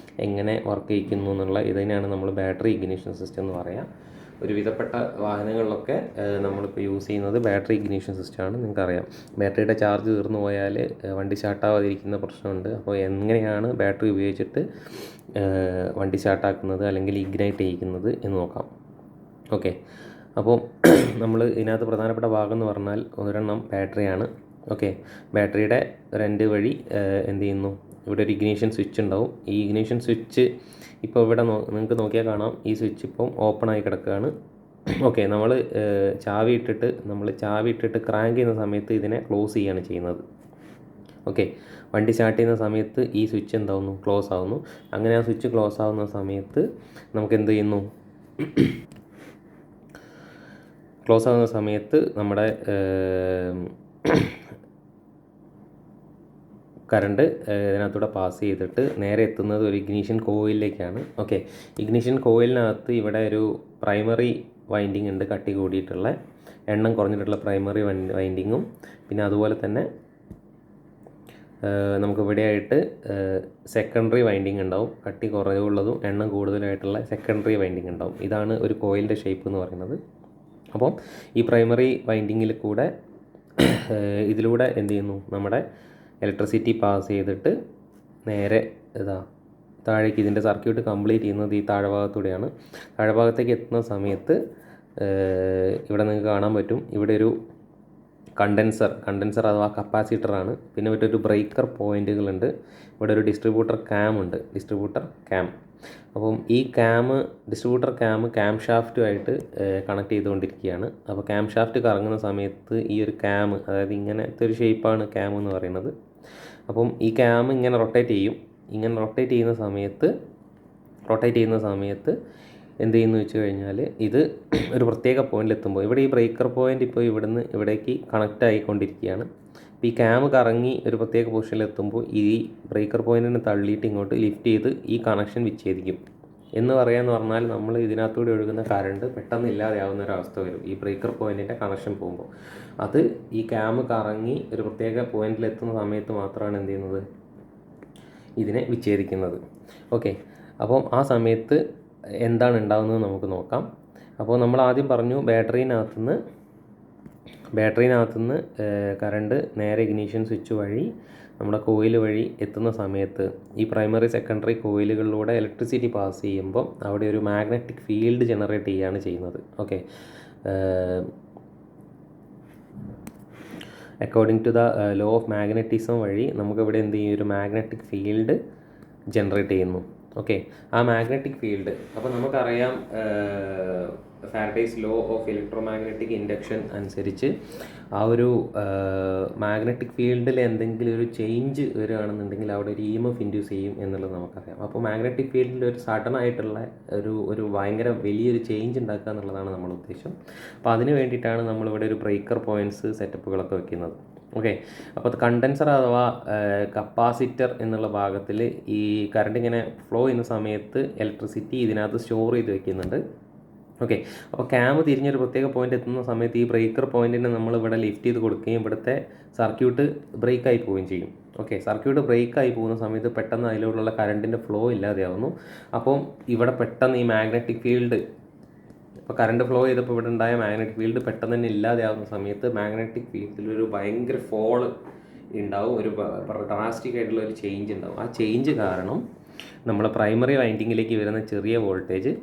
എങ്ങനെ വർക്ക് ചെയ്യിക്കുന്നു എന്നുള്ള ഇതിനെയാണ് നമ്മൾ ബാറ്ററി ഇഗ്നീഷൻ സിസ്റ്റം എന്ന് പറയാം. ഒരു വിധപ്പെട്ട വാഹനങ്ങളിലൊക്കെ നമ്മളിപ്പോൾ യൂസ് ചെയ്യുന്നത് ബാറ്ററി ഇഗ്നിഷൻ സിസ്റ്റമാണ്. നിങ്ങൾക്കറിയാം, ബാറ്ററിയുടെ ചാർജ് തീർന്നു പോയാൽ വണ്ടി സ്റ്റാർട്ടാവാതിരിക്കുന്ന പ്രശ്നമുണ്ട്. അപ്പോൾ എങ്ങനെയാണ് ബാറ്ററി ഉപയോഗിച്ചിട്ട് വണ്ടി സ്റ്റാർട്ടാക്കുന്നത് അല്ലെങ്കിൽ ഇഗ്നൈറ്റ് ചെയ്യിക്കുന്നത് എന്ന് നോക്കാം. ഓക്കെ, അപ്പോൾ നമ്മൾ ഇതിനകത്ത് പ്രധാനപ്പെട്ട ഭാഗം എന്ന് പറഞ്ഞാൽ ഒരെണ്ണം ബാറ്ററിയാണ്. ഓക്കെ, ബാറ്ററിയുടെ ഒരു എൻഡ് വഴി എന്ത് ചെയ്യുന്നു, ഇവിടെ ഒരു ഇഗ്നീഷൻ സ്വിച്ച് ഉണ്ടാവും. ഈ ഇഗ്നീഷൻ സ്വിച്ച് ഇപ്പോൾ ഇവിടെ നിങ്ങൾക്ക് നോക്കിയാൽ കാണാം, ഈ സ്വിച്ച് ഇപ്പം ഓപ്പൺ ആയി കിടക്കുകയാണ്. ഓക്കെ, നമ്മൾ ചാവി ഇട്ടിട്ട് ക്രാങ്ക് ചെയ്യുന്ന സമയത്ത് ഇതിനെ ക്ലോസ് ചെയ്യുകയാണ് ചെയ്യുന്നത്. ഓക്കെ, വണ്ടി സ്റ്റാർട്ട് ചെയ്യുന്ന സമയത്ത് ഈ സ്വിച്ച് എന്താവുന്നു, ക്ലോസ് ആവുന്നു. അങ്ങനെ ആ സ്വിച്ച് ക്ലോസ് ആവുന്ന സമയത്ത് നമുക്ക് എന്ത് ചെയ്യുന്നു, ക്ലോസ് ആവുന്ന സമയത്ത് നമ്മുടെ കറണ്ട് ഇതിനകത്തൂടെ പാസ് ചെയ്തിട്ട് നേരെ എത്തുന്നത് ഒരു ഇഗ്നീഷൻ കോയിലിലേക്കാണ്. ഓക്കെ, ഇഗ്നീഷൻ കോയിലിനകത്ത് ഇവിടെ ഒരു പ്രൈമറി വൈൻഡിങ് ഉണ്ട്, കട്ടി കൂടിയിട്ടുള്ള എണ്ണം കുറഞ്ഞിട്ടുള്ള പ്രൈമറി വൈൻഡിങ്ങും, പിന്നെ അതുപോലെ തന്നെ നമുക്ക് ഇവിടെയായിട്ട് സെക്കൻഡറി വൈൻഡിങ് ഉണ്ടാവും, കട്ടി കുറവുള്ളതും എണ്ണം കൂടുതലായിട്ടുള്ള സെക്കൻഡറി വൈൻഡിങ് ഉണ്ടാവും. ഇതാണ് ഒരു കോയിലിൻ്റെ ഷേപ്പ് എന്ന് പറയുന്നത്. അപ്പം ഈ പ്രൈമറി വൈൻഡിങ്ങിൽ കൂടെ ഇതിലൂടെ എന്ത് ചെയ്യുന്നു, നമ്മുടെ ഇലക്ട്രിസിറ്റി പാസ് ചെയ്തിട്ട് നേരെ താഴേക്ക് ഇതിൻ്റെ സർക്യൂട്ട് കംപ്ലീറ്റ് ചെയ്യുന്നത് ഈ താഴ്ഭാഗത്തൂടെയാണ്. താഴ്ഭാഗത്തേക്ക് എത്തുന്ന സമയത്ത് ഇവിടെ നിങ്ങൾക്ക് കാണാൻ പറ്റും, ഇവിടെ ഒരു കണ്ടൻസർ അഥവാ കപ്പാസിറ്ററാണ്. പിന്നെ മറ്റൊരു ബ്രേക്കർ പോയിൻറ്റുകളുണ്ട്. ഇവിടെ ഒരു ഡിസ്ട്രിബ്യൂട്ടർ ക്യാം. അപ്പം ഈ ഡിസ്ട്രിബ്യൂട്ടർ ക്യാം ഷാഫ്റ്റുമായിട്ട് കണക്ട് ചെയ്തുകൊണ്ടിരിക്കുകയാണ്. അപ്പോൾ ക്യാം ഷാഫ്റ്റ് കറങ്ങുന്ന സമയത്ത് ഈ ഒരു അതായത് ഇങ്ങനത്തെ ഒരു ഷേപ്പാണ് ക്യാം എന്ന് പറയുന്നത്. അപ്പം ഈ ക്യാം ഇങ്ങനെ റൊട്ടേറ്റ് ചെയ്യുന്ന സമയത്ത് എന്ത് ചെയ്യുന്നു വെച്ച് കഴിഞ്ഞാൽ, ഇത് ഒരു പ്രത്യേക പോയിന്റിലെത്തുമ്പോൾ ഇവിടെ ഈ ബ്രേക്കർ പോയിന്റ് ഇപ്പോൾ ഇവിടുന്ന് ഇവിടേക്ക് കണക്റ്റ് ആയിക്കൊണ്ടിരിക്കുകയാണ്. അപ്പോൾ ഈ ക്യാം കറങ്ങി ഒരു പ്രത്യേക പൊസിഷനിലെത്തുമ്പോൾ ഈ ബ്രേക്കർ പോയിന്റിനെ തള്ളിയിട്ട് ഇങ്ങോട്ട് ലിഫ്റ്റ് ചെയ്ത് ഈ കണക്ഷൻ വിച്ഛേദിക്കും. എന്ന് പറഞ്ഞാൽ നമ്മൾ ഇതിനകത്തൂടെ ഒഴുകുന്ന കറണ്ട് പെട്ടെന്ന് ഇല്ലാതെയാവുന്ന ഒരവസ്ഥ വരും ഈ ബ്രേക്കർ പോയിന്റിൻ്റെ കണക്ഷൻ പോകുമ്പോൾ. അത് ഈ ക്യാം കറങ്ങി ഒരു പ്രത്യേക പോയിന്റിലെത്തുന്ന സമയത്ത് മാത്രമാണ് എന്ത് ചെയ്യുന്നത്, ഇതിനെ വിച്ഛേദിക്കുന്നത്. ഓക്കെ, അപ്പം ആ സമയത്ത് എന്താണ് ഉണ്ടാകുന്നത് നമുക്ക് നോക്കാം. അപ്പോൾ നമ്മൾ ആദ്യം പറഞ്ഞു, ബാറ്ററിനകത്തുനിന്ന് കറണ്ട് നേരെ ഇഗ്നീഷൻ സ്വിച്ച് വഴി നമ്മുടെ കോയിൽ വഴി എത്തുന്ന സമയത്ത് ഈ പ്രൈമറി സെക്കൻഡറി കോയിലുകളിലൂടെ ഇലക്ട്രിസിറ്റി പാസ് ചെയ്യുമ്പോൾ അവിടെ ഒരു മാഗ്നറ്റിക് ഫീൽഡ് ജനറേറ്റ് ചെയ്യുകയാണ് ചെയ്യുന്നത്. Okay, according to the law of magnetism വഴി നമുക്കിവിടെ എന്ത് ചെയ്യും, ഒരു മാഗ്നറ്റിക് ഫീൽഡ് ജനറേറ്റ് ചെയ്യുന്നു. ഓക്കെ, ആ മാഗ്നറ്റിക് ഫീൽഡ്, അപ്പോൾ നമുക്കറിയാം Faraday's law of electromagnetic induction അനുസരിച്ച് ആ ഒരു മാഗ്നറ്റിക് ഫീൽഡിൽ എന്തെങ്കിലും ഒരു ചേഞ്ച് വരികയാണെന്നുണ്ടെങ്കിൽ അവിടെ ഒരു EMF ഇൻഡ്യൂസ് ചെയ്യും എന്നുള്ളത് നമുക്കറിയാം. അപ്പോൾ മാഗ്നറ്റിക് ഫീൽഡിൽ ഒരു സഡൻ ആയിട്ടുള്ള ഒരു ഭയങ്കര വലിയൊരു ചേഞ്ച് ഉണ്ടാക്കുക എന്നുള്ളതാണ് നമ്മുടെ ഉദ്ദേശം. അപ്പോൾ അതിന് വേണ്ടിയിട്ടാണ് നമ്മളിവിടെ ഒരു ബ്രേക്കർ പോയിൻറ്റ്സ് സെറ്റപ്പുകളൊക്കെ വെക്കുന്നത്. ഓക്കെ, അപ്പോൾ കണ്ടൻസർ അഥവാ കപ്പാസിറ്റർ എന്നുള്ള ഭാഗത്തിൽ ഈ കറണ്ട് ഇങ്ങനെ ഫ്ലോ ചെയ്യുന്ന സമയത്ത് ഇലക്ട്രിസിറ്റി ഇതിനകത്ത് സ്റ്റോർ ചെയ്ത് വെക്കുന്നുണ്ട്. ഓക്കെ, അപ്പോൾ ക്യാം തിരിഞ്ഞൊരു പ്രത്യേക പോയിന്റ് എത്തുന്ന സമയത്ത് ഈ ബ്രേക്കർ പോയിന്റിനെ നമ്മൾ ഇവിടെ ലിഫ്റ്റ് ചെയ്ത് കൊടുക്കുകയും ഇവിടുത്തെ സർക്യൂട്ട് ബ്രേക്കായി പോവുകയും ചെയ്യും. ഓക്കെ, സർക്യൂട്ട് ബ്രേക്കായി പോകുന്ന സമയത്ത് പെട്ടെന്ന് അതിലൂടെയുള്ള കറണ്ടിൻ്റെ ഫ്ലോ ഇല്ലാതെയാവുന്നു. അപ്പം ഇവിടെ പെട്ടെന്ന് ഈ മാഗ്നറ്റിക് ഫീൽഡ്, ഇപ്പോൾ കറണ്ട് ഫ്ലോ ചെയ്തപ്പോൾ ഇവിടെ ഉണ്ടായ മാഗ്നറ്റിക് ഫീൽഡ് പെട്ടെന്ന് തന്നെ ഇല്ലാതെയാവുന്ന സമയത്ത് മാഗ്നറ്റിക് ഫീൽഡിലൊരു ഭയങ്കര ഫോള് ഉണ്ടാവും, ഒരു ഡ്രാസ്റ്റിക് ആയിട്ടുള്ള ഒരു ചേഞ്ച് ഉണ്ടാവും. ആ ചേഞ്ച് കാരണം നമ്മുടെ പ്രൈമറി വൈൻഡിങ്ങിലേക്ക് വരുന്ന ചെറിയ വോൾട്ടേജ്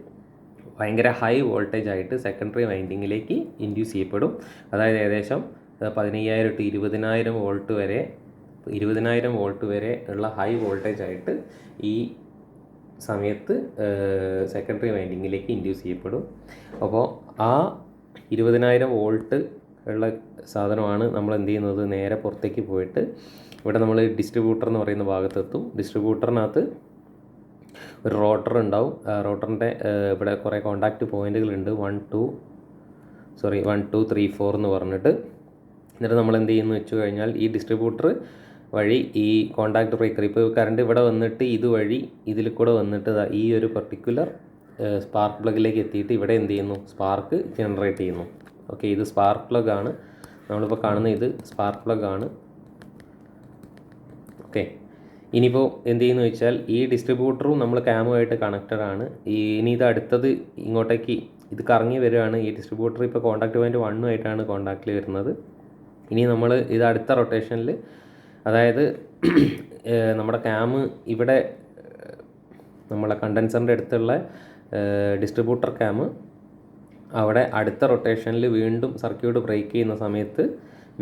ഭയങ്കര ഹൈ വോൾട്ടേജ് ആയിട്ട് സെക്കൻഡറി വൈൻഡിങ്ങിലേക്ക് ഇൻഡ്യൂസ് ചെയ്യപ്പെടും. അതായത് ഏകദേശം 15,000 to 20,000 വോൾട്ട് വരെ ഉള്ള ഹൈ വോൾട്ടേജ് ആയിട്ട് ഈ സമയത്ത് സെക്കൻഡറി വൈൻഡിങ്ങിലേക്ക് ഇൻഡ്യൂസ് ചെയ്യപ്പെടും. അപ്പോൾ ആ 20,000 വോൾട്ട് ഉള്ള സാധനമാണ് നമ്മൾ എന്ത് ചെയ്യുന്നത്, നേരെ പുറത്തേക്ക് പോയിട്ട് ഇവിടെ നമ്മൾ ഡിസ്ട്രിബ്യൂട്ടർ എന്ന് പറയുന്ന ഭാഗത്തെത്തും. ഡിസ്ട്രിബ്യൂട്ടറിനകത്ത് ഒരു റോട്ടർ ഉണ്ടാവും. റോട്ടറിൻ്റെ ഇവിടെ കുറേ കോണ്ടാക്റ്റ് പോയിന്റുകളുണ്ട്, 1 2 3 4 എന്ന് പറഞ്ഞിട്ട്. എന്നിട്ട് നമ്മൾ എന്ത് ചെയ്യുന്നു വെച്ച് കഴിഞ്ഞാൽ ഈ ഡിസ്ട്രിബ്യൂട്ടർ വഴി ഈ കോണ്ടാക്ട് ബ്രേക്കർ, ഇപ്പോൾ കറണ്ട് ഇവിടെ വന്നിട്ട് ഇതുവഴി ഇതിൽ കൂടെ വന്നിട്ട് ഈ ഒരു പർട്ടിക്കുലർ സ്പാർക്ക് പ്ലഗിലേക്ക് എത്തിയിട്ട് ഇവിടെ എന്ത് ചെയ്യുന്നു, സ്പാർക്ക് ജനറേറ്റ് ചെയ്യുന്നു. ഓക്കെ, ഇത് സ്പാർക്ക് പ്ലഗ് ആണ്, നമ്മളിപ്പോൾ കാണുന്ന ഇത് സ്പാർക്ക് പ്ലഗ് ആണ്. ഓക്കെ, ഇനിയിപ്പോൾ എന്ത് ചെയ്യുന്നു വെച്ചാൽ ഈ ഡിസ്ട്രിബ്യൂട്ടറും നമ്മൾ ക്യാമുമായിട്ട് കണക്റ്റഡ് ആണ്. ഇനി ഇത് അടുത്തത് ഇങ്ങോട്ടേക്ക് ഇത് കറങ്ങി വരികയാണ്. ഈ ഡിസ്ട്രിബ്യൂട്ടർ ഇപ്പോൾ കോൺടാക്ട് പോയിൻറ്റ് 1 ആയിട്ടാണ് കോൺടാക്റ്റിൽ വരുന്നത്. ഇനി നമ്മൾ ഇത് അടുത്ത റൊട്ടേഷനിൽ, അതായത് നമ്മുടെ ക്യാം ഇവിടെ നമ്മളെ കണ്ടൻസറിൻ്റെ അടുത്തുള്ള ഡിസ്ട്രിബ്യൂട്ടർ ക്യാം അവിടെ അടുത്ത റൊട്ടേഷനിൽ വീണ്ടും സർക്യൂട്ട് ബ്രേക്ക് ചെയ്യുന്ന സമയത്ത്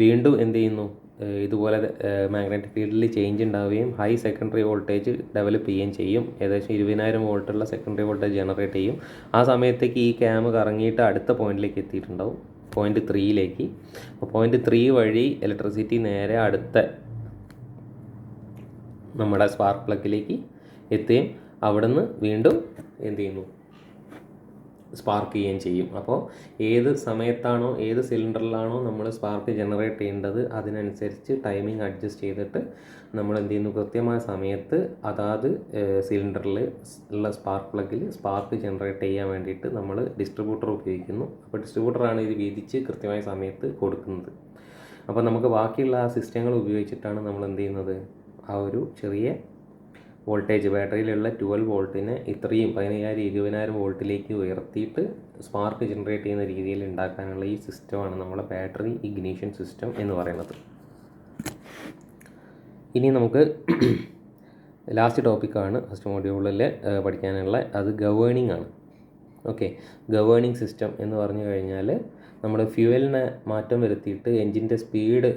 വീണ്ടും എന്ത് ചെയ്യുന്നു, ഇതുപോലെ മാഗ്നറ്റിക് ഫീൽഡിൽ ചേഞ്ച് ഉണ്ടാവുകയും ഹൈ സെക്കൻഡറി വോൾട്ടേജ് ഡെവലപ്പ് ചെയ്യുകയും ചെയ്യും. ഏകദേശം 20,000 വോൾട്ടുള്ള സെക്കൻഡറി വോൾട്ടേജ് ജനറേറ്റ് ചെയ്യും. ആ സമയത്തേക്ക് ഈ ക്യാം കറങ്ങിയിട്ട് അടുത്ത പോയിന്റിലേക്ക് എത്തിയിട്ടുണ്ടാവും, പോയിന്റ് 3ലേക്ക്. അപ്പോൾ പോയിന്റ് 3 വഴി ഇലക്ട്രിസിറ്റി നേരെ അടുത്ത നമ്മുടെ സ്പാർക്ക് പ്ലഗിലേക്ക് എത്തുകയും അവിടുന്ന് വീണ്ടും എന്ത് ചെയ്യുന്നു, സ്പാർക്ക് ചെയ്യുകയും ചെയ്യും. അപ്പോൾ ഏത് സമയത്താണോ ഏത് സിലിണ്ടറിലാണോ നമ്മൾ സ്പാർക്ക് ജനറേറ്റ് ചെയ്യേണ്ടത് അതിനനുസരിച്ച് ടൈമിംഗ് അഡ്ജസ്റ്റ് ചെയ്തിട്ട് നമ്മൾ എന്ത് ചെയ്യുന്നു, കൃത്യമായ സമയത്ത് അതാത് സിലിണ്ടറിൽ ഉള്ള സ്പാർക്ക് പ്ലഗിൽ സ്പാർക്ക് ജനറേറ്റ് ചെയ്യാൻ വേണ്ടിയിട്ട് നമ്മൾ ഡിസ്ട്രിബ്യൂട്ടർ ഉപയോഗിക്കുന്നു. അപ്പോൾ ഡിസ്ട്രിബ്യൂട്ടറാണ് ഇത് വീതിച്ച് കൃത്യമായ സമയത്ത് കൊടുക്കുന്നത്. അപ്പോൾ നമുക്ക് ബാക്കിയുള്ള ആ സിസ്റ്റങ്ങൾ ഉപയോഗിച്ചിട്ടാണ് നമ്മൾ എന്ത് ചെയ്യുന്നത്, ആ ഒരു ചെറിയ വോൾട്ടേജ് ബാറ്ററിയിലുള്ള 12 വോൾട്ടിനെ ഇത്രയും 15,000 20,000 വോൾട്ടിലേക്ക് ഉയർത്തിയിട്ട് സ്പാർക്ക് ജനറേറ്റ് ചെയ്യുന്ന രീതിയിൽ ഉണ്ടാക്കാനുള്ള ഈ സിസ്റ്റമാണ് നമ്മളെ ബാറ്ററി ഇഗ്നീഷൻ സിസ്റ്റം എന്ന് പറയുന്നത്. ഇനി നമുക്ക് ലാസ്റ്റ് ടോപ്പിക്കാണ് ഫസ്റ്റ് മോഡ്യൂളിൽ പഠിക്കാനുള്ള, അത് ഗവേണിംഗ് ആണ്. ഓക്കെ, ഗവേണിംഗ് സിസ്റ്റം എന്ന് പറഞ്ഞു കഴിഞ്ഞാൽ നമ്മൾ ഫ്യൂവലിനെ മാറ്റം വരുത്തിയിട്ട് എൻജിൻ്റെ സ്പീഡ്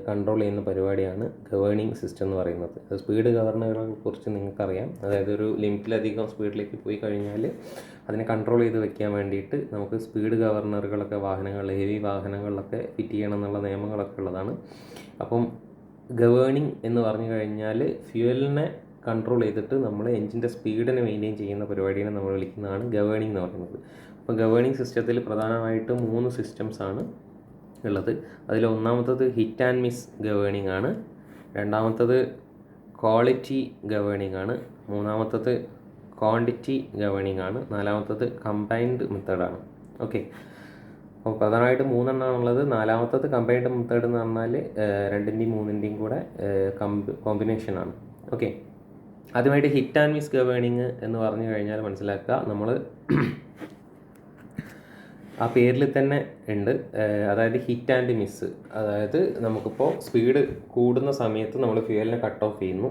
കൺട്രോൾ ചെയ്യുന്ന പരിപാടിയാണ് ഗവേണിംഗ് സിസ്റ്റം എന്ന് പറയുന്നത്. സ്പീഡ് ഗവർണറുകളെ കുറിച്ച് നിങ്ങൾക്കറിയാം. അതായത് ഒരു ലിമിറ്റിലധികം സ്പീഡിലേക്ക് പോയി കഴിഞ്ഞാൽ അതിനെ കൺട്രോൾ ചെയ്ത് വെക്കാൻ വേണ്ടിയിട്ട് നമുക്ക് സ്പീഡ് ഗവർണറുകളൊക്കെ ഹെവി വാഹനങ്ങളിലൊക്കെ ഫിറ്റ് ചെയ്യണം എന്നുള്ള നിയമങ്ങളൊക്കെ ഉള്ളതാണ്. അപ്പം ഗവേണിംഗ് എന്ന് പറഞ്ഞു കഴിഞ്ഞാൽ ഫ്യൂവലിനെ കൺട്രോൾ ചെയ്തിട്ട് നമ്മൾ എൻജിൻ്റെ സ്പീഡിനെ മെയിൻറ്റെയിൻ ചെയ്യുന്ന പരിപാടിയെ നമ്മൾ വിളിക്കുന്നതാണ് ഗവേണിംഗ് എന്ന് പറയുന്നത്. അപ്പോൾ ഗവേണിംഗ് സിസ്റ്റത്തിൽ പ്രധാനമായിട്ടും 3 സിസ്റ്റംസ് ആണ് ഉള്ളത്. അതിൽ ഒന്നാമത്തത് ഹിറ്റ് ആൻഡ് മിസ് ഗവേണിംഗ് ആണ്, രണ്ടാമത്തത് ക്വാളിറ്റി ഗവേണിംഗ് ആണ്, മൂന്നാമത്തത് ക്വാണ്ടിറ്റി ഗവേണിംഗ് ആണ്, നാലാമത്തത് കമ്പൈൻഡ് മെത്തേഡാണ്. ഓക്കെ, അപ്പോൾ പ്രധാനമായിട്ട് 3 എണ്ണമാണുള്ളത്. നാലാമത്തത് കമ്പൈൻഡ് മെത്തേഡ് എന്ന് പറഞ്ഞാൽ 2ൻ്റെയും 3ൻ്റെയും കൂടെ കോമ്പിനേഷനാണ്. ഓക്കെ, ആദ്യമായിട്ട് ഹിറ്റ് ആൻഡ് മിസ് ഗവേണിംഗ് എന്ന് പറഞ്ഞു കഴിഞ്ഞാൽ മനസ്സിലാക്കുക, നമ്മൾ ആ പേരിൽ തന്നെ ഉണ്ട്. അതായത് ഹിറ്റ് ആൻഡ് മിസ്, അതായത് നമുക്കിപ്പോൾ സ്പീഡ് കൂടുന്ന സമയത്ത് നമ്മൾ ഫ്യൂവലിനെ കട്ട് ഓഫ് ചെയ്യുന്നു,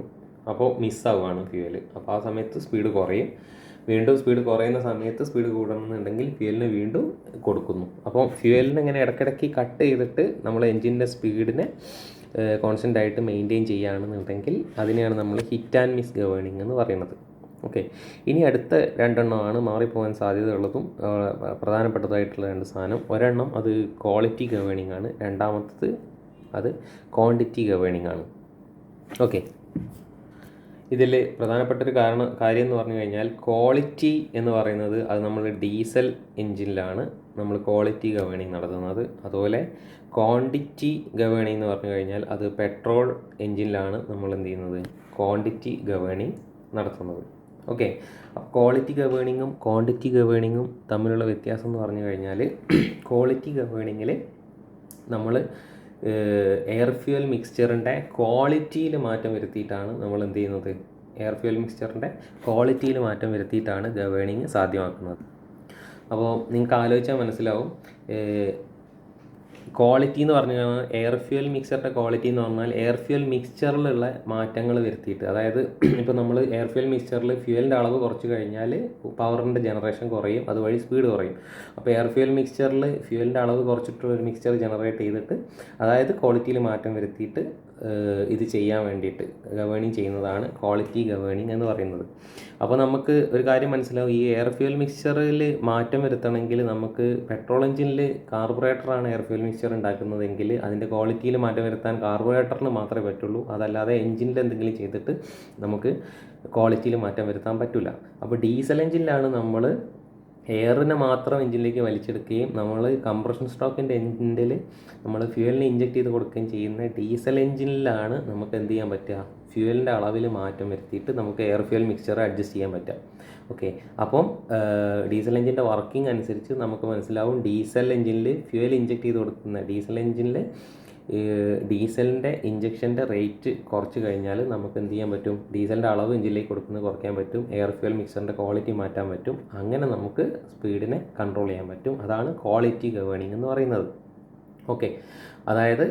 അപ്പോൾ മിസ്സാവുകയാണ് ഫ്യൂവൽ. അപ്പോൾ ആ സമയത്ത് സ്പീഡ് കുറയും. വീണ്ടും സ്പീഡ് കുറയുന്ന സമയത്ത് സ്പീഡ് കൂടണമെന്നുണ്ടെങ്കിൽ ഫ്യൂവലിന് വീണ്ടും കൊടുക്കുന്നു. അപ്പോൾ ഫ്യൂവലിനെ ഇങ്ങനെ ഇടയ്ക്കിടയ്ക്ക് കട്ട് ചെയ്തിട്ട് നമ്മൾ എൻജിൻ്റെ സ്പീഡിനെ കോൺസ്റ്റൻ്റ് ആയിട്ട് മെയിൻറ്റെയിൻ ചെയ്യുകയാണെന്നുണ്ടെങ്കിൽ അതിനെയാണ് നമ്മൾ ഹിറ്റ് ആൻഡ് മിസ് ഗവേണിംഗ് എന്ന് പറയുന്നത്. ഓക്കെ, ഇനി അടുത്ത 2 എണ്ണമാണ് മാറിപ്പോകാൻ സാധ്യതയുള്ളതും പ്രധാനപ്പെട്ടതായിട്ടുള്ള 2 സാധനം. ഒരെണ്ണം അത് ക്വാളിറ്റി ഗവേണിംഗ് ആണ്, രണ്ടാമത്തത് അത് ക്വാണ്ടിറ്റി ഗവേണിംഗ് ആണ്. ഓക്കെ, ഇതിൽ പ്രധാനപ്പെട്ടൊരു കാര്യം എന്ന് പറഞ്ഞു കഴിഞ്ഞാൽ ക്വാളിറ്റി എന്ന് പറയുന്നത് അത് നമ്മൾ ഡീസൽ എൻജിനിലാണ് നമ്മൾ ക്വാളിറ്റി ഗവേണിംഗ് നടത്തുന്നത്. അതുപോലെ ക്വാണ്ടിറ്റി ഗവേണിംഗ് എന്ന് പറഞ്ഞു കഴിഞ്ഞാൽ അത് പെട്രോൾ എൻജിനിലാണ് നമ്മൾ എന്ത് ചെയ്യുന്നത്, ക്വാണ്ടിറ്റി ഗവേണിംഗ് നടത്തുന്നത്. ഓക്കെ, ക്വാളിറ്റി ഗവേണിങ്ങും ക്വാണ്ടിറ്റി ഗവേണിങ്ങും തമ്മിലുള്ള വ്യത്യാസം എന്ന് പറഞ്ഞു കഴിഞ്ഞാൽ ക്വാളിറ്റി ഗവേണിങ്ങിൽ നമ്മൾ എയർ ഫ്യൂവൽ മിക്സ്ചറിൻ്റെ ക്വാളിറ്റിയിൽ മാറ്റം വരുത്തിയിട്ടാണ് നമ്മൾ എന്ത് ചെയ്യുന്നത്, എയർ ഫ്യൂവൽ മിക്സ്ചറിൻ്റെ ക്വാളിറ്റിയിൽ മാറ്റം വരുത്തിയിട്ടാണ് ഗവേണിങ് സാധ്യമാക്കുന്നത്. അപ്പോൾ നിങ്ങൾക്ക് ആലോചിച്ചാൽ മനസ്സിലാവും, ക്വാളിറ്റി എന്ന് പറഞ്ഞു കഴിഞ്ഞാൽ എയർ ഫ്യൂവൽ മിക്സറിൻ്റെ ക്വാളിറ്റി എന്ന് പറഞ്ഞാൽ എയർ ഫ്യൂവൽ മിക്സ്ചറിലുള്ള മാറ്റങ്ങൾ വരുത്തിയിട്ട്, അതായത് ഇപ്പോൾ നമ്മൾ എയർ ഫ്യൂവൽ മിക്സ്ചറിൽ ഫ്യൂവലിൻ്റെ അളവ് കുറച്ച് കഴിഞ്ഞാൽ പവറിൻ്റെ ജനറേഷൻ കുറയും, അതുവഴി സ്പീഡ് കുറയും. അപ്പോൾ എയർ ഫ്യൂവൽ മിക്സ്ചറിൽ ഫ്യൂവലിൻ്റെ അളവ് കുറച്ചിട്ടുള്ള ഒരു മിക്സ്ചർ ജനറേറ്റ് ചെയ്തിട്ട്, അതായത് ക്വാളിറ്റിയിൽ മാറ്റം വരുത്തിയിട്ട് ഇത് ചെയ്യാൻ വേണ്ടിയിട്ട് ഗവേണിങ് ചെയ്യുന്നതാണ് ക്വാളിറ്റി ഗവേണിങ് എന്ന് പറയുന്നത്. അപ്പോൾ നമുക്ക് ഒരു കാര്യം മനസ്സിലാവും, ഈ എയർ ഫ്യൂവൽ മിക്സ്ചറിൽ മാറ്റം വരുത്തണമെങ്കിൽ നമുക്ക് പെട്രോൾ എഞ്ചിനിൽ കാർബറേറ്ററാണ് എയർ ഫ്യൂവൽ മിക്സ്ചർ ഉണ്ടാക്കുന്നതെങ്കിൽ അതിൻ്റെ ക്വാളിറ്റിയിൽ മാറ്റം വരുത്താൻ കാർബറേറ്ററിന് മാത്രമേ പറ്റുള്ളൂ. അതല്ലാതെ എഞ്ചിനിൽ എന്തെങ്കിലും ചെയ്തിട്ട് നമുക്ക് ക്വാളിറ്റിയിൽ മാറ്റം വരുത്താൻ പറ്റില്ല. അപ്പോൾ ഡീസൽ എഞ്ചിനിലാണ് നമ്മൾ എയറിനെ മാത്രം എഞ്ചിനിലേക്ക് വലിച്ചെടുക്കുകയും നമ്മൾ കംപ്രഷൻ സ്റ്റോക്കിൻ്റെ എഞ്ചിനിൽ നമ്മൾ ഫ്യൂവലിനെ ഇഞ്ചെക്ട് ചെയ്ത് കൊടുക്കുകയും ചെയ്യുന്ന ഡീസൽ എഞ്ചിനിലാണ് നമുക്ക് എന്ത് ചെയ്യാൻ പറ്റുക, ഫ്യൂവലിൻ്റെ അളവിൽ മാറ്റം വരുത്തിയിട്ട് നമുക്ക് എയർ ഫ്യൂവൽ മിക്സ്ചർ അഡ്ജസ്റ്റ് ചെയ്യാൻ പറ്റുക. ഓക്കെ, അപ്പം ഡീസൽ എഞ്ചിൻ്റെ വർക്കിംഗ് അനുസരിച്ച് നമുക്ക് മനസ്സിലാവും, ഡീസൽ എഞ്ചിനിൽ ഫ്യൂവൽ ഇഞ്ചെക്ട് ചെയ്ത് കൊടുക്കുന്ന ഡീസൽ എഞ്ചിനിൽ ഡീസലിൻ്റെ ഇഞ്ചക്ഷൻ്റെ റേറ്റ് കുറച്ച് കഴിഞ്ഞാൽ നമുക്ക് എന്ത് ചെയ്യാൻ പറ്റും, ഡീസലിൻ്റെ അളവ് എഞ്ചിനിലേക്ക് കൊടുക്കുന്നത് കുറയ്ക്കാൻ പറ്റും, എയർ ഫ്യൂൽ മിക്സറിൻ്റെ ക്വാളിറ്റി മാറ്റാൻ പറ്റും. അങ്ങനെ നമുക്ക് സ്പീഡിനെ കൺട്രോൾ ചെയ്യാൻ പറ്റും. അതാണ് ക്വാളിറ്റി ഗവേണിംഗ് എന്ന് പറയുന്നത്. ഓക്കെ, അതായത്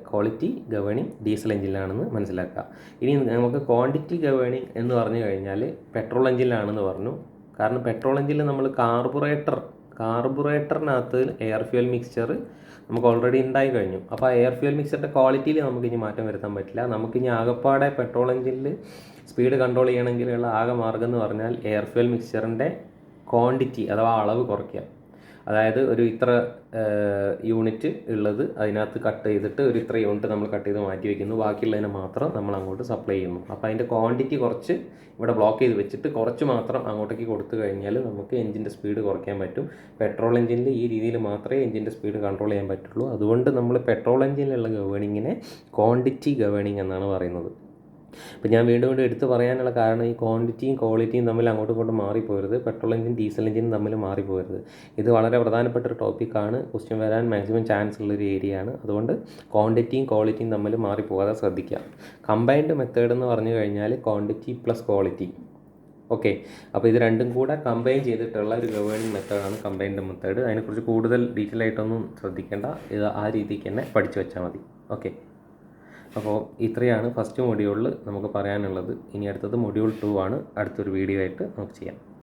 ക്വാളിറ്റി ഗവേണിംഗ് ഡീസൽ എഞ്ചിനിലാണെന്ന് മനസ്സിലാക്കുക. ഇനി നമുക്ക് ക്വാണ്ടിറ്റി ഗവേണിംഗ് എന്ന് പറഞ്ഞു കഴിഞ്ഞാൽ പെട്രോൾ എഞ്ചിനിലാണെന്ന് പറഞ്ഞു. കാരണം പെട്രോൾ എഞ്ചിനിൽ നമ്മൾ കാർബുറേറ്ററിനകത്ത് എയർ ഫ്യൂൽ മിക്സ്ചർ നമുക്ക് ഓൾറെഡി ഉണ്ടായി കഴിഞ്ഞു. അപ്പോൾ ആ എയർ ഫ്യൂൽ മിക്സറിൻ്റെ ക്വാളിറ്റിയിൽ നമുക്കിനി മാറ്റം വരുത്താൻ പറ്റില്ല. നമുക്കിനി ആകെപ്പാടെ പെട്രോൾ എഞ്ചിനിൽ സ്പീഡ് കൺട്രോൾ ചെയ്യണമെങ്കിലുള്ള ആകെ മാർഗ്ഗം എന്ന് പറഞ്ഞാൽ എയർ ഫ്യൂൽ മിക്സ്ചറിൻ്റെ ക്വാണ്ടിറ്റി അഥവാ അളവ് കുറയ്ക്കുക. അതായത് ഒരു ഇത്ര യൂണിറ്റ് ഉള്ളത് അതിനകത്ത് കട്ട് ചെയ്തിട്ട് ഒരു ഇത്ര യൂണിറ്റ് നമ്മൾ കട്ട് ചെയ്ത് മാറ്റി വയ്ക്കുന്നു, ബാക്കിയുള്ളതിനെ മാത്രം നമ്മൾ അങ്ങോട്ട് സപ്ലൈ ചെയ്യുന്നു. അപ്പോൾ അതിൻ്റെ ക്വാണ്ടിറ്റി കുറച്ച് ഇവിടെ ബ്ലോക്ക് ചെയ്ത് വെച്ചിട്ട് കുറച്ച് മാത്രം അങ്ങോട്ടേക്ക് കൊടുത്തു കഴിഞ്ഞാൽ നമുക്ക് എഞ്ചിൻ്റെ സ്പീഡ് കുറയ്ക്കാൻ പറ്റും. പെട്രോൾ എഞ്ചിനിൽ ഈ രീതിയിൽ മാത്രമേ എഞ്ചിൻ്റെ സ്പീഡ് കൺട്രോൾ ചെയ്യാൻ പറ്റുള്ളൂ. അതുകൊണ്ട് നമ്മൾ പെട്രോൾ എഞ്ചിനിലുള്ള ഗവേണിങ്ങിനെ ക്വാണ്ടിറ്റി ഗവേണിംഗ് എന്നാണ് പറയുന്നത്. അപ്പോൾ ഞാൻ വീണ്ടും എടുത്ത് പറയാനുള്ള കാരണം ഈ ക്വാണ്ടിറ്റിയും ക്വാളിറ്റിയും തമ്മിൽ അങ്ങോട്ടും ഇങ്ങോട്ടും മാറിപ്പോരുത്, പെട്രോൾ എഞ്ചിൻ ഡീസൽ എഞ്ചിനും തമ്മിൽ മാറിപ്പോരുത്. ഇത് വളരെ പ്രധാനപ്പെട്ട ഒരു ടോപ്പിക്കാണ്, ക്വസ്റ്റ്യൻ വരാൻ മാക്സിമം ചാൻസ് ഉള്ളൊരു ഏരിയയാണ്. അതുകൊണ്ട് ക്വാണ്ടിറ്റിയും ക്വാളിറ്റിയും തമ്മിൽ മാറിപ്പോകാതെ ശ്രദ്ധിക്കുക. കമ്പൈൻഡ് മെത്തേഡ് എന്ന് പറഞ്ഞു കഴിഞ്ഞാൽ ക്വാണ്ടിറ്റി പ്ലസ് ക്വാളിറ്റി. ഓക്കെ, അപ്പോൾ ഇത് രണ്ടും കൂടെ കമ്പൈൻ ചെയ്തിട്ടുള്ള ഒരു ഗവേണിംഗ് മെത്തേഡാണ് കമ്പൈൻഡ് മെത്തേഡ്. അതിനെക്കുറിച്ച് കൂടുതൽ ഡീറ്റെയിൽ ആയിട്ടൊന്നും ശ്രദ്ധിക്കേണ്ട, ഇത് ആ രീതിക്ക് തന്നെ പഠിച്ചു വെച്ചാൽ മതി. ഓക്കെ, അപ്പോൾ ഇത്രയാണ് ഫസ്റ്റ് മൊഡ്യൂളിൽ നമുക്ക് പറയാനുള്ളത്. ഇനി അടുത്തത് മൊഡ്യൂൾ 2 ആണ്. അടുത്തൊരു വീഡിയോ ആയിട്ട് നമുക്ക് ചെയ്യാം.